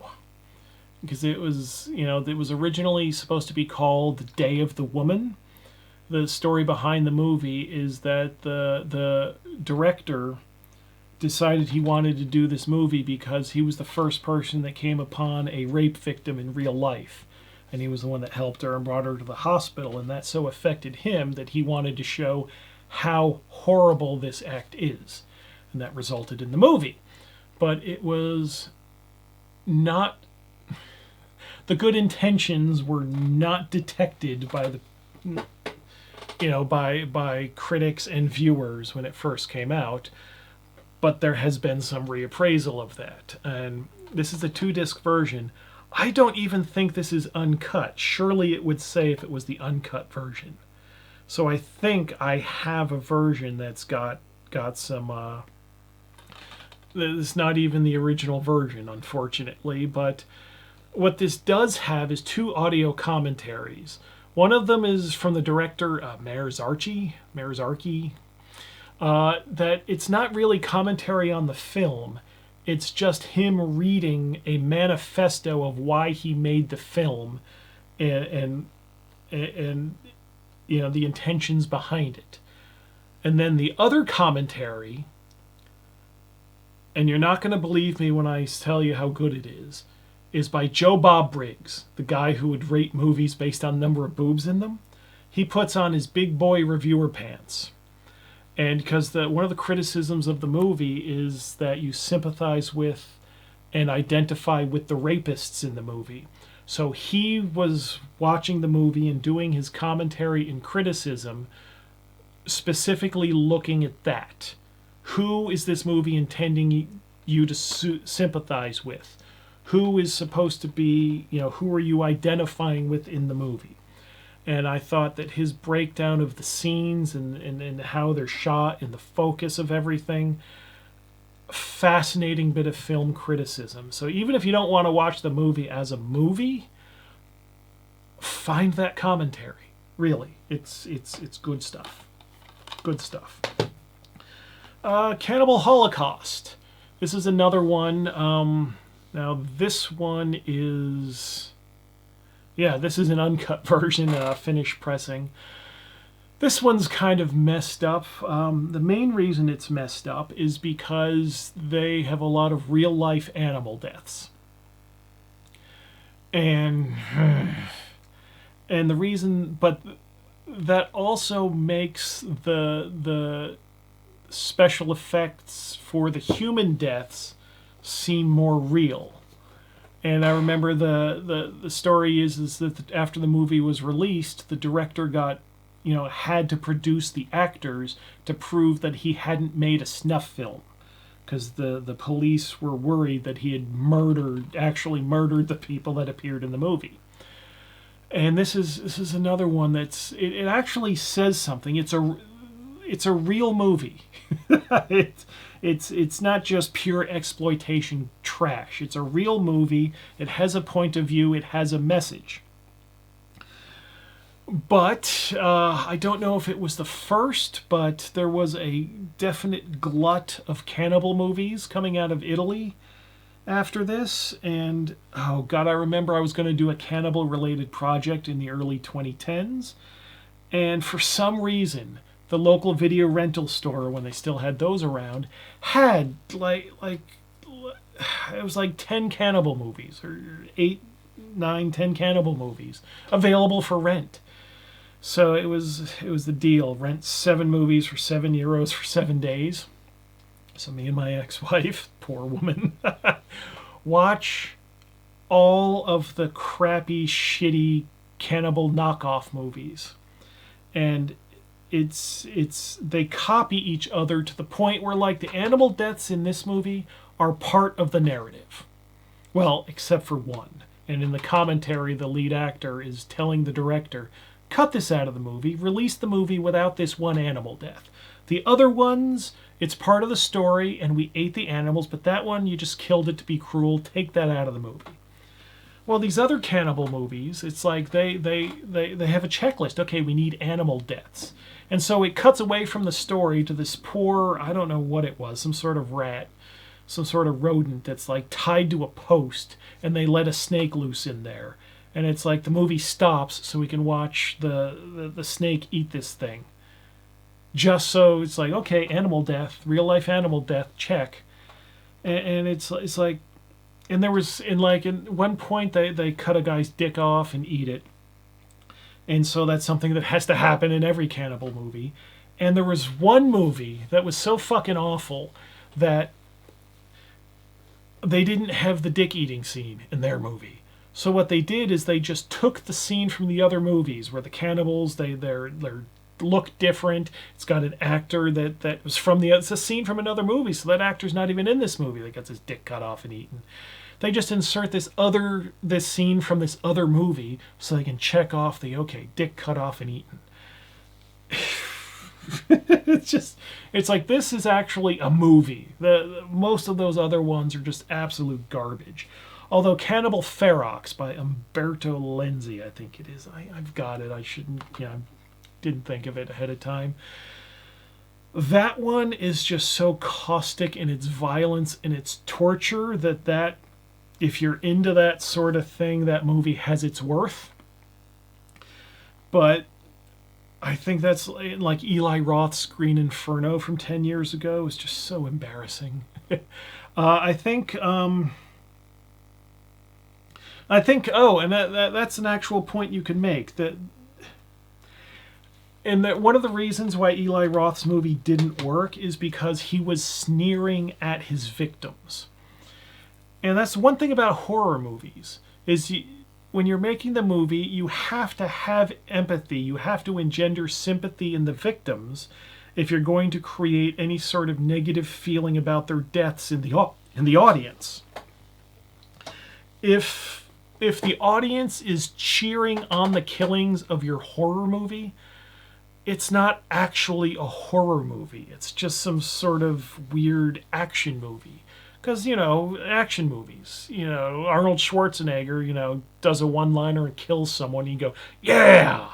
Because it was, it was originally supposed to be called The Day of the Woman. The story behind the movie is that the director decided he wanted to do this movie because he was the first person that came upon a rape victim in real life. And he was the one that helped her and brought her to the hospital. And that so affected him that he wanted to show how horrible this act is. And that resulted in the movie. But it was not... The good intentions were not detected by by critics and viewers when it first came out. But there has been some reappraisal of that. And this is a 2-disc version. I don't even think this is uncut. Surely it would say if it was the uncut version. So I think I have a version that's got some... it's not even the original version, unfortunately. But what this does have is 2 audio commentaries. One of them is from the director, Marzarchi. That it's not really commentary on the film. It's just him reading a manifesto of why he made the film and the intentions behind it. And then the other commentary, and you're not going to believe me when I tell you how good it is by Joe Bob Briggs, the guy who would rate movies based on the number of boobs in them. He puts on his big boy reviewer pants. And because one of the criticisms of the movie is that you sympathize with and identify with the rapists in the movie. So he was watching the movie and doing his commentary and criticism, specifically looking at that. Who is this movie intending you to sympathize with? Who is supposed to be, who are you identifying with in the movie? And I thought that his breakdown of the scenes and how they're shot and the focus of everything, fascinating bit of film criticism. So even if you don't want to watch the movie as a movie, find that commentary. Really, it's good stuff. Good stuff. Cannibal Holocaust. This is another one. Now this one is, yeah, this is an uncut version, finished pressing. This one's kind of messed up. The main reason it's messed up is because they have a lot of real-life animal deaths. And the reason, but that also makes the special effects for the human deaths seem more real. And I remember the story is that after the movie was released, the director got, had to produce the actors to prove that he hadn't made a snuff film, because the police were worried that he had actually murdered the people that appeared in the movie. And this is another one it actually says something. It's a real movie. It's not just pure exploitation trash. It's a real movie. It has a point of view. It has a message. But I don't know if it was the first, but there was a definite glut of cannibal movies coming out of Italy after this. And, oh God, I remember I was going to do a cannibal-related project in the early 2010s. And for some reason, the local video rental store, when they still had those around, had like it was like 10 cannibal movies, or 8, 9, 10 cannibal movies available for rent. So it was the deal. Rent 7 movies for €7 for 7 days. So me and my ex-wife, poor woman, watch all of the crappy, shitty cannibal knockoff movies. And they copy each other to the point where, like, the animal deaths in this movie are part of the narrative. Well, except for one. And in the commentary, the lead actor is telling the director, cut this out of the movie, release the movie without this one animal death. The other ones, it's part of the story, and we ate the animals, but that one, you just killed it to be cruel. Take that out of the movie. Well, these other cannibal movies, it's like they have a checklist. Okay, we need animal deaths. And so it cuts away from the story to this poor, I don't know what it was, some sort of rat, some sort of rodent that's like tied to a post, and they let a snake loose in there. And it's like the movie stops so we can watch the snake eat this thing. Just so it's like, okay, animal death, real life animal death, check. And it's like, and there was, in one point they cut a guy's dick off and eat it. And so that's something that has to happen in every cannibal movie. And there was one movie that was so fucking awful that they didn't have the dick eating scene in their movie. So what they did is they just took the scene from the other movies where the cannibals, they look different. It's got an actor that was it's a scene from another movie, so that actor's not even in this movie that gets his dick cut off and eaten. They just insert this scene from this other movie so they can check off dick cut off and eaten. It's like, this is actually a movie. Most of those other ones are just absolute garbage. Although Cannibal Ferox by Umberto Lenzi, I think it is. I've got it. I didn't think of it ahead of time. That one is just so caustic in its violence and its torture that if you're into that sort of thing, that movie has its worth. But I think that's like Eli Roth's Green Inferno from 10 years ago is just so embarrassing. I think, and that's an actual point you can make. And one of the reasons why Eli Roth's movie didn't work is because he was sneering at his victims. And that's one thing about horror movies, is when you're making the movie, you have to have empathy. You have to engender sympathy in the victims if you're going to create any sort of negative feeling about their deaths in the audience. If if the audience is cheering on the killings of your horror movie, it's not actually a horror movie. It's just some sort of weird action movie. Because, you know, action movies, you know, Arnold Schwarzenegger, you know, does a one-liner and kills someone, and you go, yeah!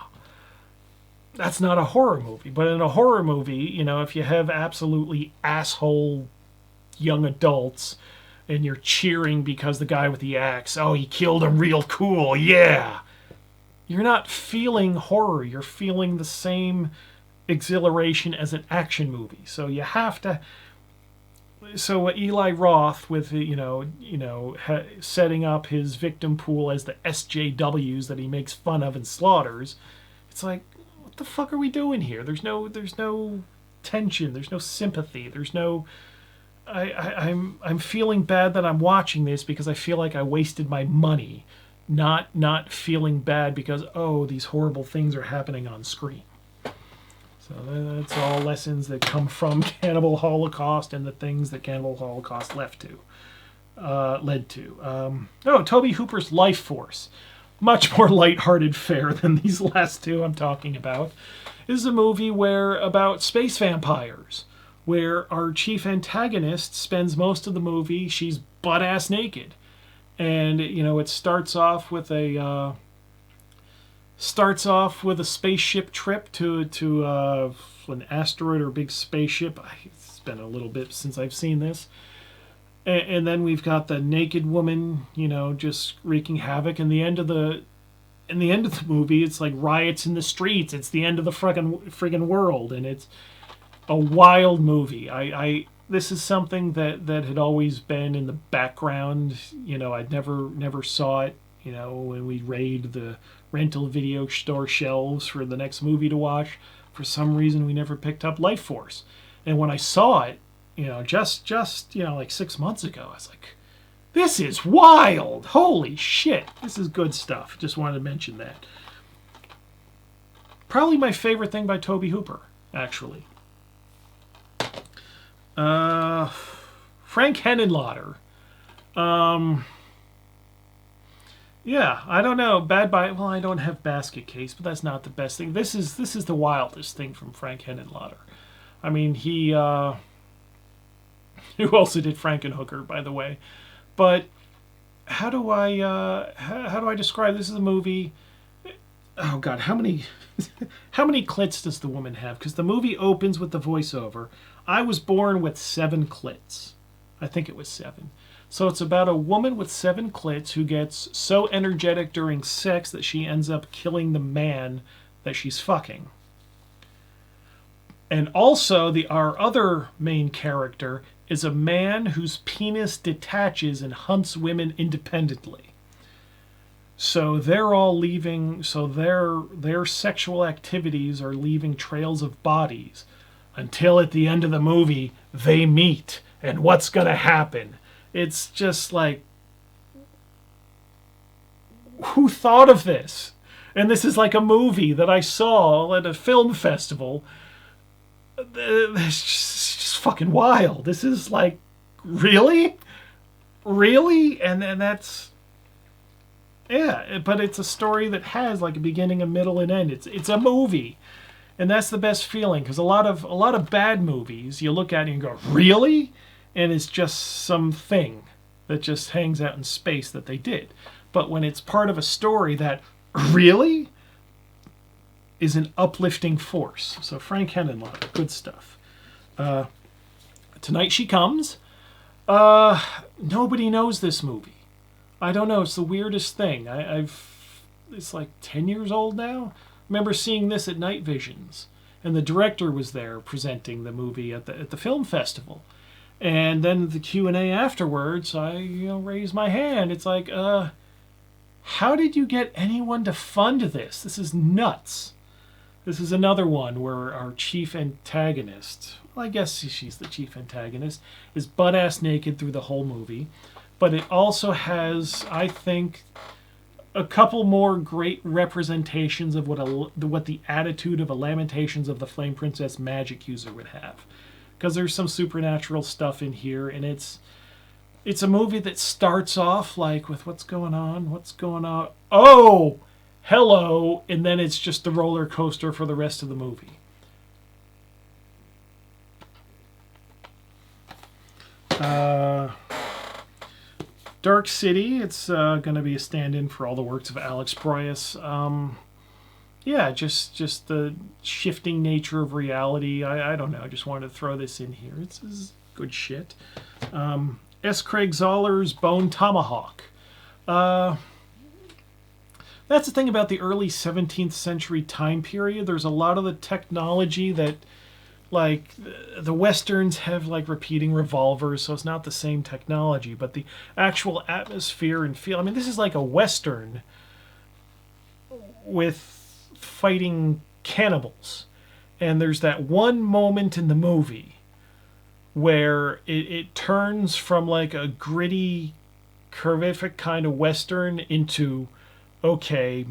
That's not a horror movie. But in a horror movie, you know, if you have absolutely asshole young adults and you're cheering because the guy with the axe, oh, he killed him real cool, yeah! You're not feeling horror. You're feeling the same exhilaration as an action movie. So you have to... So Eli Roth, with setting up his victim pool as the SJWs that he makes fun of and slaughters, it's like, what the fuck are we doing here? There's no tension. There's no sympathy. There's no. I'm feeling bad that I'm watching this because I feel like I wasted my money, not feeling bad because, oh, these horrible things are happening on screen. So that's all lessons that come from Cannibal Holocaust and the things that Cannibal Holocaust led to. Tobe Hooper's Life Force. Much more lighthearted fare than these last two I'm talking about. This is a movie about space vampires, where our chief antagonist spends most of the movie, she's butt-ass naked. And, you know, it starts off with a spaceship trip to an asteroid or a big spaceship. It's been a little bit since I've seen this. And then we've got the naked woman, you know, just wreaking havoc. And the end of the movie, it's like riots in the streets. It's the end of the friggin' world, and it's a wild movie. This is something that had always been in the background. You know, I'd never saw it. You know, when we raid the rental video store shelves for the next movie to watch, for some reason we never picked up Life Force. And when I saw it, you know, just like 6 months ago, I was like, this is wild! Holy shit! This is good stuff. Just wanted to mention that. Probably my favorite thing by Tobe Hooper, actually. Frank Henenlotter. Yeah, I don't know. Well, I don't have Basket Case, but that's not the best thing. This is the wildest thing from Frank Henenlotter. I mean, he who also did Frankenhooker, by the way. But how do I describe this? Is a movie? Oh God, how many clits does the woman have? Because the movie opens with the voiceover. I was born with 7 clits. I think it was 7. So it's about a woman with 7 clits who gets so energetic during sex that she ends up killing the man that she's fucking. And also, our other main character is a man whose penis detaches and hunts women independently. So they're all leaving, so their sexual activities are leaving trails of bodies until at the end of the movie they meet. And what's going to happen? It's just like, who thought of this? And this is like a movie that I saw at a film festival. It's just fucking wild. This is like, really? Really? And that's... Yeah, but it's a story that has like a beginning, a middle, and end. It's a movie. And that's the best feeling, because a lot of bad movies, you look at it and go, really? And it's just something that just hangs out in space that they did. But when it's part of a story that really is an uplifting force. So Frank Henenlotter, good stuff. Tonight She Comes. Nobody knows this movie. I don't know. It's the weirdest thing. It's like 10 years old now. I remember seeing this at Night Visions, and the director was there presenting the movie at the film festival. And then the Q&A afterwards, I raised my hand. It's like, how did you get anyone to fund this? This is nuts. This is another one where our chief antagonist, well, I guess she's the chief antagonist, is butt-ass naked through the whole movie. But it also has, I think, a couple more great representations of what the attitude of a Lamentations of the Flame Princess magic user would have. Because there's some supernatural stuff in here, and it's it's a movie that starts off like with what's going on, oh, hello, and then it's just the roller coaster for the rest of the movie. Dark City, it's going to be a stand-in for all the works of Alex Proyas. Yeah, just the shifting nature of reality. I don't know. I just wanted to throw this in here. This is good shit. S. Craig Zahler's Bone Tomahawk. That's the thing about the early 17th century time period. There's a lot of the technology that, like, the Westerns have, like, repeating revolvers, so it's not the same technology, but the actual atmosphere and feel. I mean, this is like a Western with fighting cannibals. And there's that one moment in the movie where it turns from like a gritty, curvific kind of Western into, okay,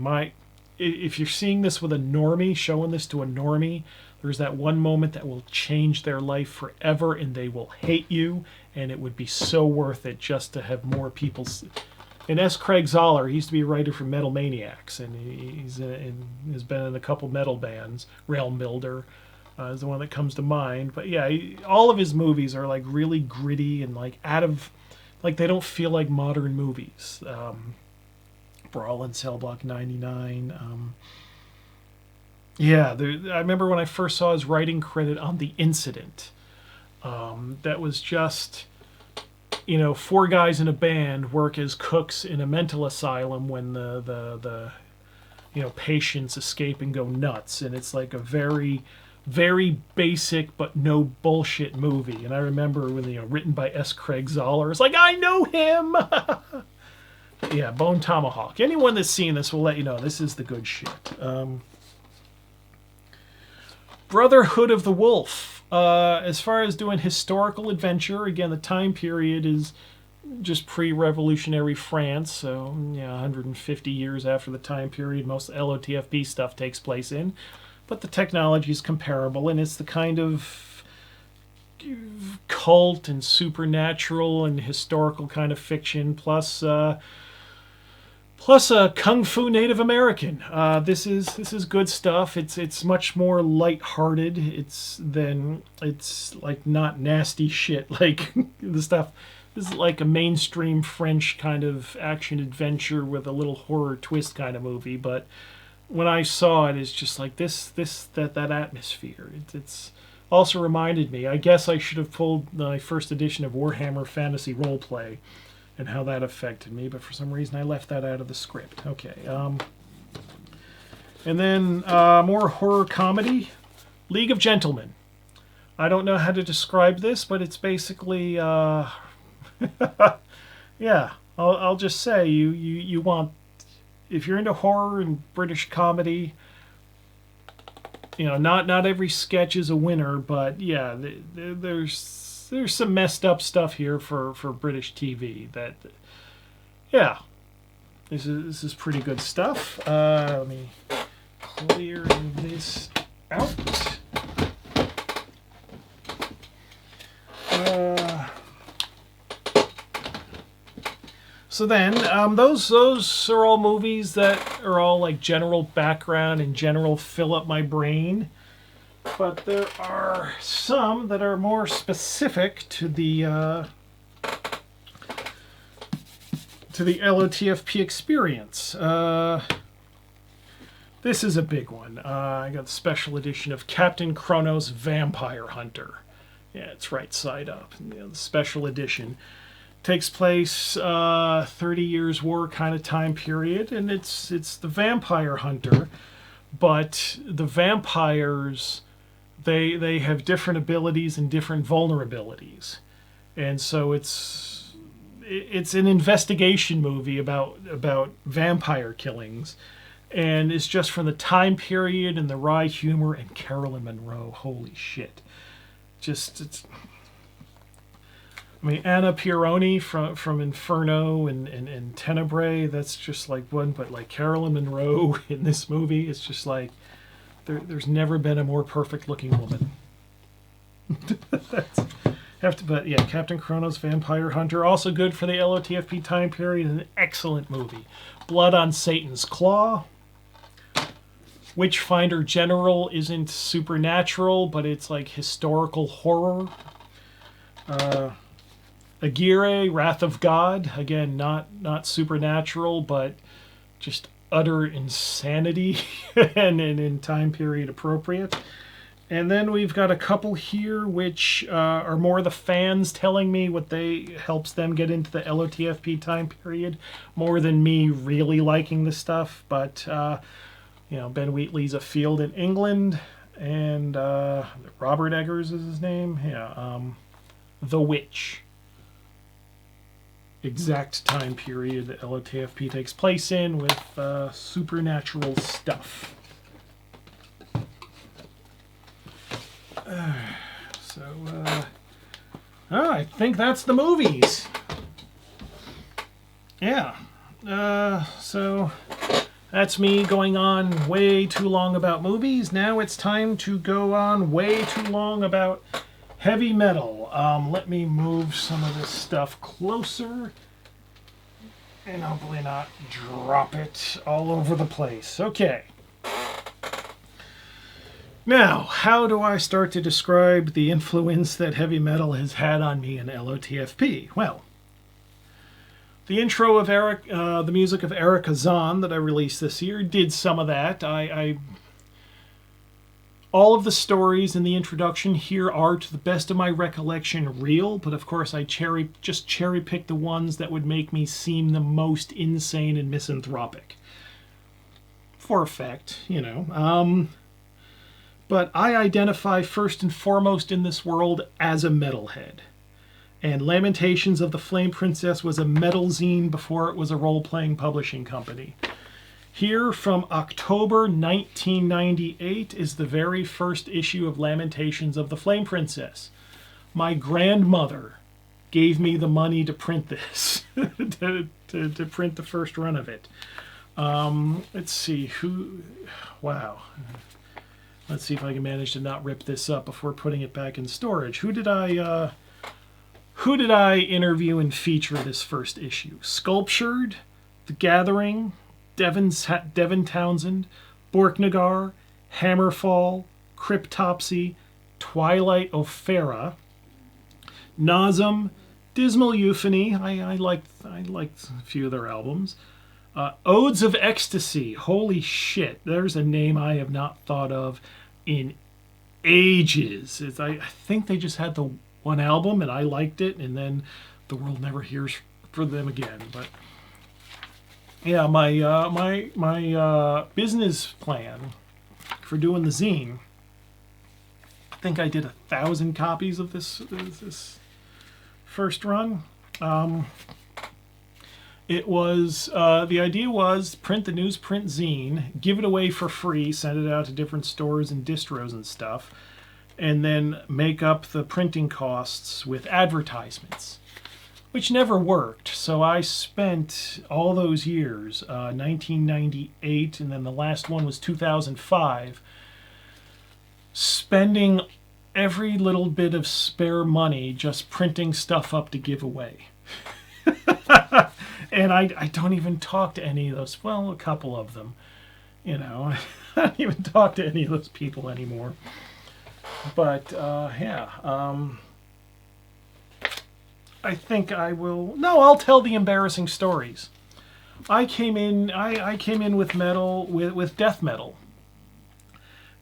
if you're seeing this with a normie, showing this to a normie, there's that one moment that will change their life forever and they will hate you, and it would be so worth it just to have more people. And S. Craig Zahler, he used to be a writer for Metal Maniacs, and he's has been in a couple metal bands. Realm Builder is the one that comes to mind. But yeah, all of his movies are like really gritty and like like they don't feel like modern movies. Brawl in Cell Block 99. Yeah, I remember when I first saw his writing credit on The Incident. That was just, 4 guys in a band work as cooks in a mental asylum when the patients escape and go nuts, and it's like a very, very basic but no bullshit movie. And I remember when written by S. Craig Zahler, it's like, I know him. Yeah, Bone Tomahawk. Anyone that's seen this will let you know this is the good shit. Brotherhood of the Wolf. As far as doing historical adventure, again, the time period is just pre-revolutionary France, so 150 years after the time period most LOTFP stuff takes place in. But the technology is comparable, and it's the kind of cult and supernatural and historical kind of fiction, plus a kung fu Native American. This is good stuff. It's much more lighthearted. It's like not nasty shit like the stuff. This is like a mainstream French kind of action adventure with a little horror twist kind of movie. But when I saw it, it's just like that atmosphere. It's also reminded me. I guess I should have pulled my first edition of Warhammer Fantasy Roleplay and how that affected me, but for some reason I left that out of the script. Okay. And then more horror comedy, League of Gentlemen. I don't know how to describe this, but it's basically, yeah. I'll just say you want, if you're into horror and British comedy, not every sketch is a winner, but yeah, there's some messed up stuff here for British TV. That, yeah, this is pretty good stuff. Let me clear this out. So then, those are all movies that are all like general background and general fill up my brain. But there are some that are more specific to the LOTFP experience. This is a big one. I got the special edition of Captain Kronos Vampire Hunter. Yeah, it's right side up. The special edition takes place 30 years war kind of time period, and it's the vampire hunter, but the vampires, they have different abilities and different vulnerabilities, and so it's an investigation movie about vampire killings, and it's just from the time period and the wry humor and Carolyn Monroe. Holy shit! Anna Pieroni from Inferno and Tenebrae, that's just like one, but like Carolyn Monroe in this movie, it's just like there's never been a more perfect looking woman. But yeah, Captain Chronos, Vampire Hunter, also good for the LOTFP time period. An excellent movie. Blood on Satan's Claw. Witchfinder General isn't supernatural, but it's like historical horror. Aguirre, Wrath of God. Again, not supernatural, but just utter insanity and in time period appropriate. And then we've got a couple here which are more the fans telling me what helps them get into the LOTFP time period more than me really liking the stuff. But Ben Wheatley's A Field in England, and Robert Eggers is his name. Yeah, The Witch. Exact time period that LOTFP takes place in with supernatural stuff. I think that's the movies. Yeah. So that's me going on way too long about movies. Now it's time to go on way too long about heavy metal. Let me move some of this stuff closer and hopefully not drop it all over the place. Okay. Now, how do I start to describe the influence that heavy metal has had on me in LOTFP? Well, the intro of the music of Eric Azan that I released this year did some of that. All of the stories in the introduction here are, to the best of my recollection, real, but of course I just cherry-picked the ones that would make me seem the most insane and misanthropic. For effect, But I identify first and foremost in this world as a metalhead. And Lamentations of the Flame Princess was a metal zine before it was a role-playing publishing company. Here from October 1998 is the very first issue of Lamentations of the Flame Princess. My grandmother gave me the money to print this, to print the first run of it. Let's see, wow. Let's see if I can manage to not rip this up before putting it back in storage. Who did I interview and feature this first issue? Sculptured, The Gathering, Devin Townsend, Borknagar, Hammerfall, Cryptopsy, Twilight Ophera, Nazem, Dismal Euphony. I liked a few of their albums. Odes of Ecstasy. Holy shit, there's a name I have not thought of in ages. I think they just had the one album and I liked it, and then the world never hears from them again. But yeah, my business plan for doing the zine, I think I did 1,000 copies of this first run. It was, the idea was print the newsprint zine, give it away for free, send it out to different stores and distros and stuff, and then make up the printing costs with advertisements, which never worked. So I spent all those years, 1998, and then the last one was 2005, spending every little bit of spare money just printing stuff up to give away. And I don't even talk to any of those, well, a couple of them, I don't even talk to any of those people anymore. But, I think I will, no, I'll tell the embarrassing stories. I came in with metal, with death metal.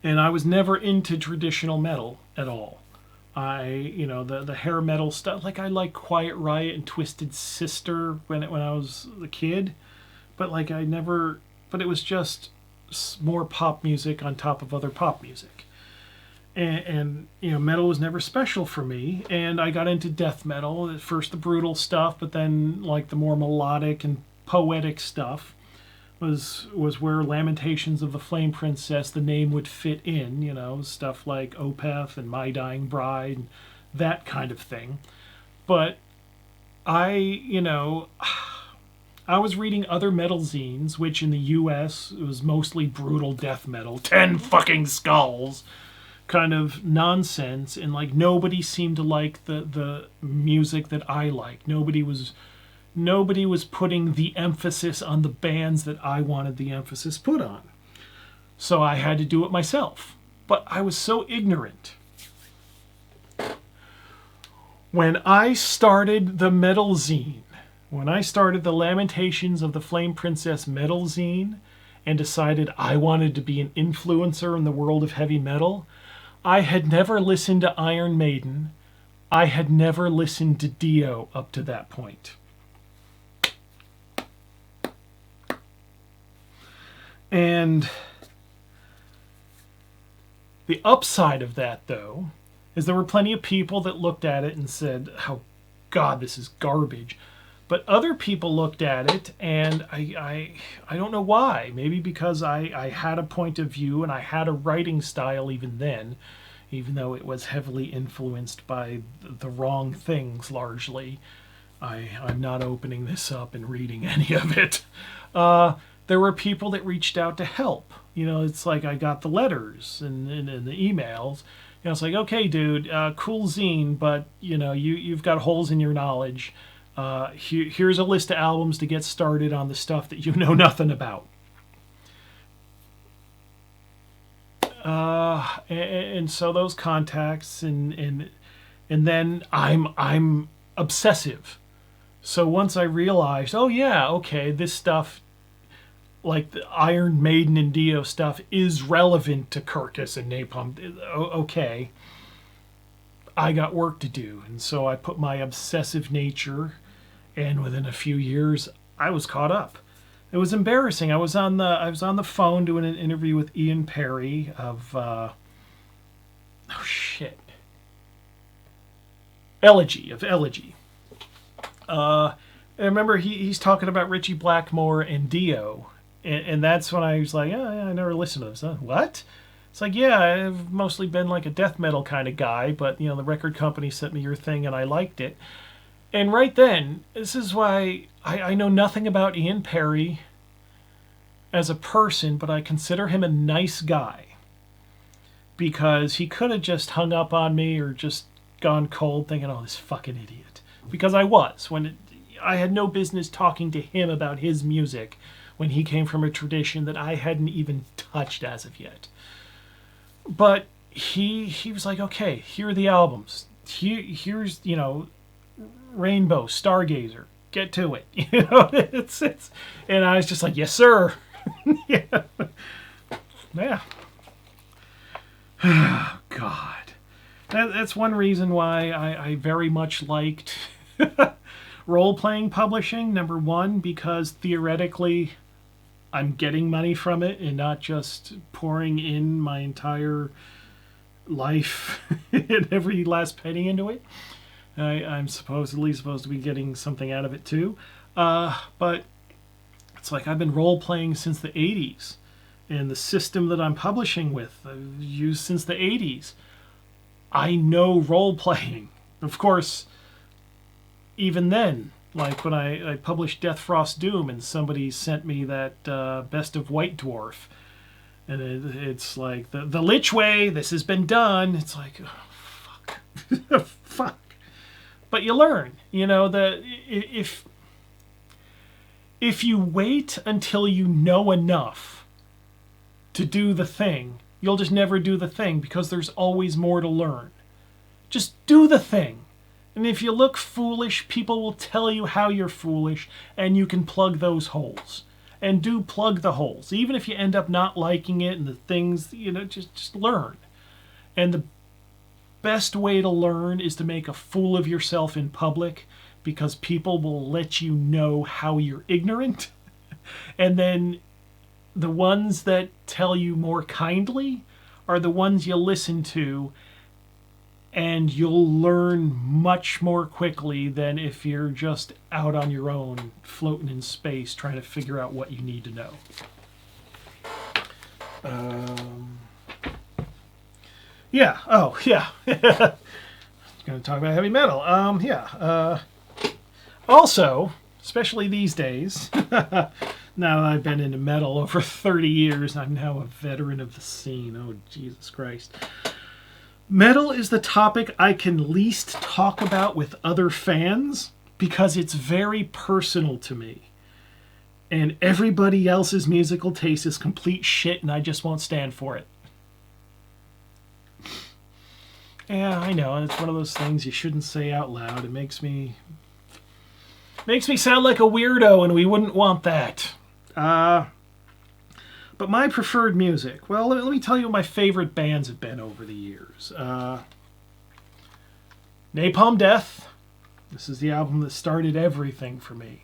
And I was never into traditional metal at all. The hair metal stuff, like I like Quiet Riot and Twisted Sister when I was a kid, but it was just more pop music on top of other pop music. And metal was never special for me, and I got into death metal, at first the brutal stuff, but then like the more melodic and poetic stuff was where Lamentations of the Flame Princess, the name would fit in, stuff like Opeth and My Dying Bride, and that kind of thing. But I was reading other metal zines, which in the US was mostly brutal death metal, 10 fucking skulls, kind of nonsense, and like nobody seemed to like the music that I like. Nobody was putting the emphasis on the bands that I wanted the emphasis put on. So I had to do it myself. But I was so ignorant. When I started the metal zine, when I started the Lamentations of the Flame Princess metal zine and decided I wanted to be an influencer in the world of heavy metal, I had never listened to Iron Maiden. I had never listened to Dio up to that point. And the upside of that, though, is there were plenty of people that looked at it and said, "Oh, God, this is garbage." But other people looked at it, and I don't know why. Maybe because I had a point of view and I had a writing style even then, even though it was heavily influenced by the wrong things largely. I'm not opening this up and reading any of it. There were people that reached out to help. You know, it's like I got the letters and the emails. You know, it's like, okay, dude, cool zine, but you know, you've got holes in your knowledge. Here's a list of albums to get started on the stuff that you know nothing about. And so those contacts and then I'm obsessive. So once I realized, oh yeah, okay, this stuff, like the Iron Maiden and Dio stuff, is relevant to Kirkus and Napalm. Okay, I got work to do, and so I put my obsessive nature, and within a few years, I was caught up. It was embarrassing. I was on the phone doing an interview with Ian Perry of Elegy. I remember he's talking about Richie Blackmore and Dio. And that's when I was like, oh, yeah, I never listened to this. Huh? What? It's like, yeah, I've mostly been like a death metal kind of guy, but, you know, the record company sent me your thing and I liked it. And right then, this is why I know nothing about Ian Perry as a person, but I consider him a nice guy. Because he could have just hung up on me or just gone cold thinking, oh, this fucking idiot. Because I was. I had no business talking to him about his music when he came from a tradition that I hadn't even touched as of yet. But he was like, okay, here are the albums. Here's, you know, Rainbow, Stargazer, get to it. You know, it's and I was just like, yes, sir. Yeah. Oh, God. That's one reason why I very much liked role-playing publishing. Number one, because theoretically I'm getting money from it and not just pouring in my entire life and every last penny into it. I'm supposedly supposed to be getting something out of it too. But it's like I've been role-playing since the 80s. And the system that I'm publishing with, I've used since the 80s. I know role-playing. Of course, even then, like when I published Death Frost Doom and somebody sent me that Best of White Dwarf, and it's like, the Lich Way, this has been done. It's like, oh, fuck. Fuck. But you learn, you know, that if you wait until you know enough to do the thing, you'll just never do the thing because there's always more to learn. Just do the thing. And if you look foolish, people will tell you how you're foolish, and you can plug those holes. And do plug the holes. Even if you end up not liking it and the things, you know, just learn. And the best way to learn is to make a fool of yourself in public, because people will let you know how you're ignorant. And then the ones that tell you more kindly are the ones you listen to, and you'll learn much more quickly than if you're just out on your own, floating in space, trying to figure out what you need to know. Yeah. Oh, yeah. Going to talk about heavy metal. Also, especially these days, now that I've been into metal over 30 years, I'm now a veteran of the scene. Oh, Jesus Christ. Metal is the topic I can least talk about with other fans because it's very personal to me. And everybody else's musical taste is complete shit and I just won't stand for it. Yeah, I know, and it's one of those things you shouldn't say out loud. It makes me sound like a weirdo, and we wouldn't want that. But my preferred music. Well, let me tell you what my favorite bands have been over the years. Napalm Death. This is the album that started everything for me.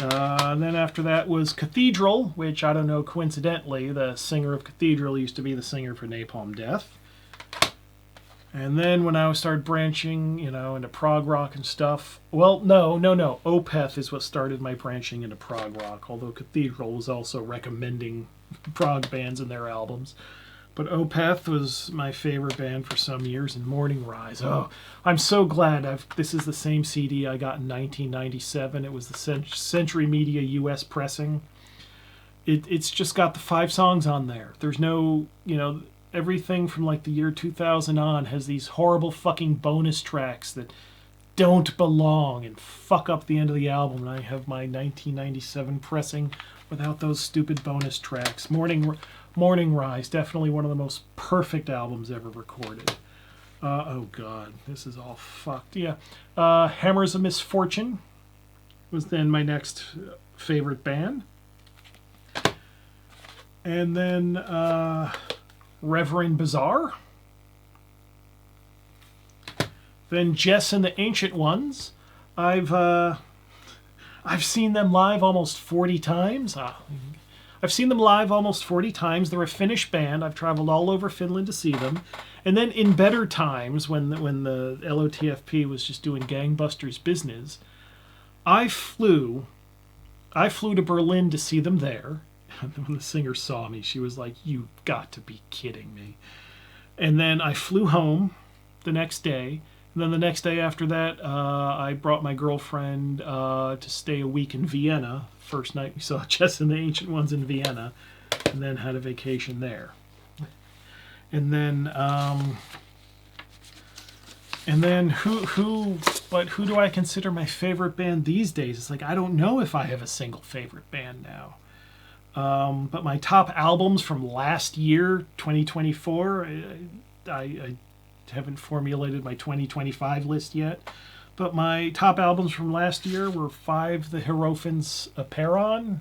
And then after that was Cathedral, which I don't know, coincidentally, the singer of Cathedral used to be the singer for Napalm Death. And then when I started branching, into prog rock and stuff, well, no. Opeth is what started my branching into prog rock, although Cathedral was also recommending prog bands in their albums. But Opeth was my favorite band for some years, and Morning Rise. Oh, I'm so glad this is the same CD I got in 1997. It was the Century Media US pressing. It's just got the 5 songs on there. There's no, everything from like the year 2000 on has these horrible fucking bonus tracks that don't belong and fuck up the end of the album. And I have my 1997 pressing without those stupid bonus tracks. Morning Rise, definitely one of the most perfect albums ever recorded. Oh god, this is all fucked. Yeah. Hammers of Misfortune was then my next favorite band. And then Reverend Bizarre. Then Jess and the Ancient Ones. I've seen them live almost 40 times. I've seen them live almost 40 times. They're a Finnish band. I've traveled all over Finland to see them. And then in better times, when the LOTFP was just doing gangbusters business, I flew to Berlin to see them there. When the singer saw me, she was like, "You've got to be kidding me." And then I flew home the next day. And then the next day after that, I brought my girlfriend to stay a week in Vienna. First night we saw Jess and the Ancient Ones in Vienna. And then had a vacation there. And then who do I consider my favorite band these days? It's like, I don't know if I have a single favorite band now. But my top albums from last year, 2024, I haven't formulated my 2025 list yet. But my top albums from last year were 5 The Hierophants Apeiron,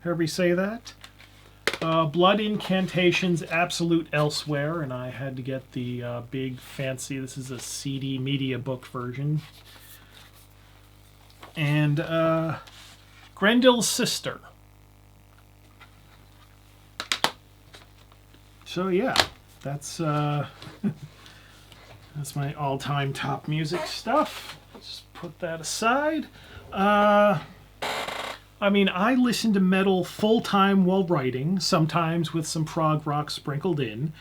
however you say that. Blood Incantations Absolute Elsewhere, and I had to get the big fancy, this is a CD media book version. And Grendel's Sister. So yeah, that's my all-time top music stuff. Just put that aside. I listen to metal full-time while writing, sometimes with some prog rock sprinkled in.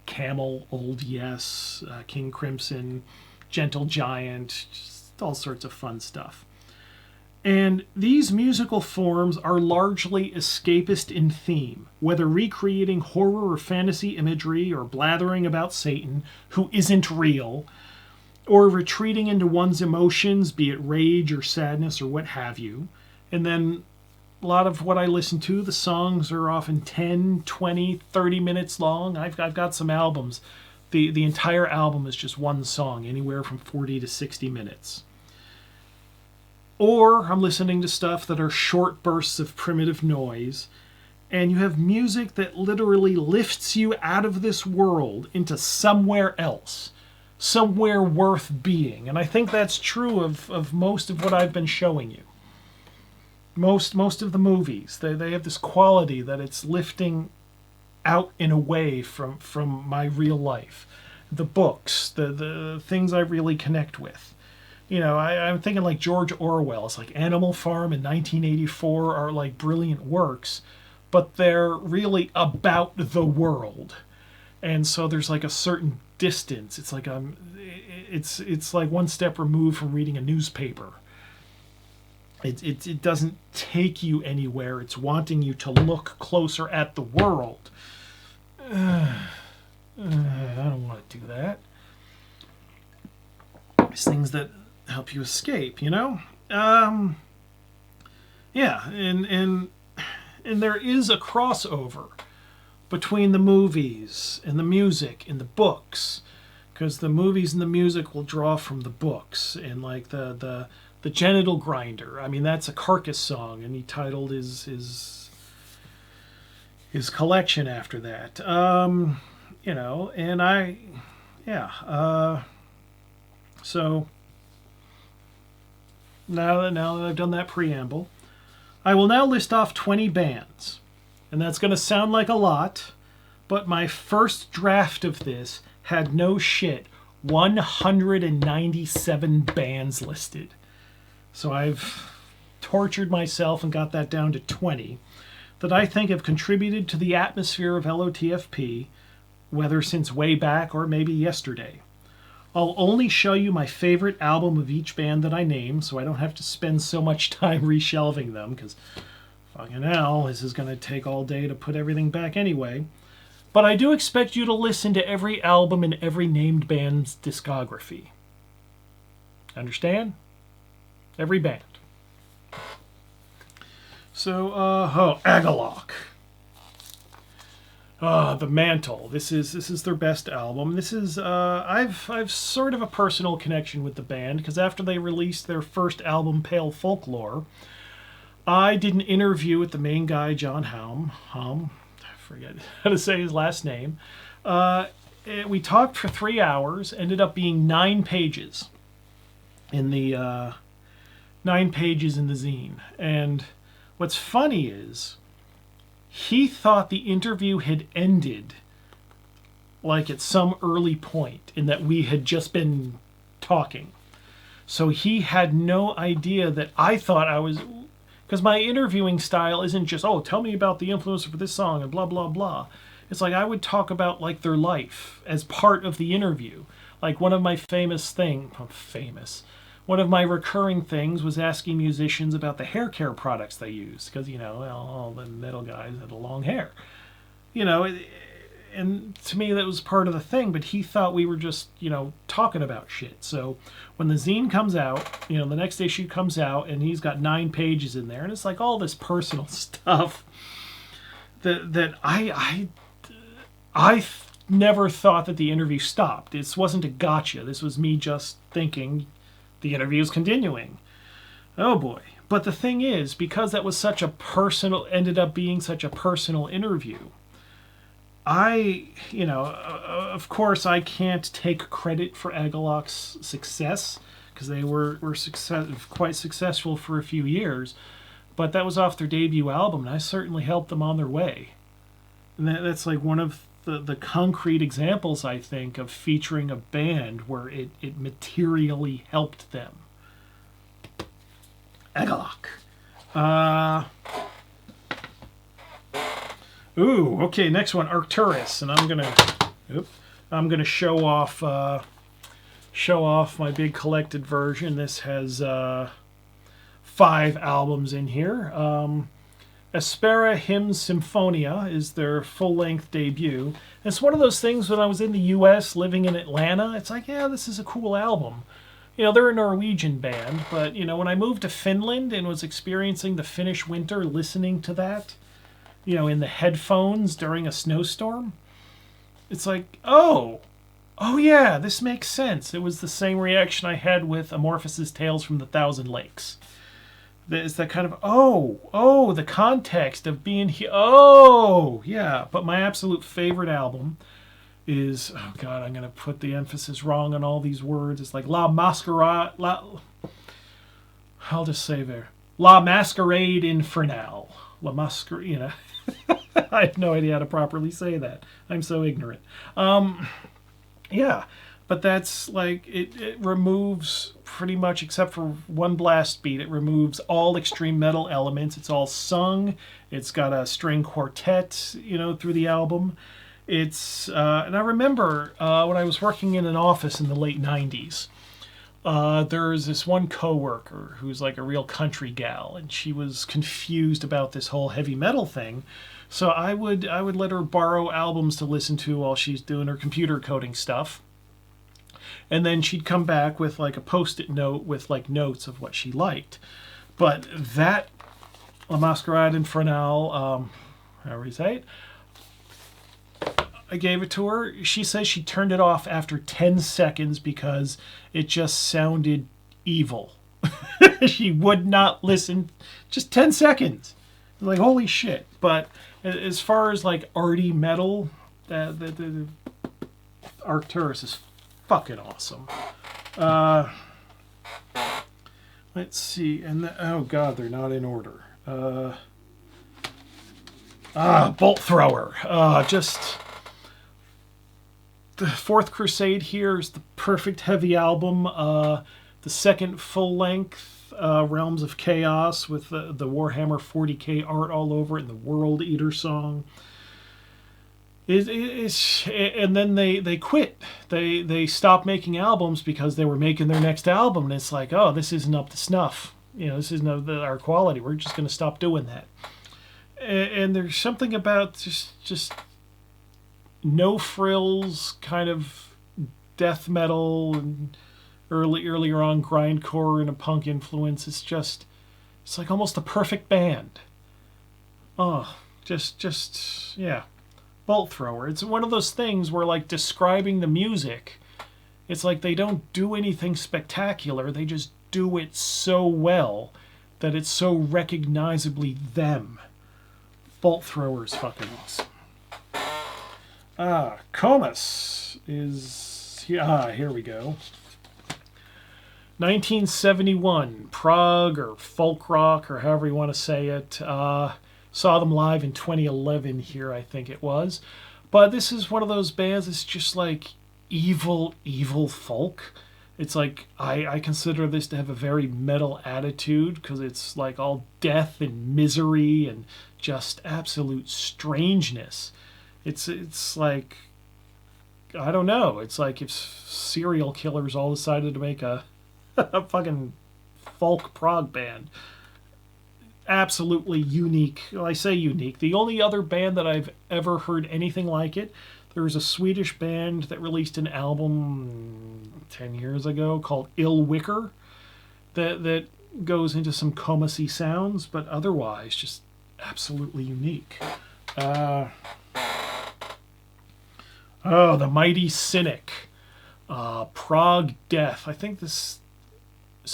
Camel, Old Yes, King Crimson, Gentle Giant, just all sorts of fun stuff. And these musical forms are largely escapist in theme, whether recreating horror or fantasy imagery or blathering about Satan, who isn't real, or retreating into one's emotions, be it rage or sadness or what have you. And then a lot of what I listen to, the songs are often 10, 20, 30 minutes long. I've got some albums. The entire album is just one song, anywhere from 40 to 60 minutes. Or I'm listening to stuff that are short bursts of primitive noise, and you have music that literally lifts you out of this world into somewhere else, somewhere worth being. And I think that's true of most of what I've been showing you. Most of the movies, they have this quality that it's lifting out and away from my real life. The books, the things I really connect with. I'm thinking like George Orwell. It's like Animal Farm and 1984 are like brilliant works, but they're really about the world. And so there's like a certain distance. It's like it's like one step removed from reading a newspaper. It doesn't take you anywhere. It's wanting you to look closer at the world. I don't want to do that. These things that help you escape, you know? Yeah, and there is a crossover between the movies and the music and the books, because the movies and the music will draw from the books. And like the Genital Grinder, I mean, that's a Carcass song, and he titled his collection after that. You know, and so now that I've done that preamble, I will now list off 20 bands. And that's going to sound like a lot, but my first draft of this had 197 bands listed. So I've tortured myself and got that down to 20 that I think have contributed to the atmosphere of LOTFP, whether since way back or maybe yesterday. I'll only show you my favorite album of each band that I name, so I don't have to spend so much time reshelving them, because fucking hell, this is going to take all day to put everything back anyway. But I do expect you to listen to every album in every named band's discography. Understand? Every band. So, Agalloch. The Mantle. This is their best album. This is I've sort of a personal connection with the band, because after they released their first album, Pale Folklore, I did an interview with the main guy, John Haum. I forget how to say his last name. We talked for 3 hours. Ended up being 9 pages in the 9 pages in the zine. And what's funny is, he thought the interview had ended like at some early point, in that we had just been talking. So he had no idea that I thought I was, because my interviewing style isn't just, oh, tell me about the influence for this song and blah, blah, blah. It's like I would talk about like their life as part of the interview. Like one of my one of my recurring things was asking musicians about the hair care products they use, because, you know, all the metal guys had long hair. You know, and to me that was part of the thing, but he thought we were just, you know, talking about shit. So when the zine comes out, you know, the next issue comes out, and he's got 9 pages in there, and it's like all this personal stuff that I never thought that the interview stopped. This wasn't a gotcha. This was me just thinking, the interview is continuing. Oh boy. But the thing is, because that was such a personal, ended up being such a personal interview, you know, of course I can't take credit for Agalloch's success, because they were quite successful for a few years, but that was off their debut album, and I certainly helped them on their way. And that's like one of the concrete examples, I think, of featuring a band where it materially helped them. Agalloch. Ooh, okay, next one, Arcturus, and I'm gonna show off my big collected version. This has 5 albums in here. Aspera Hymns Symphonia is their full-length debut. And it's one of those things, when I was in the U.S. living in Atlanta, it's like, yeah, this is a cool album. You know, they're a Norwegian band, but, you know, when I moved to Finland and was experiencing the Finnish winter, listening to that, you know, in the headphones during a snowstorm, it's like, oh yeah, this makes sense. It was the same reaction I had with Amorphous' Tales from the Thousand Lakes. It's that kind of, the context of being here. Oh, yeah. But my absolute favorite album is, oh God, I'm going to put the emphasis wrong on all these words. It's like La Masquerade Infernale. La Masquerade, you know. I have no idea how to properly say that. I'm so ignorant. Yeah. But that's like, it removes pretty much, except for one blast beat, it removes all extreme metal elements. It's all sung. It's got a string quartet, you know, through the album. It's, and I remember when I was working in an office in the late 90s, there's this one coworker who's like a real country gal, and she was confused about this whole heavy metal thing. So I would let her borrow albums to listen to while she's doing her computer coding stuff. And then she'd come back with like a post-it note with like notes of what she liked. But that La Masquerade Infernale, however you say it, I gave it to her. She says she turned it off after 10 seconds because it just sounded evil. She would not listen. Just 10 seconds. Like, holy shit. But as far as like arty metal, the Arcturus is fucking awesome. Let's see. And oh god, they're not in order. Bolt Thrower. Just the Fourth Crusade here is the perfect heavy album. The second full-length, Realms of Chaos, with the Warhammer 40k art all over it, and the World Eater song. And then they quit. They stopped making albums because they were making their next album, and it's like, oh, this isn't up to snuff. This isn't our quality. We're just going to stop doing that. And there's something about just no frills kind of death metal and earlier on grindcore and a punk influence. It's like almost the perfect band. Oh, yeah. Bolt Thrower. It's one of those things where, like, describing the music, it's like they don't do anything spectacular. They just do it so well that it's so recognizably them. Bolt Thrower is fucking awesome. Comus is... here we go. 1971. Prog or folk rock or however you want to say it. Saw them live in 2011 here, I think it was. But this is one of those bands that's just like evil folk. It's like, I consider this to have a very metal attitude because it's like all death and misery and just absolute strangeness. It's like, I don't know. It's like if serial killers all decided to make a fucking folk prog band. Absolutely unique. Well, I say unique. The only other band that I've ever heard anything like it, there was a Swedish band that released an album 10 years ago called Ill Wicker that goes into some Comus-y sounds, but otherwise just absolutely unique. The Mighty Cynic. Prog Death. I think this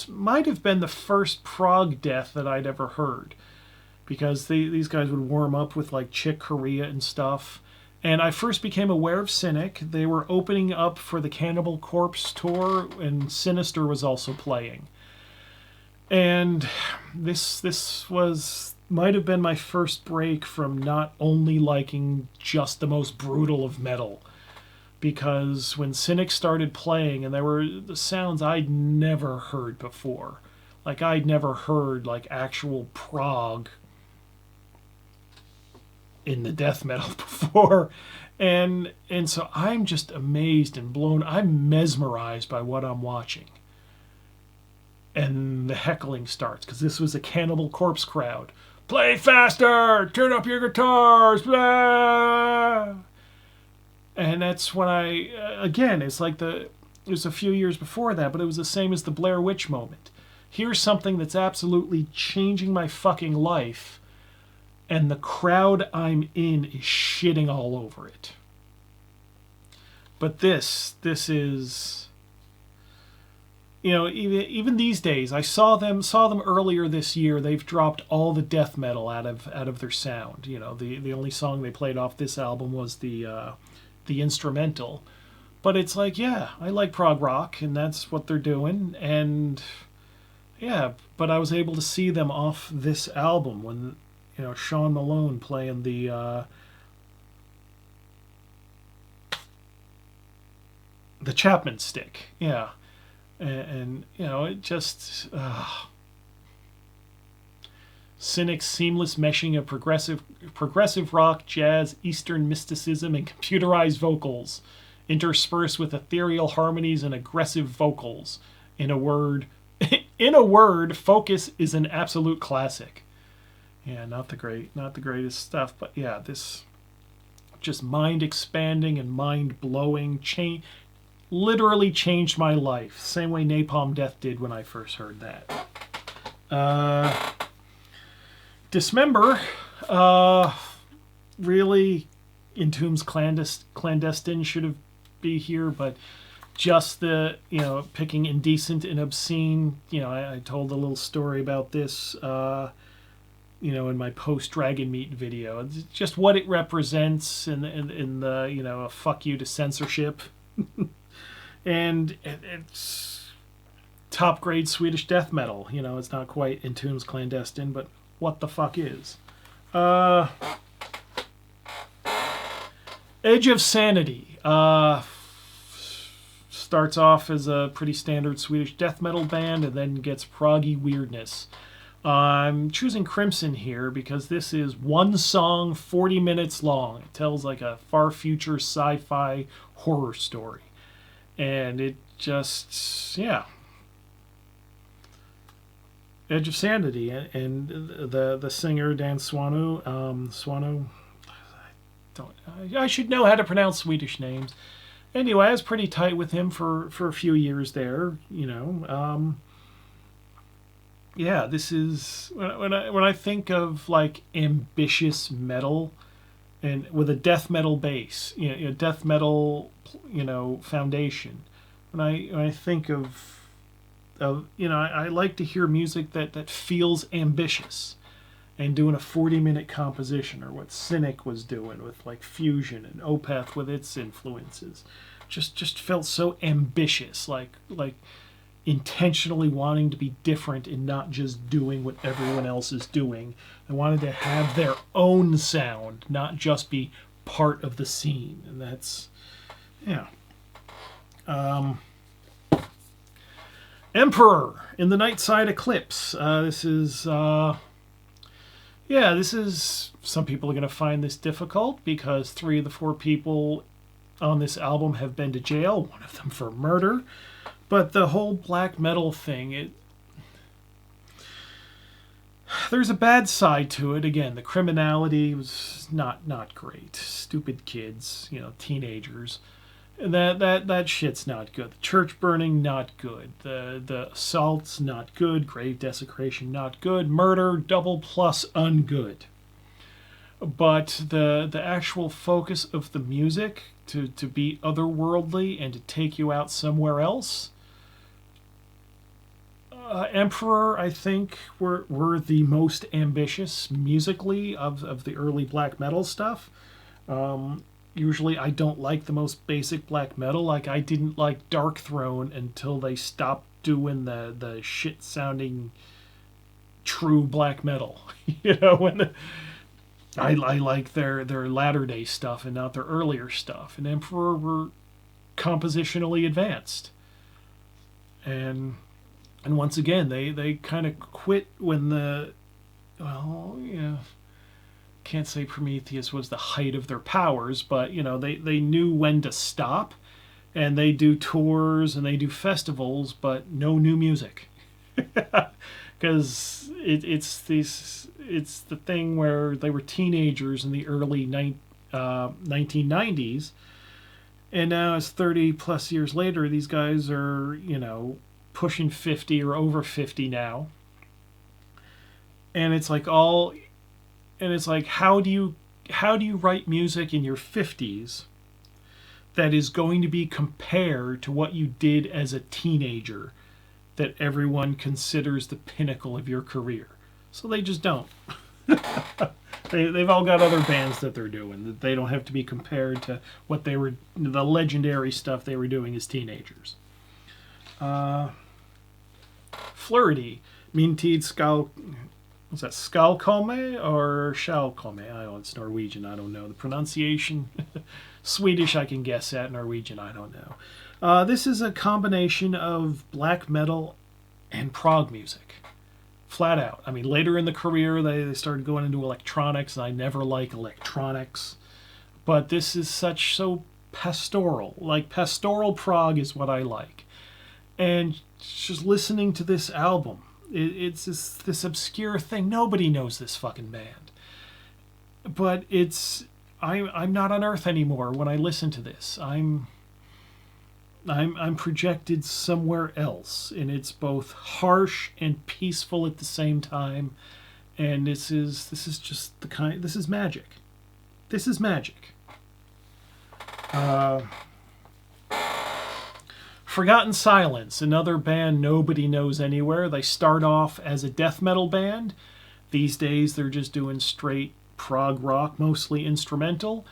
might have been the first prog death that I'd ever heard, because these guys would warm up with like Chick Corea and stuff. And I first became aware of Cynic. They were opening up for the Cannibal Corpse tour, and Sinister was also playing. And this might have been my first break from not only liking just the most brutal of metal, because when Cynic started playing, and there were the sounds I'd never heard before. Like, I'd never heard, like, actual prog in the death metal before. And so I'm just amazed and blown. I'm mesmerized by what I'm watching. And the heckling starts, because this was a Cannibal Corpse crowd. Play faster! Turn up your guitars! Blah! And that's when again, it's like it was a few years before that, but it was the same as the Blair Witch moment. Here's something that's absolutely changing my fucking life, and the crowd I'm in is shitting all over it. But this is, even these days, I saw them earlier this year. They've dropped all the death metal out of their sound. The only song they played off this album was the instrumental. But it's like, yeah, I like prog rock, and that's what they're doing. And yeah, but I was able to see them off this album when, Sean Malone playing the Chapman stick. Yeah. And it just... Cynic's seamless meshing of progressive rock, jazz, Eastern mysticism, and computerized vocals, interspersed with ethereal harmonies and aggressive vocals. In a word, Focus is an absolute classic. Yeah, not the greatest stuff, but yeah, this just mind expanding and mind blowing, literally changed my life. Same way Napalm Death did when I first heard that. Dismember, really, Entomb's Clandestine should have be here, but just the, picking indecent and obscene, I told a little story about this, in my post Dragon Meat video. It's just what it represents in the, a fuck you to censorship. And it's top grade Swedish death metal. It's not quite Entomb's Clandestine, but what the fuck is? Edge of Sanity. Starts off as a pretty standard Swedish death metal band and then gets proggy weirdness. I'm choosing Crimson here because this is one song, 40 minutes long. It tells like a far future sci-fi horror story. And it just, yeah. Edge of Sanity. And the singer, Dan Swano, I should know how to pronounce Swedish names. Anyway, I was pretty tight with him for a few years there, yeah, this is when I think of like ambitious metal and with a death metal base, death metal, foundation. When I think of I like to hear music that feels ambitious, and doing a 40-minute composition, or what Cynic was doing with like fusion and Opeth with its influences, just felt so ambitious, like intentionally wanting to be different and not just doing what everyone else is doing. They wanted to have their own sound, not just be part of the scene. And that's, yeah. Emperor in the Nightside Eclipse. This is, some people are going to find this difficult because 3 of the 4 people on this album have been to jail, one of them for murder. But the whole black metal thing, there's a bad side to it. Again, the criminality was not great. Stupid kids, teenagers. And that shit's not good. The church burning, not good. The assaults, not good. Grave desecration, not good. Murder, double plus, ungood. But the actual focus of the music to be otherworldly and to take you out somewhere else, Emperor, I think, were the most ambitious musically of the early black metal stuff. Usually I don't like the most basic black metal. Like, I didn't like Dark Throne until they stopped doing the shit-sounding true black metal. I like their latter-day stuff and not their earlier stuff. And Emperor were compositionally advanced. And once again, they kind of quit when can't say Prometheus was the height of their powers, but, they knew when to stop, and they do tours and they do festivals, but no new music. Because it's the thing where they were teenagers in the early 1990s, and now it's 30 plus years later, these guys are, pushing 50 or over 50 now. And it's like how do you write music in your 50s that is going to be compared to what you did as a teenager that everyone considers the pinnacle of your career? So they just don't. They've all got other bands that they're doing that they don't have to be compared to what the legendary stuff they were doing as teenagers. Flirty, Mintid Skal. Was that Skalkome or Shalkome? It's Norwegian. I don't know the pronunciation. Swedish I can guess at. Norwegian I don't know. This is a combination of black metal and prog music. Flat out. I mean, later in the career they started going into electronics, and I never like electronics. But this is so pastoral. Like, pastoral prog is what I like. And just listening to this album, It's this obscure thing. Nobody knows this fucking band. But I'm not on Earth anymore when I listen to this. I'm projected somewhere else, and it's both harsh and peaceful at the same time. And this is just the kind. This is magic. This is magic. Forgotten Silence, another band nobody knows anywhere. They start off as a death metal band. These days they're just doing straight prog rock, mostly instrumental.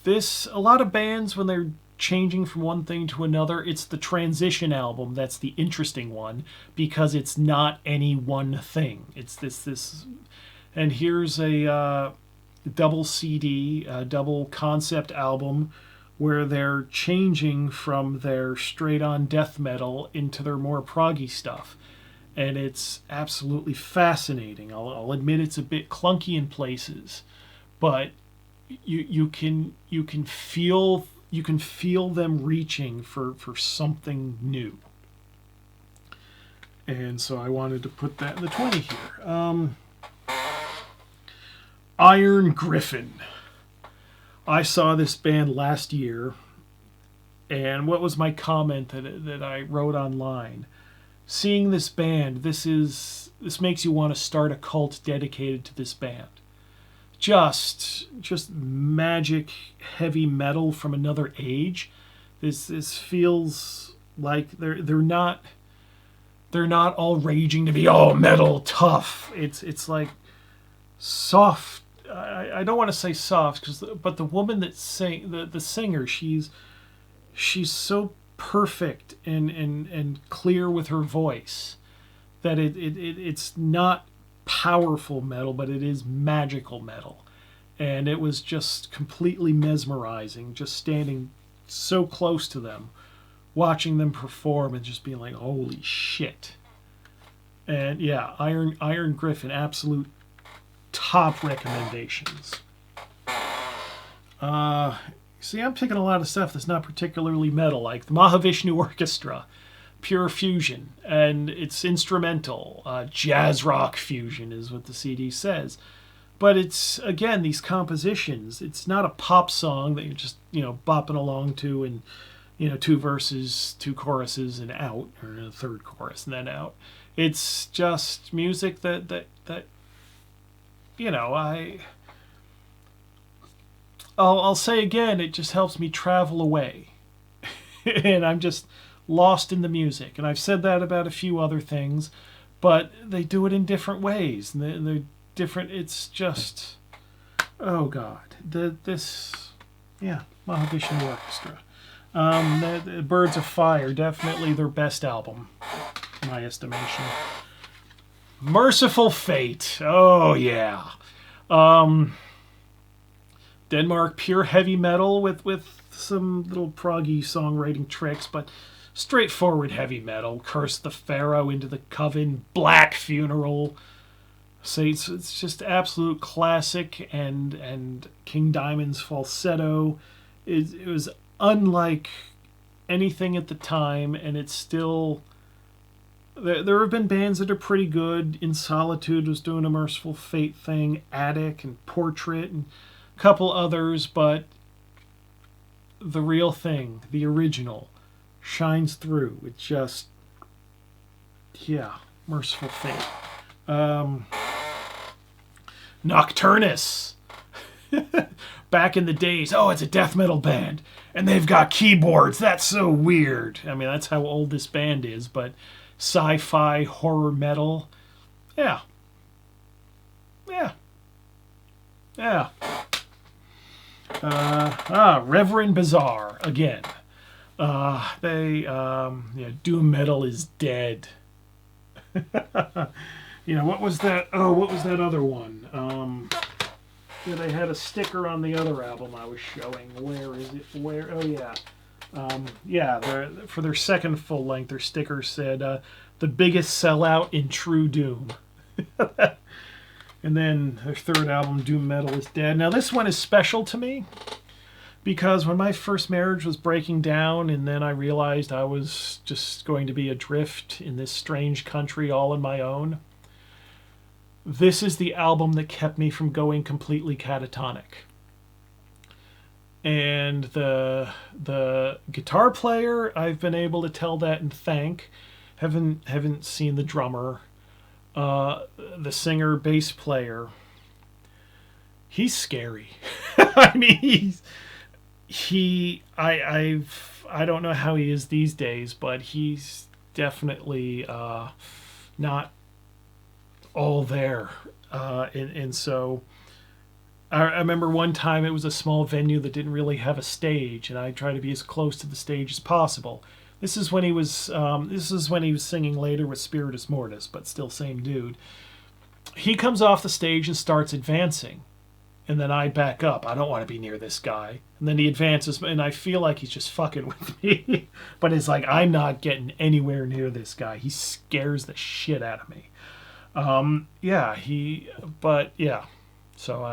A lot of bands, when they're changing from one thing to another, it's the transition album that's the interesting one, because it's not any one thing. It's this and here's a double CD, a double concept album, where they're changing from their straight-on death metal into their more proggy stuff. And it's absolutely fascinating. I'll admit it's a bit clunky in places, but you can feel them reaching for something new. And so I wanted to put that in the 20 here. Iron Griffin. I saw this band last year, and what was my comment that I wrote online? Seeing this band, this makes you want to start a cult dedicated to this band. Just magic heavy metal from another age. This feels like they're not all raging to be metal tough. It's like soft. I don't want to say soft, but the woman that the singer, she's so perfect and clear with her voice that it's not powerful metal, but it is magical metal. And it was just completely mesmerizing, just standing so close to them, watching them perform, and just being like, holy shit. And yeah, Iron Griffin, absolute top recommendations. See, I'm picking a lot of stuff that's not particularly metal, like the Mahavishnu Orchestra, pure fusion, and it's instrumental. Jazz rock fusion is what the CD says. But it's, again, these compositions, it's not a pop song that you're just, bopping along to, and, 2 verses, 2 choruses, and out, or a 3rd chorus and then out. It's just music that I'll say again, it just helps me travel away. And I'm just lost in the music. And I've said that about a few other things, but they do it in different ways. And they're different. It's just, oh God. Mahavishnu Orchestra. The Birds of Fire, definitely their best album, in my estimation. Merciful Fate. Oh, yeah. Denmark, pure heavy metal with some little proggy songwriting tricks, but straightforward heavy metal. Curse the Pharaoh, Into the Coven, Black Funeral. So it's just absolute classic, and King Diamond's falsetto. It was unlike anything at the time, and it's still... There have been bands that are pretty good. In Solitude was doing a Merciful Fate thing, Attic and Portrait, and a couple others, but the real thing, the original, shines through. It's just, Merciful Fate. Nocturnus. Back in the days, it's a death metal band, and they've got keyboards. That's so weird. I mean, that's how old this band is, but sci-fi, horror metal. Yeah. Reverend Bizarre, again. Doom metal is dead. What was that? What was that other one? They had a sticker on the other album I was showing. Where is it? Where? Oh, yeah. For their second full length, their sticker said, the biggest sellout in true Doom. And then their third album, Doom Metal is Dead. Now, this one is special to me Because when my first marriage was breaking down and then I realized I was just going to be adrift in this strange country all on my own, this is the album that kept me from going completely catatonic. And the guitar player, I've been able to tell that and thank. Haven't seen the drummer. The singer, bass player, he's scary. I mean, I don't know how he is these days, but he's definitely not all there. And so I remember one time it was a small venue that didn't really have a stage, and I tried to be as close to the stage as possible. This is when he was singing later with Spiritus Mortis, but still same dude. He comes off the stage and starts advancing. And then I back up. I don't want to be near this guy. And then he advances, and I feel like he's just fucking with me. But it's like, I'm not getting anywhere near this guy. He scares the shit out of me. Yeah. So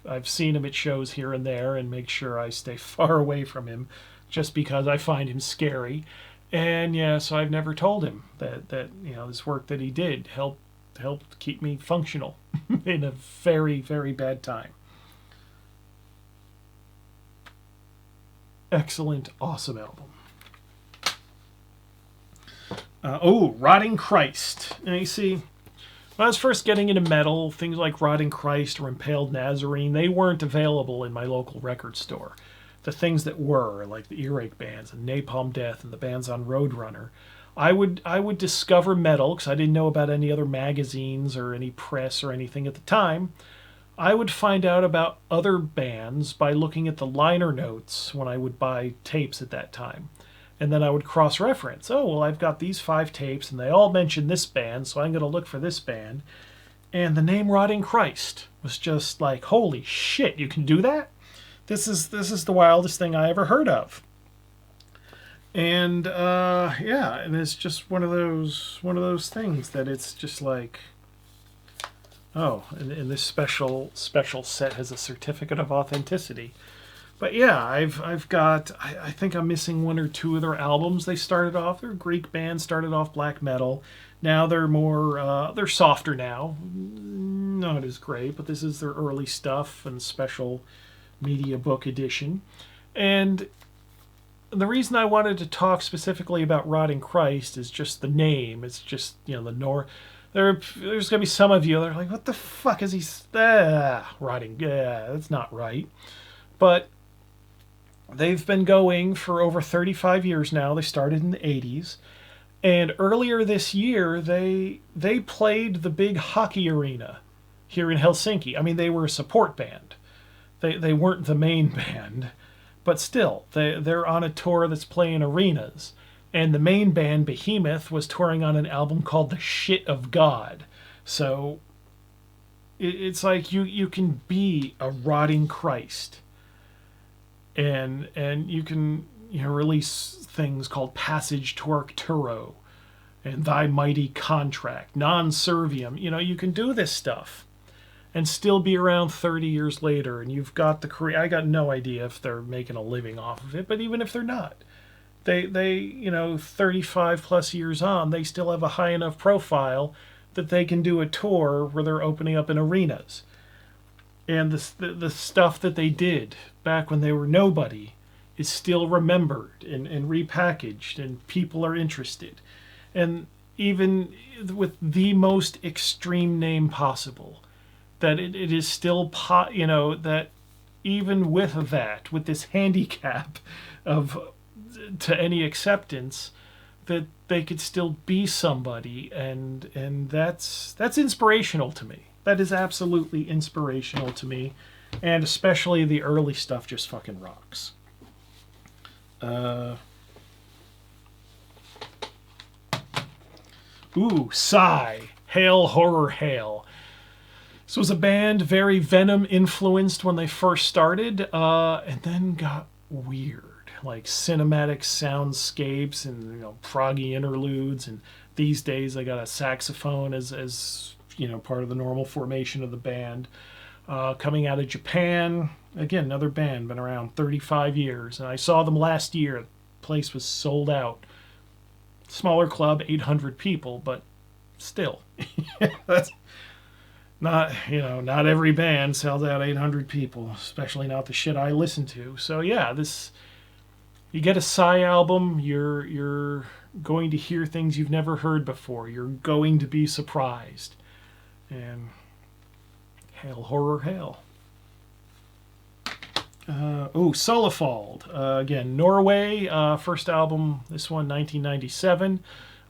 I've seen him at shows here and there and make sure I stay far away from him just because I find him scary. And yeah, so I've never told him that this work that he did helped keep me functional in a very, very bad time. Excellent, awesome album. Rotting Christ. Now you see, when I was first getting into metal, things like Rotting Christ or Impaled Nazarene, they weren't available in my local record store. The things that were, like the Earache bands and Napalm Death and the bands on Roadrunner, I would discover metal, because I didn't know about any other magazines or any press or anything at the time. I would find out about other bands by looking at the liner notes when I would buy tapes at that time. And then I would cross-reference. Oh, well, I've got these 5 tapes, and they all mention this band, so I'm going to look for this band. And the name Rotting Christ was just like, holy shit, you can do that? This is the wildest thing I ever heard of. And and it's just one of those things that it's just like, oh, and this special set has a certificate of authenticity. But yeah, I've got, I think I'm missing 1 or 2 of their albums. They started off, they're a Greek band, started off black metal. Now they're more, they're softer now. Not as great, but this is their early stuff and special media book edition. And the reason I wanted to talk specifically about Rotting Christ is just the name. It's just, the there's going to be some of you that are like, what the fuck is he, rotting, that's not right. But they've been going for over 35 years now. They started in the 80s. And earlier this year, they played the big hockey arena here in Helsinki. I mean, they were a support band. They weren't the main band. But still, they're on a tour that's playing arenas. And the main band, Behemoth, was touring on an album called The Shit of God. So it's like you can be a rotting Christ. And you can release things called Passage to Arcturo and Thy Mighty Contract, Non Serviam. You can do this stuff and still be around 30 years later. And you've got the career. I got no idea if they're making a living off of it, but even if they're not, they 35 plus years on, they still have a high enough profile that they can do a tour where they're opening up in arenas. And the stuff that they did back when they were nobody is still remembered and repackaged, and people are interested. And even with the most extreme name possible, that it is still, that even with that, with this handicap of to any acceptance, that they could still be somebody, and that's inspirational to me. That is absolutely inspirational to me, and especially the early stuff just fucking rocks. Sigh. Hail, Horror, Hail. This was a band very Venom influenced when they first started, and then got weird. Like cinematic soundscapes and proggy interludes, and these days they got a saxophone as part of the normal formation of the band. coming out of Japan. Again, another band, been around 35 years. And I saw them last year. The place was sold out. Smaller club, 800 people, but still. That's not, not every band sells out 800 people, especially not the shit I listen to. So yeah, you get a Psy album, you're going to hear things you've never heard before. You're going to be surprised. And hail, horror, hail. Solifald. Again, Norway, first album, this one, 1997.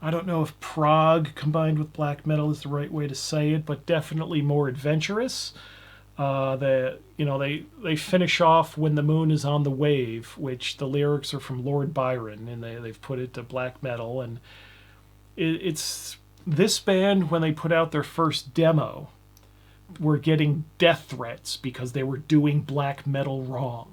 I don't know if prog combined with black metal is the right way to say it, but definitely more adventurous. They finish off When the Moon is on the Wave, which the lyrics are from Lord Byron, and they've put it to black metal. And it's this band, when they put out their first demo, were getting death threats because they were doing black metal wrong.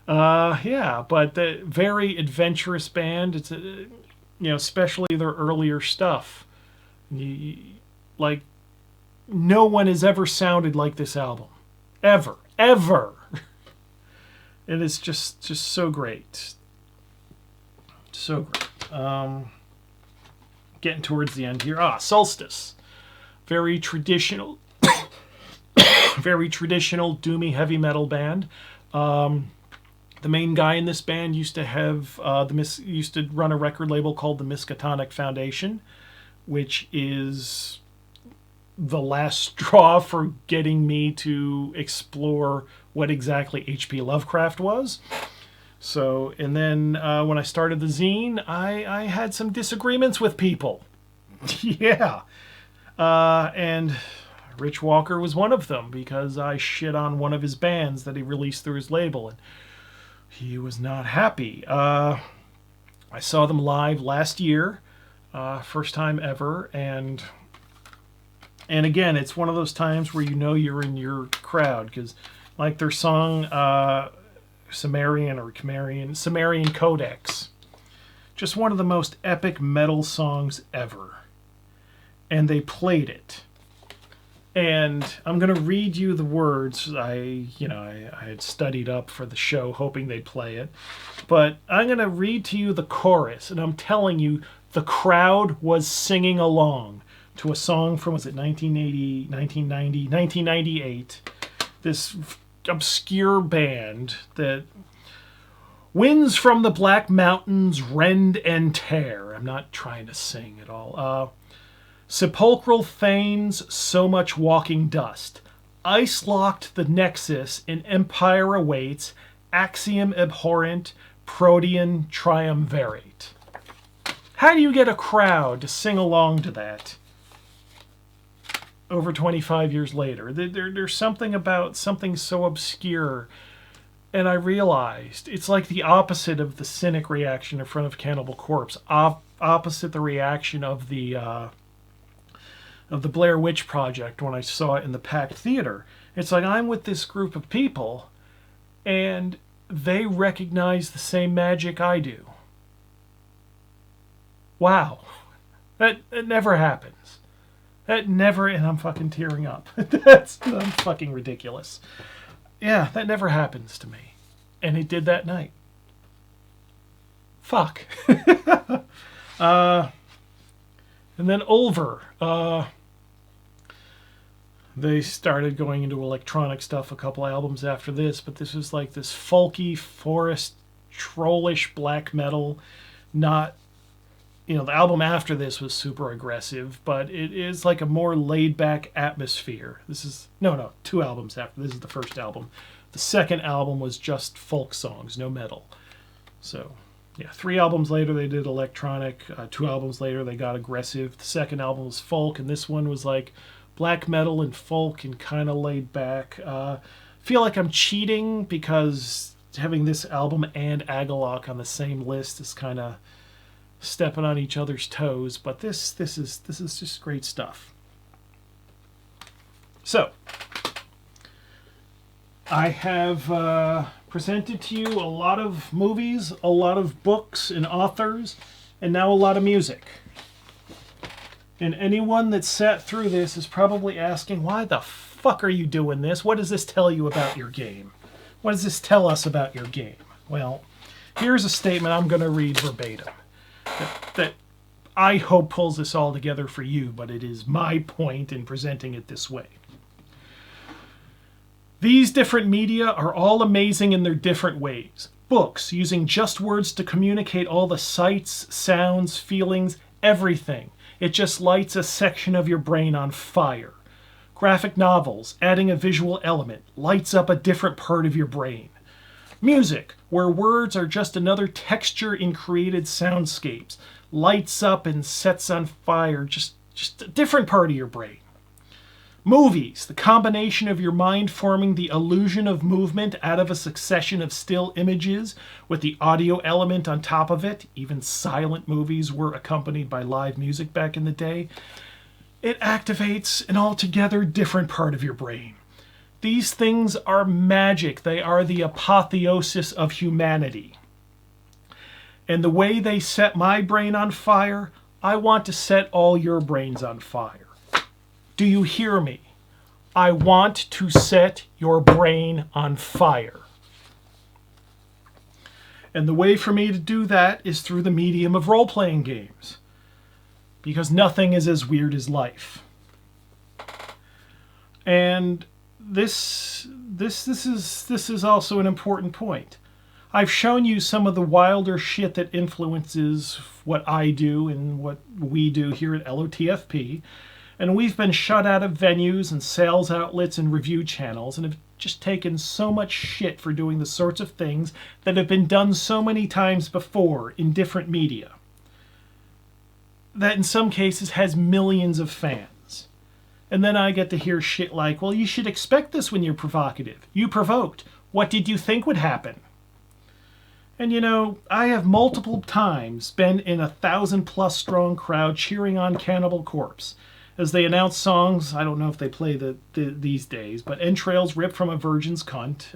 But the very adventurous band. It's especially their earlier stuff. Like, no one has ever sounded like this album, ever, and it's just so great, so great. Getting towards the end here. Solstice, very traditional, very traditional doomy heavy metal band. The main guy in this band used to have used to run a record label called the Miskatonic Foundation, which is the last straw for getting me to explore what exactly H.P. Lovecraft was. So, and then when I started the zine, I had some disagreements with people. Yeah. And Rich Walker was one of them, because I shit on one of his bands that he released through his label, and he was not happy. I saw them live last year, first time ever, and again, it's one of those times where you're in your crowd, because like their song Sumerian Codex, just one of the most epic metal songs ever, and they played it. And I'm going to read you the words. I had studied up for the show hoping they'd play it. But I'm going to read to you the chorus, and I'm telling you, the crowd was singing along to a song from, was it 1980, 1990, 1998. This obscure band that winds from the black mountains rend and tear. I'm not trying to sing at all. Sepulchral thanes, so much walking dust. Ice-locked the nexus, an empire awaits. Axiom abhorrent, protean triumvirate. How do you get a crowd to sing along to that over 25 years later? There's something about something so obscure. And I realized it's like the opposite of the cynic reaction in front of Cannibal Corpse. Opposite the reaction of the Blair Witch Project when I saw it in the packed theater. It's like I'm with this group of people and they recognize the same magic I do. Wow. That never happens. That never, and I'm fucking tearing up. I'm fucking ridiculous. Yeah, that never happens to me. And it did that night. Fuck. And then Ulver. They started going into electronic stuff a couple albums after this, but this was like this folky, forest, trollish black metal. Not, the album after this was super aggressive, but it is like a more laid-back atmosphere. This is, no, 2 albums after. This is the first album. The second album was just folk songs, no metal. So, yeah, 3 albums later they did electronic. 2 albums later they got aggressive. The second album was folk, and this one was like black metal and folk and kind of laid back. Feel like I'm cheating because having this album and Agalloch on the same list is kind of stepping on each other's toes, but this is just great stuff. So I have presented to you a lot of movies, a lot of books and authors, and now a lot of music. And anyone that sat through this is probably asking, why the fuck are you doing this? What does this tell you about your game? What does this tell us about your game? Well, here's a statement I'm going to read verbatim that I hope pulls this all together for you, but it is my point in presenting it this way. These different media are all amazing in their different ways. Books, using just words to communicate all the sights, sounds, feelings, everything. It just lights a section of your brain on fire. Graphic novels, adding a visual element, lights up a different part of your brain. Music, where words are just another texture in created soundscapes, lights up and sets on fire just a different part of your brain. Movies, the combination of your mind forming the illusion of movement out of a succession of still images with the audio element on top of it. Even silent movies were accompanied by live music back in the day. It activates an altogether different part of your brain. These things are magic. They are the apotheosis of humanity. And the way they set my brain on fire, I want to set all your brains on fire. Do you hear me? I want to set your brain on fire. And the way for me to do that is through the medium of role-playing games. Because nothing is as weird as life. And this is also an important point. I've shown you some of the wilder shit that influences what I do and what we do here at LOTFP. And we've been shut out of venues and sales outlets and review channels and have just taken so much shit for doing the sorts of things that have been done so many times before in different media. That in some cases has millions of fans. And then I get to hear shit like, well, you should expect this when you're provocative. You provoked. What did you think would happen? And you know, I have multiple times been in a 1,000+ strong crowd cheering on Cannibal Corpse as they announce songs. I don't know if they play these days, but Entrails Ripped from a Virgin's Cunt.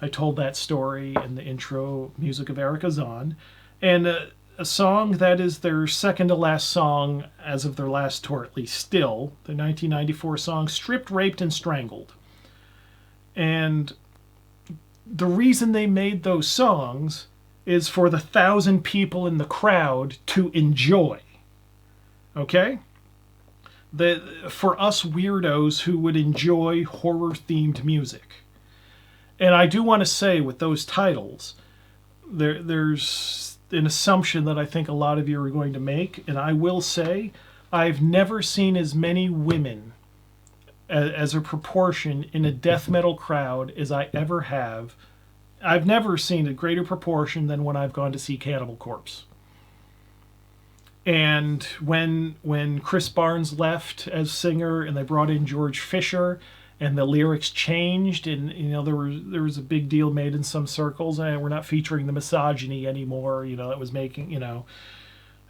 I told that story in the intro music of Erica Zahn. And a song that is their second to last song as of their last tour, at least still, the 1994 song Stripped, Raped, and Strangled. And the reason they made those songs is for the 1,000 people in the crowd to enjoy. Okay? For us weirdos who would enjoy horror-themed music. And I do want to say with those titles, there's an assumption that I think a lot of you are going to make, and I will say I've never seen as many women as a proportion in a death metal crowd as I ever have. I've never seen a greater proportion than when I've gone to see Cannibal Corpse. And when Chris Barnes left as singer and they brought in George Fisher and the lyrics changed, and you know there was a big deal made in some circles, and we're not featuring the misogyny anymore, you know, that was making, you know,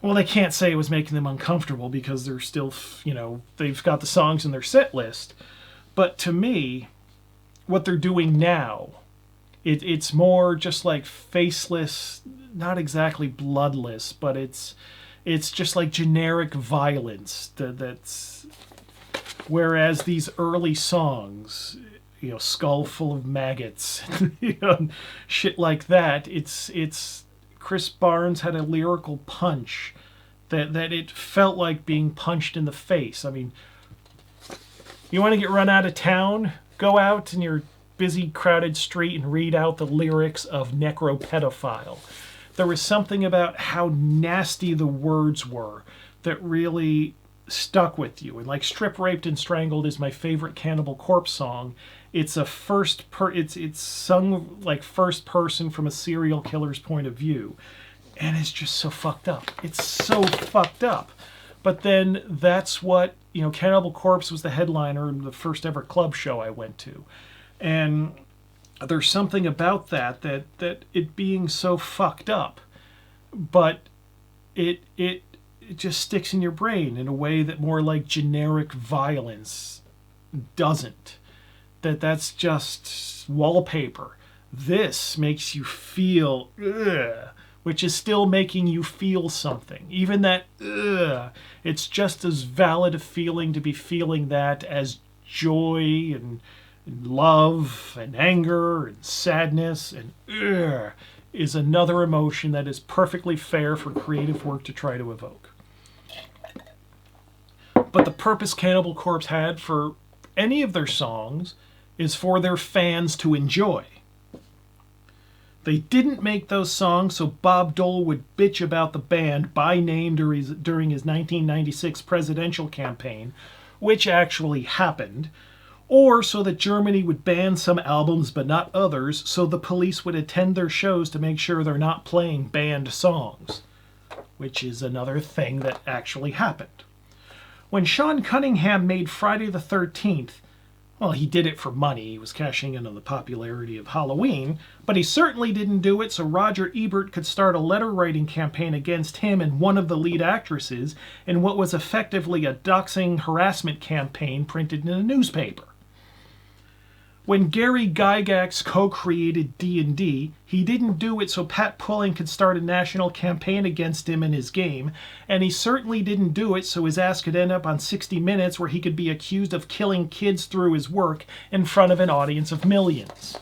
well, they can't say it was making them uncomfortable because they're still, you know, they've got the songs in their set list. But to me, what they're doing now, it's more just like faceless, not exactly bloodless, but it's just like generic violence that's, whereas these early songs, you know, Skull Full of Maggots, you know, shit like that, it's Chris Barnes had a lyrical punch that it felt like being punched in the face. I mean, you want to get run out of town? Go out in your busy, crowded street and read out the lyrics of Necropedophile. There was something about how nasty the words were that really stuck with you. And like Strip, Raped, and Strangled is my favorite Cannibal Corpse song. It's a it's sung like first person from a serial killer's point of view. And it's just so fucked up. It's so fucked up. But then that's what, you know, Cannibal Corpse was the headliner in the first ever club show I went to. And there's something about that it being so fucked up, but it just sticks in your brain in a way that more like generic violence doesn't. That's just wallpaper. This makes you feel which is still making you feel something. Even that, it's just as valid a feeling to be feeling that as joy and love and anger and sadness, and is another emotion that is perfectly fair for creative work to try to evoke. But the purpose Cannibal Corpse had for any of their songs is for their fans to enjoy. They didn't make those songs so Bob Dole would bitch about the band by name during his 1996 presidential campaign, which actually happened, or so that Germany would ban some albums but not others, so the police would attend their shows to make sure they're not playing banned songs, which is another thing that actually happened. When Sean Cunningham made Friday the 13th, well, he did it for money. He was cashing in on the popularity of Halloween, but he certainly didn't do it so Roger Ebert could start a letter-writing campaign against him and one of the lead actresses in what was effectively a doxing harassment campaign printed in a newspaper. When Gary Gygax co-created D&D, he didn't do it so Pat Pulling could start a national campaign against him and his game, and he certainly didn't do it so his ass could end up on 60 Minutes where he could be accused of killing kids through his work in front of an audience of millions.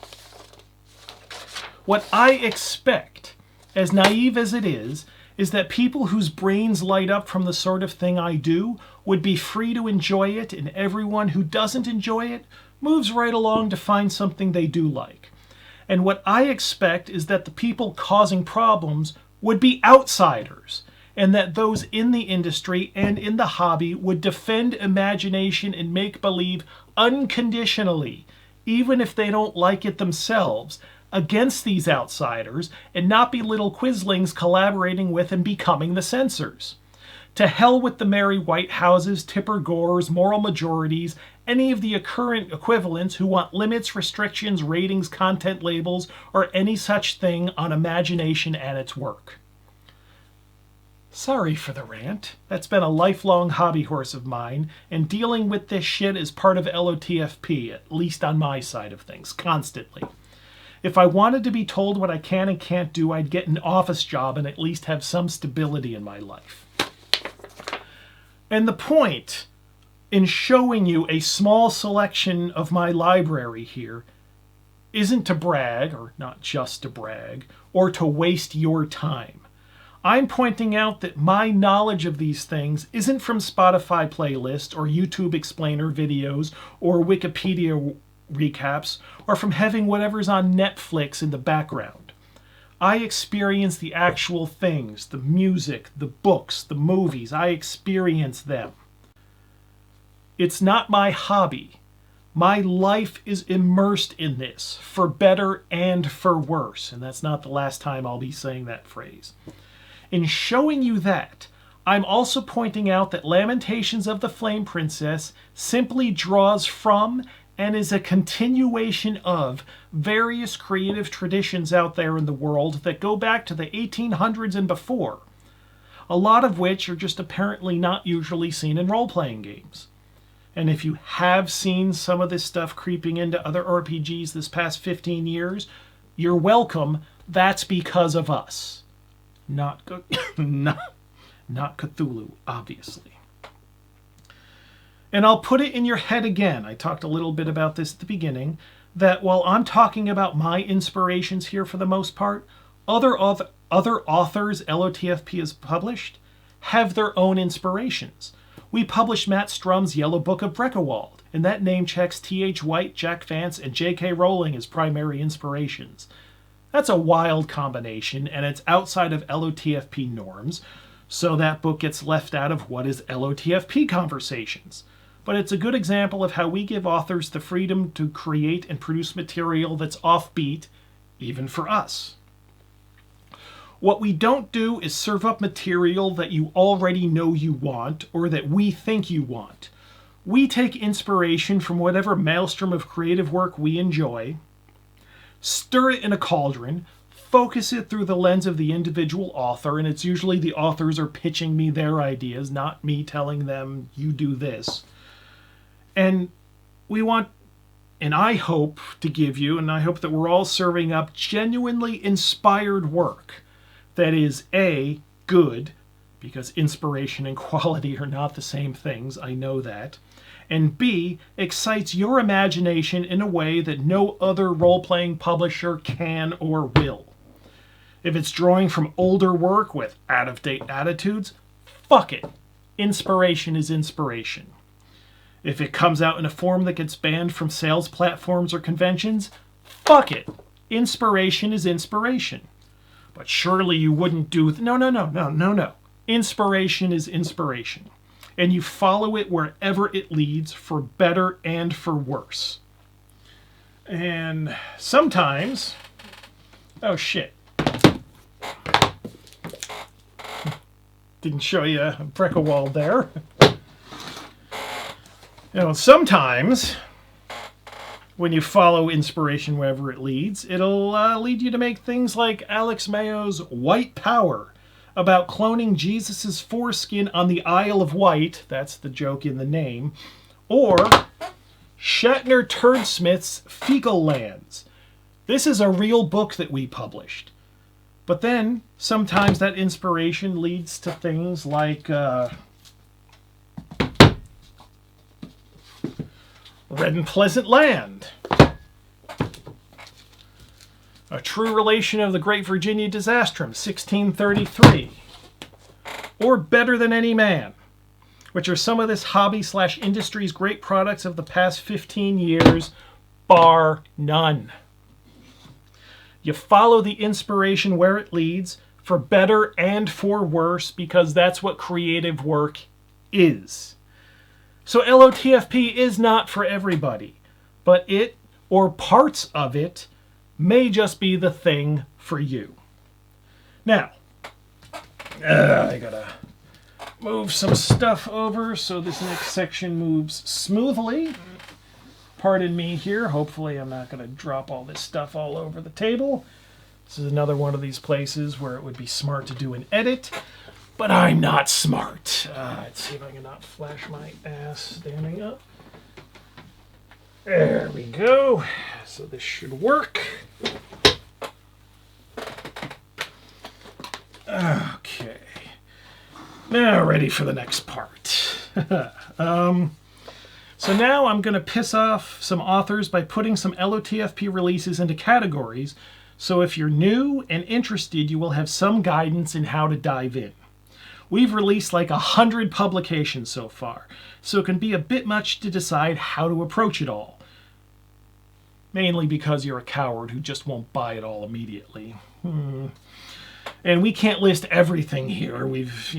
What I expect, as naive as it is that people whose brains light up from the sort of thing I do would be free to enjoy it, and everyone who doesn't enjoy it moves right along to find something they do like. And what I expect is that the people causing problems would be outsiders, and that those in the industry and in the hobby would defend imagination and make-believe unconditionally, even if they don't like it themselves, against these outsiders, and not be little quislings collaborating with and becoming the censors. To hell with the Mary Whitehouses, Tipper Gores, moral majorities, any of the current equivalents who want limits, restrictions, ratings, content labels, or any such thing on imagination and its work. Sorry for the rant. That's been a lifelong hobby horse of mine, and dealing with this shit is part of LOTFP, at least on my side of things, constantly. If I wanted to be told what I can and can't do, I'd get an office job and at least have some stability in my life. And the point in showing you a small selection of my library here isn't to brag, or not just to brag, or to waste your time. I'm pointing out that my knowledge of these things isn't from Spotify playlists or YouTube explainer videos or Wikipedia recaps or from having whatever's on Netflix in the background. I experience the actual things, the music, the books, the movies. I experience them. It's not my hobby. My life is immersed in this, for better and for worse. And that's not the last time I'll be saying that phrase. In showing you that, I'm also pointing out that Lamentations of the Flame Princess simply draws from and is a continuation of various creative traditions out there in the world that go back to the 1800s and before, a lot of which are just apparently not usually seen in role-playing games. And if you have seen some of this stuff creeping into other RPGs this past 15 years, you're welcome. That's because of us. Not Cthulhu, obviously. And I'll put it in your head again, I talked a little bit about this at the beginning, that while I'm talking about my inspirations here for the most part, other authors LOTFP has published have their own inspirations. We published Matt Strum's Yellow Book of Breckenwald, and that name checks T.H. White, Jack Vance, and J.K. Rowling as primary inspirations. That's a wild combination, and it's outside of LOTFP norms, so that book gets left out of what is LOTFP conversations. But it's a good example of how we give authors the freedom to create and produce material that's offbeat, even for us. What we don't do is serve up material that you already know you want, or that we think you want. We take inspiration from whatever maelstrom of creative work we enjoy, stir it in a cauldron, focus it through the lens of the individual author, and it's usually the authors are pitching me their ideas, not me telling them, you do this. And we want, and I hope to give you, and I hope that we're all serving up genuinely inspired work that is A, good, because inspiration and quality are not the same things, I know that, and B, excites your imagination in a way that no other role-playing publisher can or will. If it's drawing from older work with out-of-date attitudes, fuck it. Inspiration is inspiration. If it comes out in a form that gets banned from sales platforms or conventions, fuck it. Inspiration is inspiration. But surely you wouldn't do... No. Inspiration is inspiration. And you follow it wherever it leads, for better and for worse. And sometimes... Oh, shit. Didn't show you a Breckenwald there. Sometimes when you follow inspiration wherever it leads, it'll lead you to make things like Alex Mayo's White Power, about cloning Jesus's foreskin on the Isle of Wight, that's the joke in the name, or Shatner Turdsmith's Fecal Lands. This is a real book that we published. But then, sometimes that inspiration leads to things like Red and Pleasant Land, A True Relation of the Great Virginia Disastrum, 1633, or Better Than Any Man, which are some of this hobby/industry's great products of the past 15 years, bar none. You follow the inspiration where it leads, for better and for worse, because that's what creative work is. So LOTFP is not for everybody, but it, or parts of it, may just be the thing for you. Now, I gotta move some stuff over so this next section moves smoothly. Pardon me here. Hopefully I'm not going to drop all this stuff all over the table. This is another one of these places where it would be smart to do an edit, but I'm not smart. Let's see if I can not flash my ass standing up. There we go. So this should work. Okay. Now ready for the next part. So now I'm going to piss off some authors by putting some LOTFP releases into categories, so if you're new and interested, you will have some guidance in how to dive in. We've released like 100 publications so far, so it can be a bit much to decide how to approach it all. Mainly because you're a coward who just won't buy it all immediately. And we can't list everything here. We've,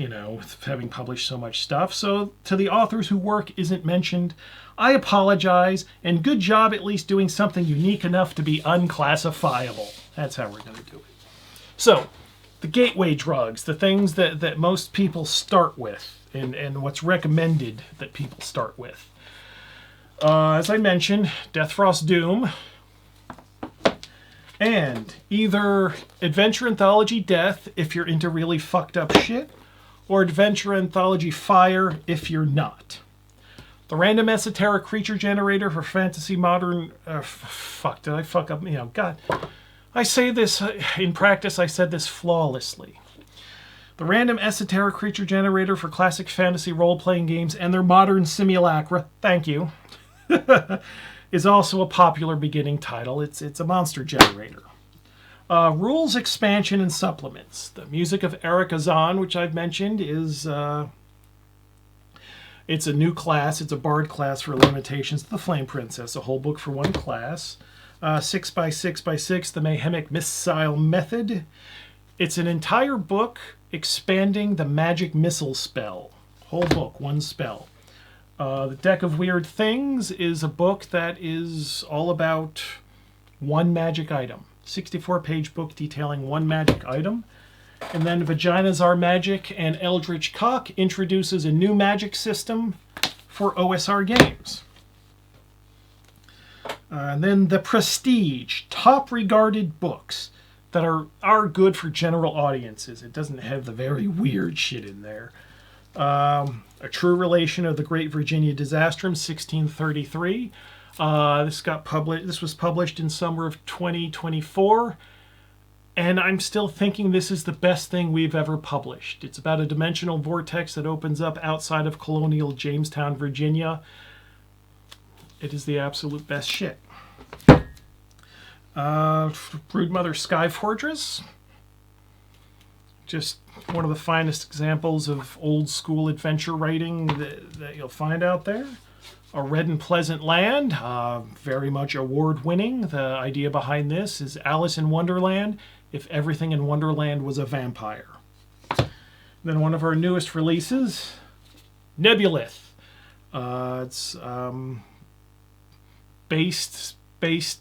having published so much stuff. So to the authors whose work isn't mentioned, I apologize, and good job at least doing something unique enough to be unclassifiable. That's how we're going to do it. So, the gateway drugs, the things that most people start with, and what's recommended that people start with. As I mentioned, Death Frost Doom, and either Adventure Anthology Death if you're into really fucked up shit, or Adventure Anthology Fire if you're not. The Random Esoteric Creature Generator for Fantasy Modern... fuck, did I fuck up? God. I say this, in practice, I said this flawlessly. The Random Esoteric Creature Generator for Classic Fantasy Role-Playing Games and their Modern Simulacra, thank you, is also a popular beginning title. It's a monster generator. Rules, expansion, and supplements. The music of Eric Azan, which I've mentioned, is... it's a new class. It's a bard class for Lamentations, the Flame Princess. A whole book for one class. 6x6x6, the Mayhemic Missile Method. It's an entire book expanding the magic missile spell. Whole book, one spell. The Deck of Weird Things is a book that is all about one magic item. 64-page book detailing one magic item. And then Vaginas Are Magic and Eldritch Cock introduces a new magic system for OSR games. And then The Prestige, top regarded books that are good for general audiences. It doesn't have the very weird shit in there. A True Relation of the Great Virginia Disastrum, 1633. This was published in summer of 2024. And I'm still thinking this is the best thing we've ever published. It's about a dimensional vortex that opens up outside of colonial Jamestown, Virginia. It is the absolute best shit. Broodmother Sky Fortress. Just one of the finest examples of old school adventure writing that you'll find out there. A Red and Pleasant Land, very much award winning. The idea behind this is Alice in Wonderland if everything in Wonderland was a vampire. Then one of our newest releases, Nebulith. It's based,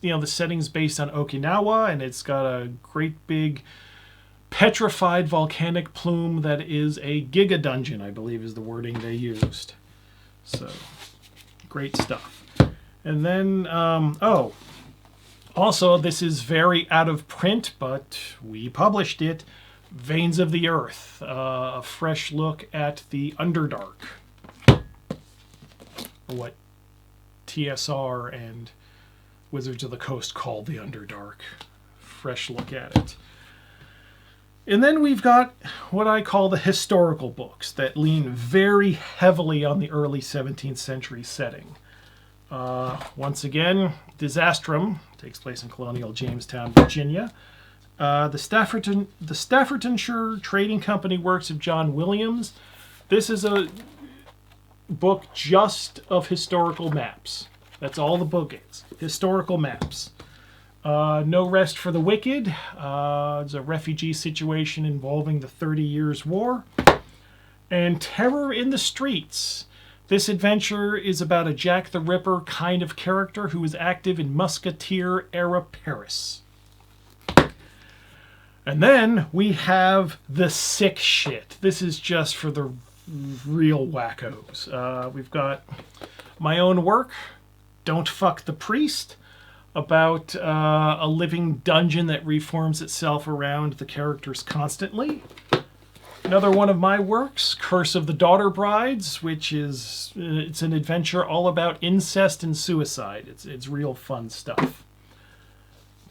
the setting's based on Okinawa, and it's got a great big petrified volcanic plume that is a giga dungeon, I believe is the wording they used. So, great stuff. And then, also, this is very out of print, but we published it. Veins of the Earth, a fresh look at the Underdark. Or what TSR and Wizards of the Coast call the Underdark. Fresh look at it. And then we've got what I call the historical books that lean very heavily on the early 17th century setting. Once again, Disastrum takes place in colonial Jamestown, Virginia. The Staffordshire Trading Company Works of John Williams. This is a book just of historical maps. That's all the book is. Historical maps. No Rest for the Wicked. It's a refugee situation involving the 30 Years' War. And Terror in the Streets. This adventure is about a Jack the Ripper kind of character who is active in Musketeer-era Paris. And then we have the sick shit. This is just for the real wackos. We've got my own work, Don't Fuck the Priest, about a living dungeon that reforms itself around the characters constantly. Another one of my works, Curse of the Daughter Brides, which is it's an adventure all about incest and suicide. It's real fun stuff.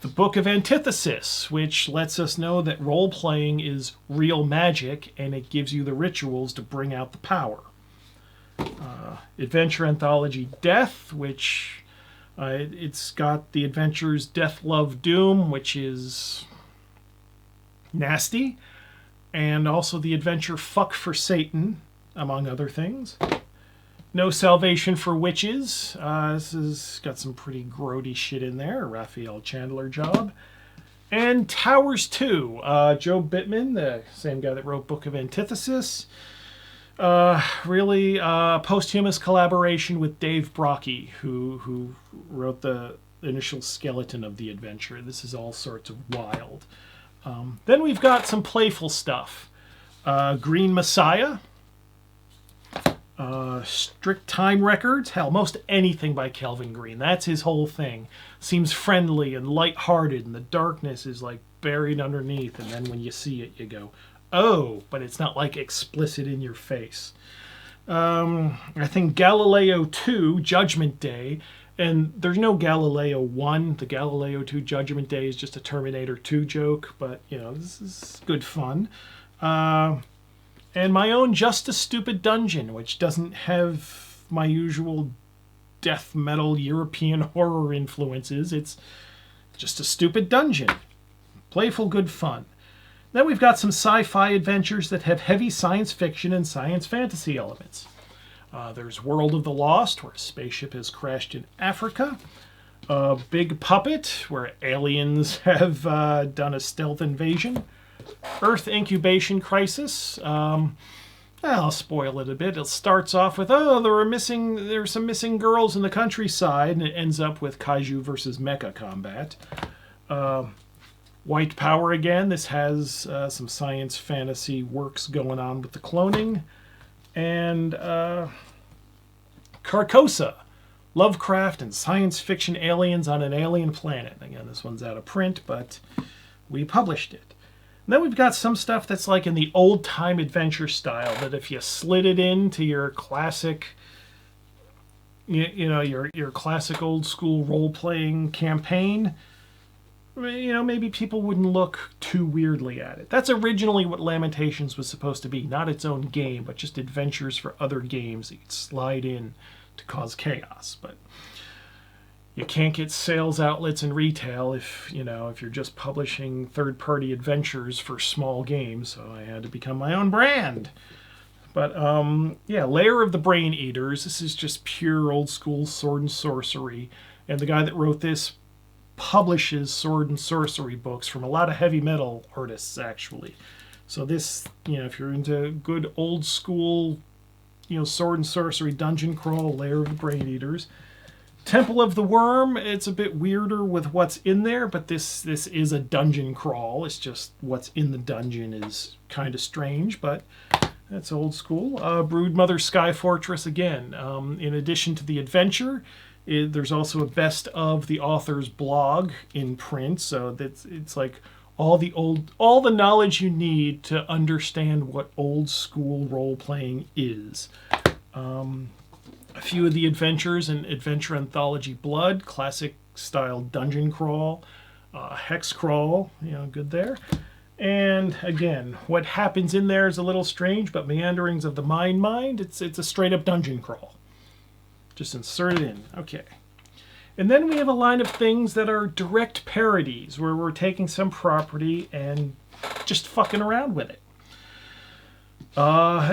The Book of Antithesis, which lets us know that role-playing is real magic, and it gives you the rituals to bring out the power. Adventure Anthology Death, which it's got the adventures Death, Love, Doom, which is nasty, and also the adventure Fuck for Satan, among other things. No Salvation for Witches. This has got some pretty grody shit in there. Raphael Chandler job. And Towers 2. Joe Bittman, the same guy that wrote Book of Antithesis. Really posthumous collaboration with Dave Brocky, who wrote the initial skeleton of the adventure. This is all sorts of wild. Then we've got some playful stuff. Green Messiah. Strict Time Records. Hell, most anything by Kelvin Green. That's his whole thing. Seems friendly and lighthearted, and the darkness is like buried underneath, and then when you see it, you go, oh, but it's not like explicit in your face. I think Galileo 2, Judgment Day, and there's no Galileo 1. The Galileo 2 Judgment Day is just a Terminator 2 joke, but, this is good fun. And my own Just a Stupid Dungeon, which doesn't have my usual death metal European horror influences. It's just a stupid dungeon. Playful, good fun. Then we've got some sci-fi adventures that have heavy science fiction and science fantasy elements. There's World of the Lost, where a spaceship has crashed in Africa. Big Puppet, where aliens have done a stealth invasion. Earth Incubation Crisis. I'll spoil it a bit. It starts off with, there were some missing girls in the countryside, and it ends up with kaiju versus mecha combat. White Power again. This has some science fantasy works going on with the cloning. And Carcosa, Lovecraft and science fiction aliens on an alien planet. Again, this one's out of print, but we published it. And then we've got some stuff that's like in the old-time adventure style, that if you slid it into your classic, your classic old-school role-playing campaign, you know, maybe people wouldn't look too weirdly at it. That's originally what Lamentations was supposed to be. Not its own game, but just adventures for other games that you'd slide in to cause chaos. But you can't get sales outlets and retail if, you know, if you're just publishing third-party adventures for small games. So I had to become my own brand. But, yeah, Lair of the Brain Eaters. This is just pure old-school sword and sorcery. And the guy that wrote this publishes sword and sorcery books from a lot of heavy metal artists, actually. So this, you know, if you're into good old-school, you know, sword and sorcery dungeon crawl, Lair of the Brain Eaters. Temple of the Worm, it's a bit weirder with what's in there, but this is a dungeon crawl. It's just what's in the dungeon is kind of strange, but that's old school. Broodmother Sky Fortress again. In addition to the adventure, there's also a best of the author's blog in print, so that's it's like all the knowledge you need to understand what old school role playing is. A few of the adventures in Adventure Anthology Blood, classic style dungeon crawl, hex crawl, you know, good there. And again, what happens in there is a little strange, but Meanderings of the Mind, it's a straight up dungeon crawl. Just insert it in. Okay. And then we have a line of things that are direct parodies, where we're taking some property and just fucking around with it.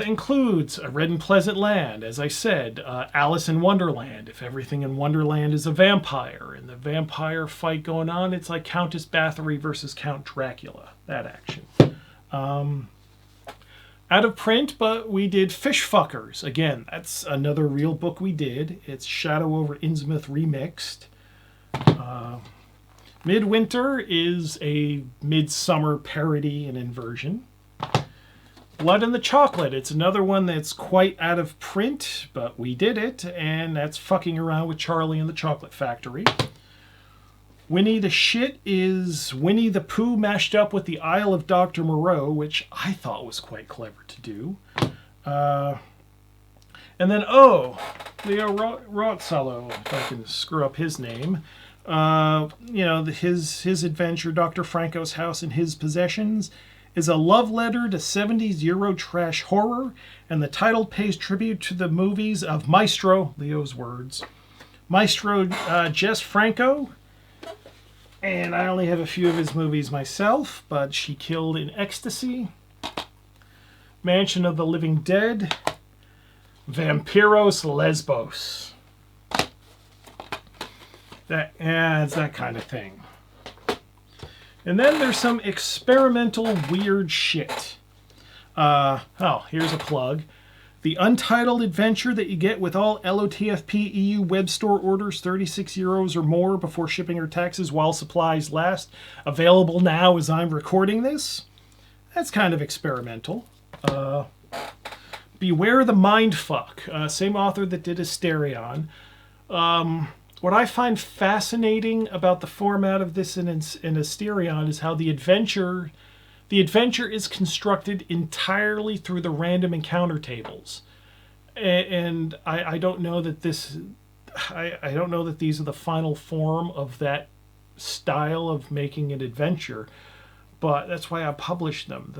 Includes A Red and Pleasant Land, as I said, Alice in Wonderland, if everything in Wonderland is a vampire, and the vampire fight going on, it's like Countess Bathory versus Count Dracula, that action. Out of print, but we did Fishfuckers. Again, that's another real book we did. It's Shadow over Innsmouth remixed. Midwinter is a midsummer parody and inversion. Blood and the Chocolate. It's another one that's quite out of print, but we did it, and that's Fucking Around with Charlie and the Chocolate Factory. Winnie the Shit is Winnie the Pooh mashed up with the Isle of Dr. Moreau, which I thought was quite clever to do. And then, Leo Rotzello, if I can screw up his name. You know, his adventure, Dr. Franco's House and His Possessions, is a love letter to 70s Eurotrash horror, and the title pays tribute to the movies of Maestro, Leo's words, Maestro Jess Franco, and I only have a few of his movies myself, but She Killed in Ecstasy, Mansion of the Living Dead, Vampiros Lesbos. It's that kind of thing. And then there's some experimental weird shit. Here's a plug. The untitled adventure that you get with all LOTFP EU web store orders, 36 euros or more before shipping or taxes while supplies last. Available now as I'm recording this. That's kind of experimental. Beware the Mindfuck. Same author that did Asterion. What I find fascinating about the format of this in Asterion is how the adventure is constructed entirely through the random encounter tables, and I don't know that I don't know that these are the final form of that style of making an adventure, but that's why I published them.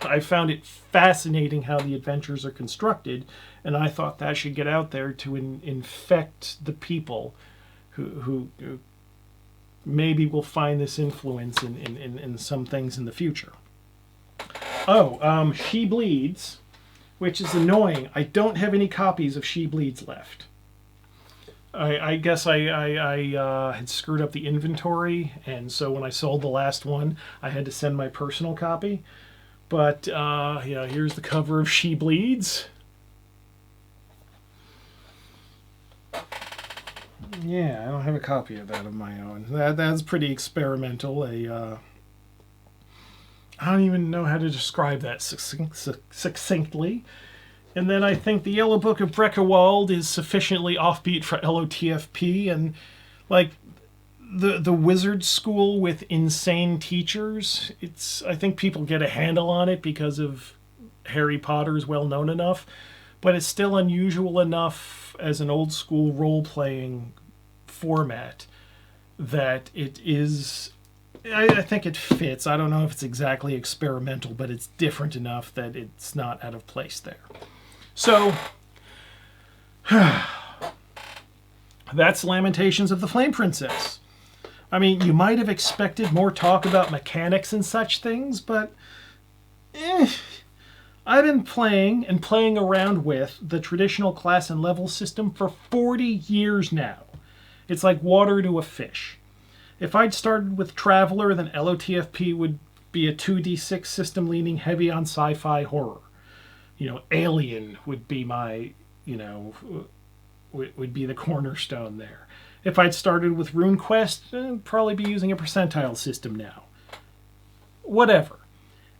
I found it fascinating how the adventures are constructed, and I thought that should get out there to infect the people who maybe will find this influence in some things in the future. She Bleeds, which is annoying. I don't have any copies of She Bleeds left. I guess I had screwed up the inventory, and so when I sold the last one, I had to send my personal copy. But, here's the cover of She Bleeds. Yeah, I don't have a copy of that of my own. That's pretty experimental. I don't even know how to describe that succinctly. And then I think the Yellow Book of Breckenwald is sufficiently offbeat for LOTFP, and like the wizard school with insane teachers, I think people get a handle on it because of Harry Potter's well known enough, but it's still unusual enough as an old school role playing format that it is, I think it fits. I don't know if it's exactly experimental, but it's different enough that it's not out of place there. So, that's Lamentations of the Flame Princess. I mean, you might have expected more talk about mechanics and such things, but I've been playing around with the traditional class and level system for 40 years now. It's like water to a fish. If I'd started with Traveler, then LOTFP would be a 2d6 system leaning heavy on sci-fi horror. You know, Alien would be my, would be the cornerstone there. If I'd started with RuneQuest, I'd probably be using a percentile system now. Whatever.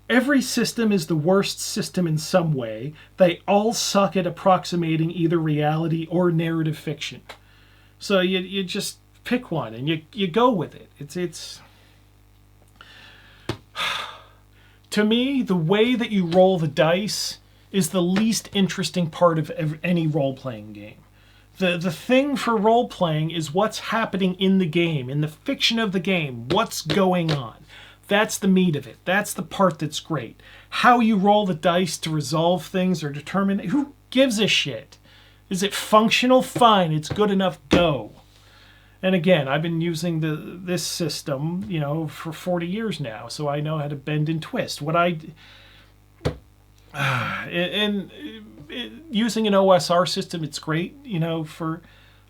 Every system is the worst system in some way. They all suck at approximating either reality or narrative fiction. So you just pick one and you go with it. It's to me, the way that you roll the dice is the least interesting part of any role-playing game. The thing for role-playing is what's happening in the game, in the fiction of the game, what's going on. That's the meat of it. That's the part that's great. How you roll the dice to resolve things or determine, who gives a shit? Is it functional? Fine, it's good enough, go. And again, I've been using this system, for 40 years now, so I know how to bend and twist. Using an OSR system, it's great,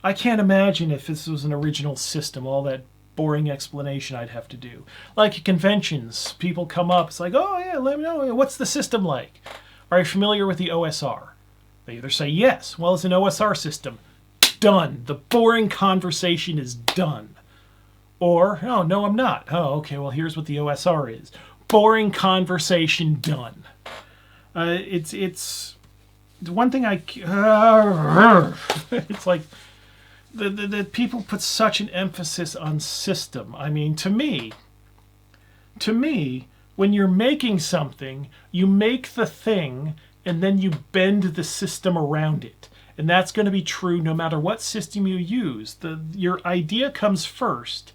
I can't imagine if this was an original system, all that boring explanation I'd have to do. Like at conventions, people come up, it's like, oh yeah, let me know, what's the system like? Are you familiar with the OSR? They either say yes, well, it's an OSR system. Done. The boring conversation is done. Or, oh, no, I'm not. Oh, okay, well, here's what the OSR is. Boring conversation, done. It's one thing it's like the people put such an emphasis on system. I mean, to me, when you're making something, you make the thing and then you bend the system around it. And that's going to be true no matter what system you use. Your idea comes first,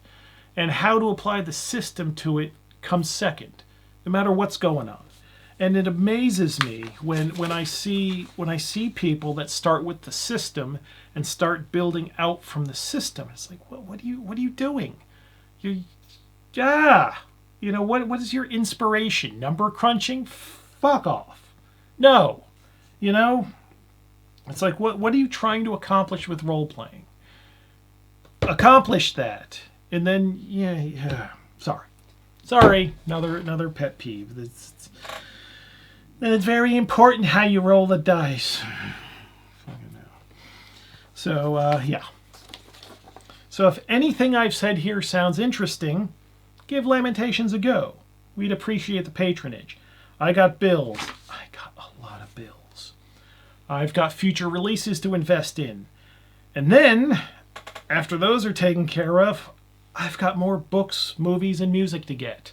and how to apply the system to it comes second, no matter what's going on. And it amazes me when I see people that start with the system and start building out from the system. It's like, what are you doing? What is your inspiration? Number crunching? Fuck off. No, It's like, what are you trying to accomplish with role-playing? Accomplish that. And then, Sorry. Another pet peeve. It's very important how you roll the dice. So, yeah. So if anything I've said here sounds interesting, give Lamentations a go. We'd appreciate the patronage. I got bills. I got a lot of bills. I've got future releases to invest in. And then, after those are taken care of, I've got more books, movies, and music to get.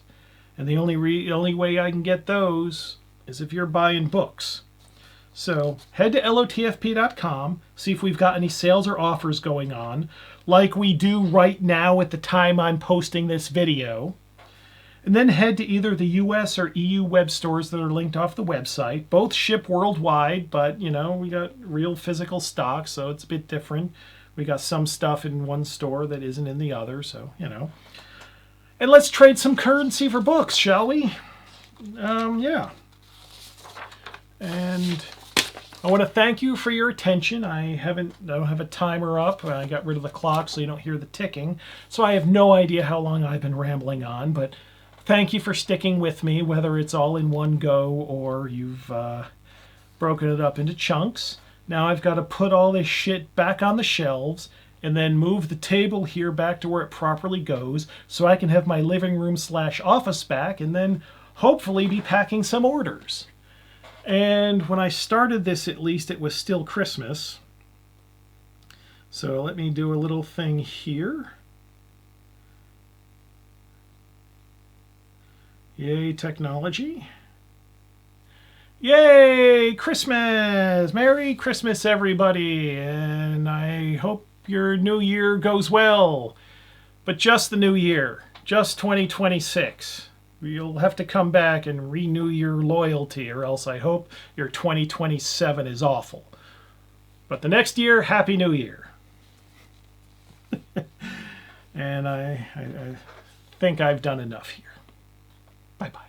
And the only way I can get those is if you're buying books. So head to LOTFP.com, see if we've got any sales or offers going on, like we do right now at the time I'm posting this video. And then head to either the US or EU web stores that are linked off the website. Both ship worldwide, but, we got real physical stock, so it's a bit different. We got some stuff in one store that isn't in the other, so, And let's trade some currency for books, shall we? Yeah. And I want to thank you for your attention. I don't have a timer up. I got rid of the clock so you don't hear the ticking. So I have no idea how long I've been rambling on, but thank you for sticking with me, whether it's all in one go or you've broken it up into chunks. Now I've got to put all this shit back on the shelves and then move the table here back to where it properly goes so I can have my living room / office back and then hopefully be packing some orders. And when I started this, at least, it was still Christmas. So let me do a little thing here. Yay, technology. Yay, Christmas! Merry Christmas, everybody! And I hope your new year goes well. But just the new year, just 2026. You'll have to come back and renew your loyalty, or else I hope your 2027 is awful. But the next year, Happy New Year. And I think I've done enough here. Bye-bye.